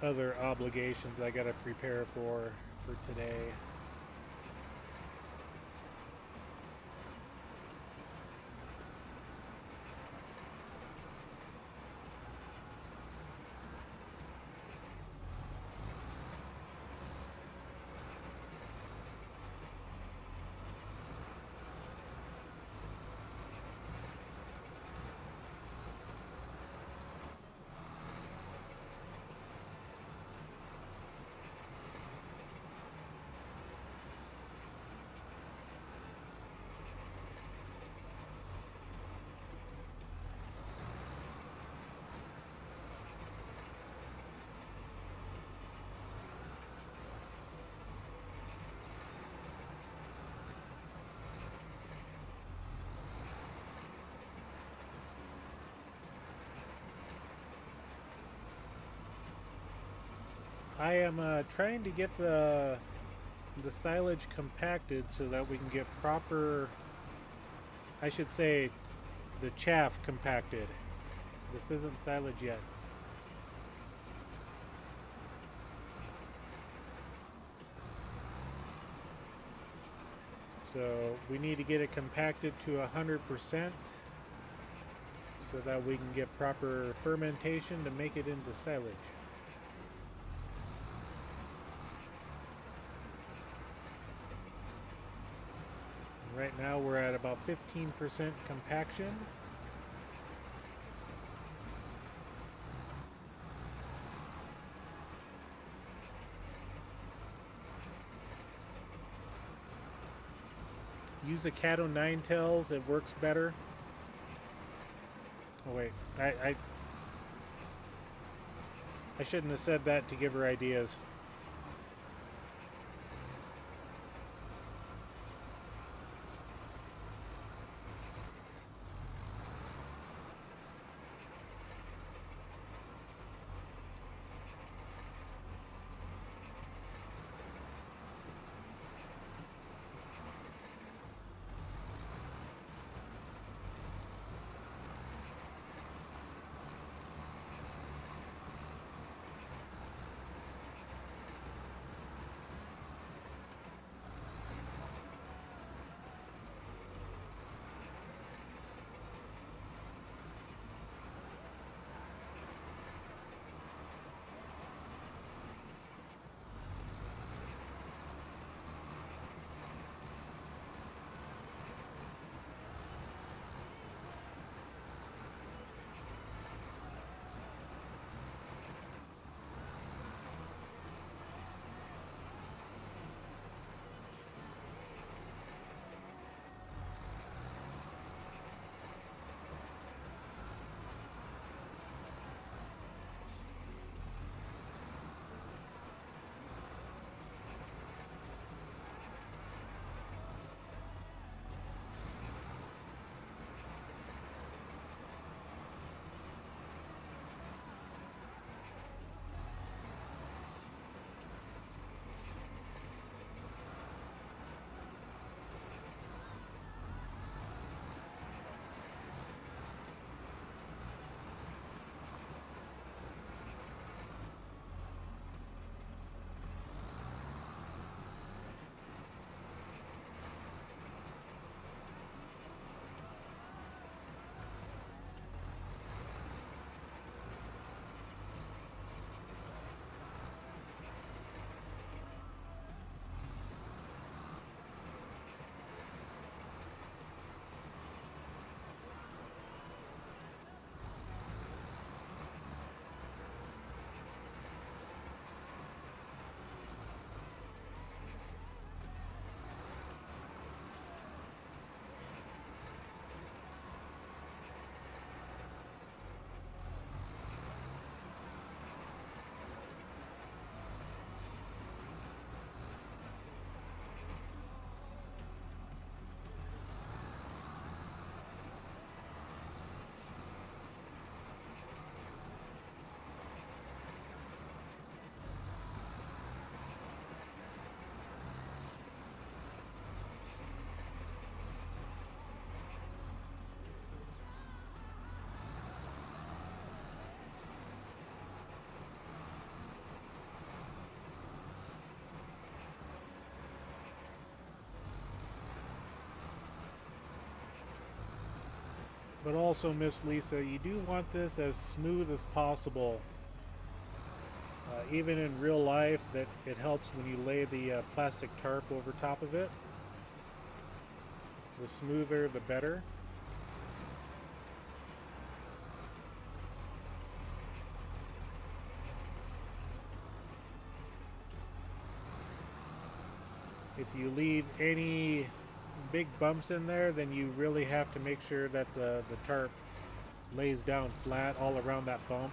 Other obligations I gotta prepare for today. I am trying to get the silage compacted so that we can get proper, I should say, the chaff compacted. This isn't silage yet. So we need to get it compacted to 100% so that we can get proper fermentation to make it into silage. Right now we're at about 15% compaction. Use a Caddo 9 tails, it works better. Oh wait, I shouldn't have said that to give her ideas. But also, Miss Lisa, you do want this as smooth as possible. Even in real life, that it helps when you lay the plastic tarp over top of it. The smoother, the better. If you leave any big bumps in there, then you really have to make sure that the tarp lays down flat all around that bump.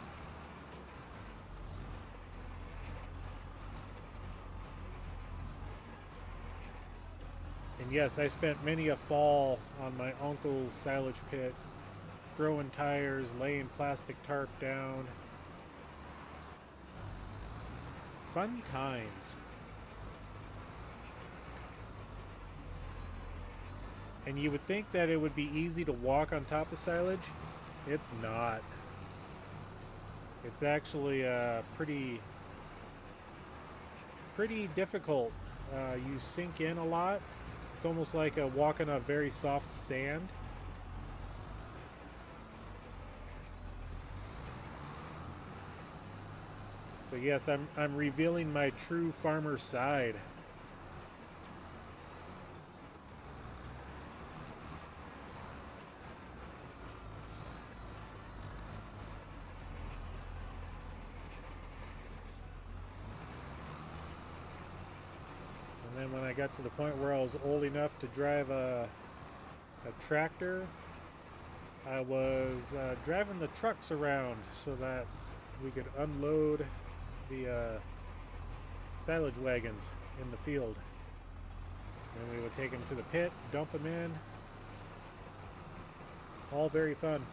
And yes, I spent many a fall on my uncle's silage pit, throwing tires, laying plastic tarp down. Fun times. And you would think that it would be easy to walk on top of silage. It's not. It's actually pretty difficult. You sink in a lot. It's almost like walking on very soft sand. So yes, I'm revealing my true farmer side. And then when I got to the point where I was old enough to drive a tractor, I was driving the trucks around so that we could unload the silage wagons in the field. And we would take them to the pit, dump them in. All very fun.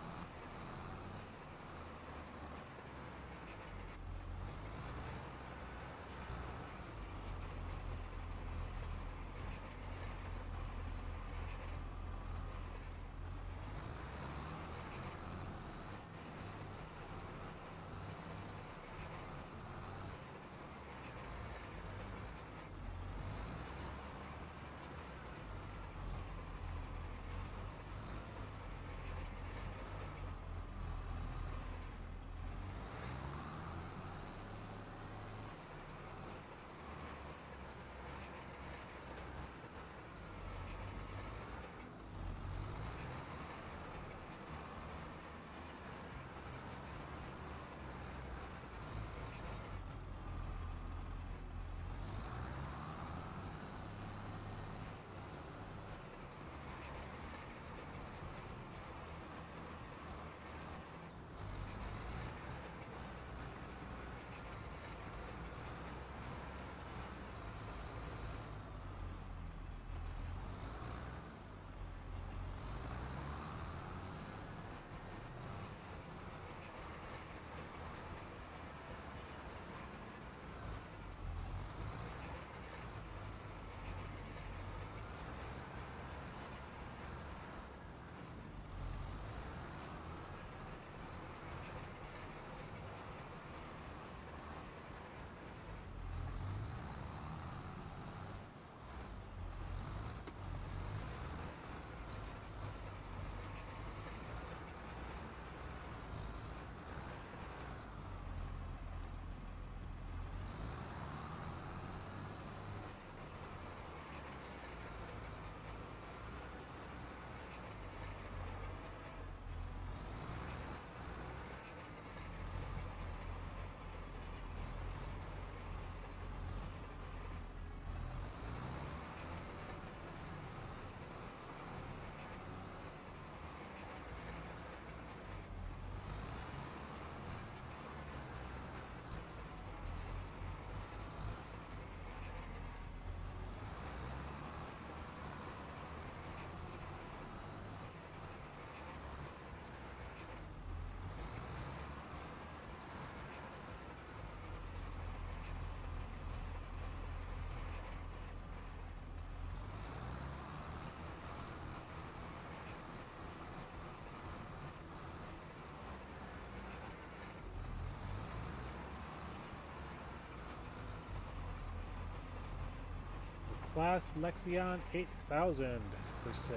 Class Lexion 8000 for sale.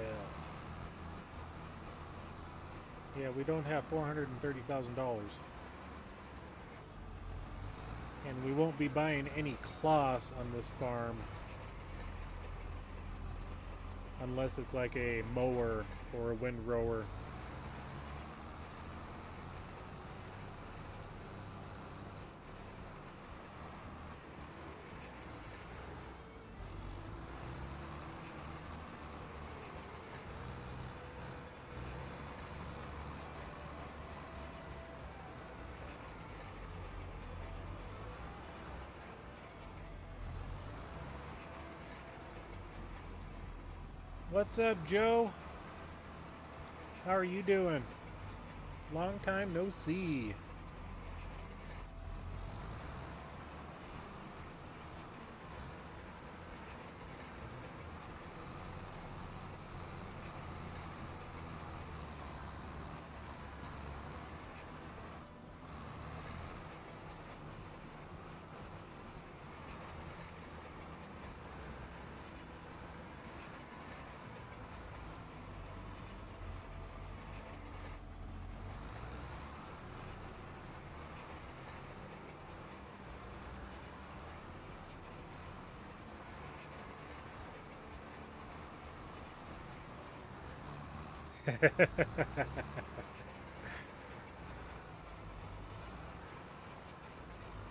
Yeah, we don't have $430,000. And we won't be buying any cloths on this farm unless it's like a mower or a windrower. What's up, Joe? How are you doing? Long time no see.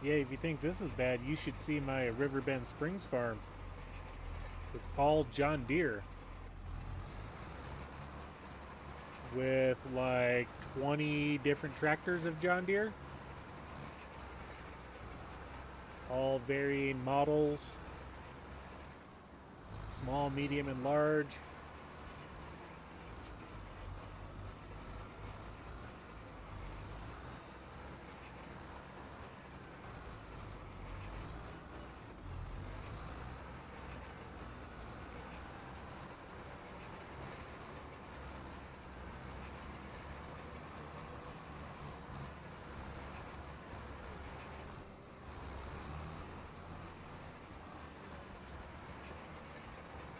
Yeah, if you think this is bad, you should see my Riverbend Springs farm. It's all John Deere with like 20 different tractors of John Deere, all varying models, small, medium, and large.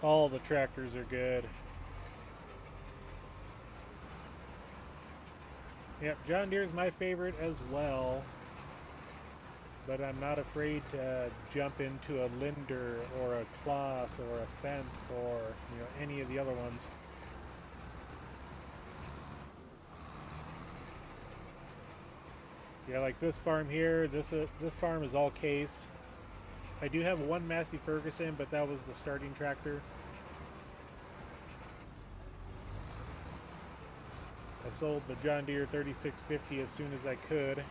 All the tractors are good. Yep, John Deere's my favorite as well, but I'm not afraid to jump into a Linder or a Kloss or a Fendt or any of the other ones. Yeah, like this farm here. This farm is all Case. I do have one Massey Ferguson, but that was the starting tractor. I sold the John Deere 3650 as soon as I could.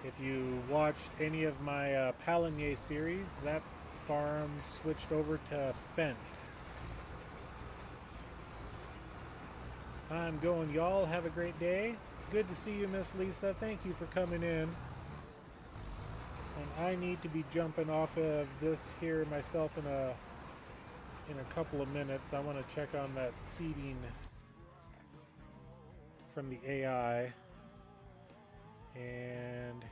If you watched any of my Palanier series, that farm switched over to Fendt. I'm going, y'all. Have a great day. Good to see you, Miss Lisa. Thank you for coming in. And I need to be jumping off of this here myself in a couple of minutes. I want to check on that seeding from the AI. And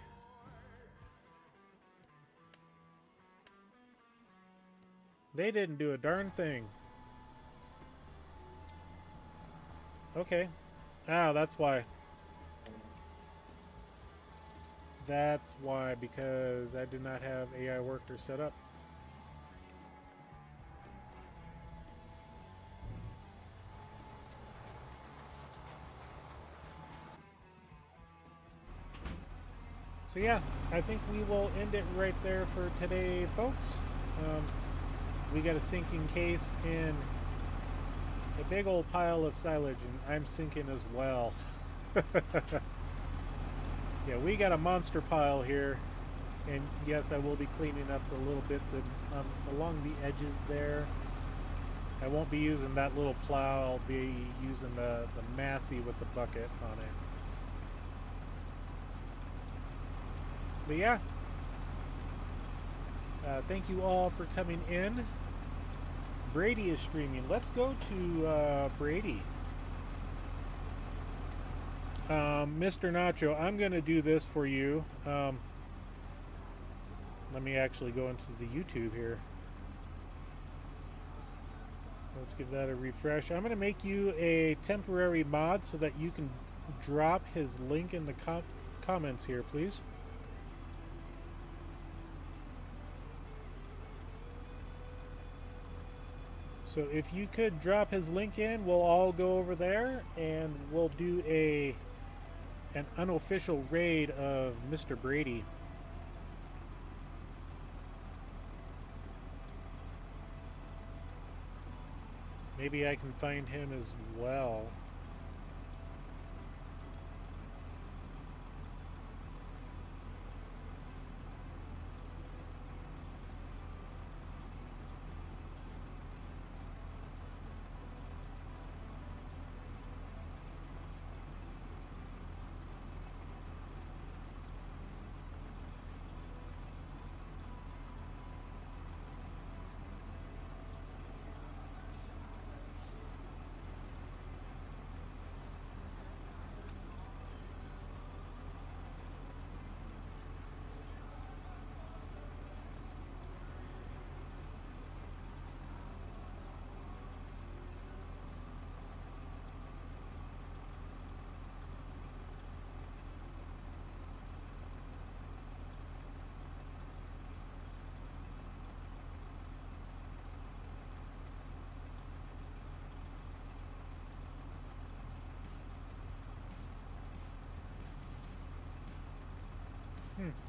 they didn't do a darn thing. Okay. Ah, that's why. That's why, because I did not have AI worker set up. So yeah, I think we will end it right there for today, folks. We got a sinking case in a big old pile of silage, and I'm sinking as well. Yeah, we got a monster pile here, and yes, I will be cleaning up the little bits along the edges there. I won't be using that little plow. I'll be using the Massey with the bucket on it. But yeah, thank you all for coming in. Brady is streaming. Let's go to Brady. Mr. Nacho, I'm going to do this for you. Let me actually go into the YouTube here. Let's give that a refresh. I'm going to make you a temporary mod so that you can drop his link in the comments here, please. So if you could drop his link in, we'll all go over there and we'll do an unofficial raid of Mr. Brady. Maybe I can find him as well.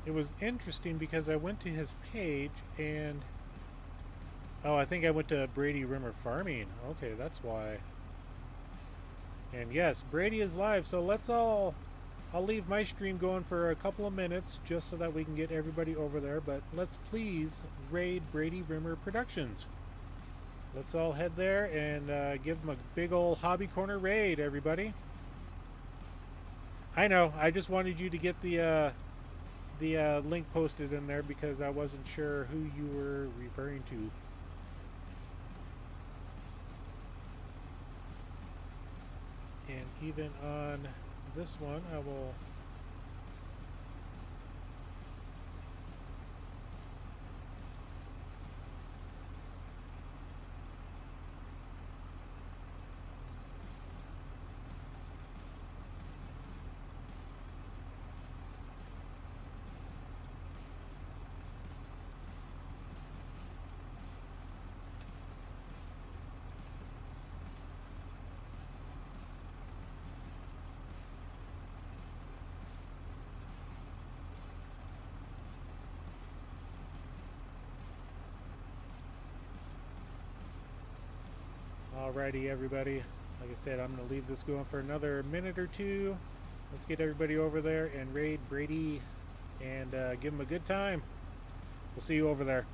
It was interesting because I went to his page and oh, I think I went to Brady Rimmer Farming. Okay, that's why. And yes, Brady is live, so I'll leave my stream going for a couple of minutes just so that we can get everybody over there, but let's please raid Brady Rimmer Productions. Let's all head there and give them a big old Hobby Corner raid, everybody. I know, I just wanted you to get the link posted in there because I wasn't sure who you were referring to. And even on this one, I will Alrighty, everybody. Like I said, I'm going to leave this going for another minute or two. Let's get everybody over there and raid Brady and give him a good time. We'll see you over there.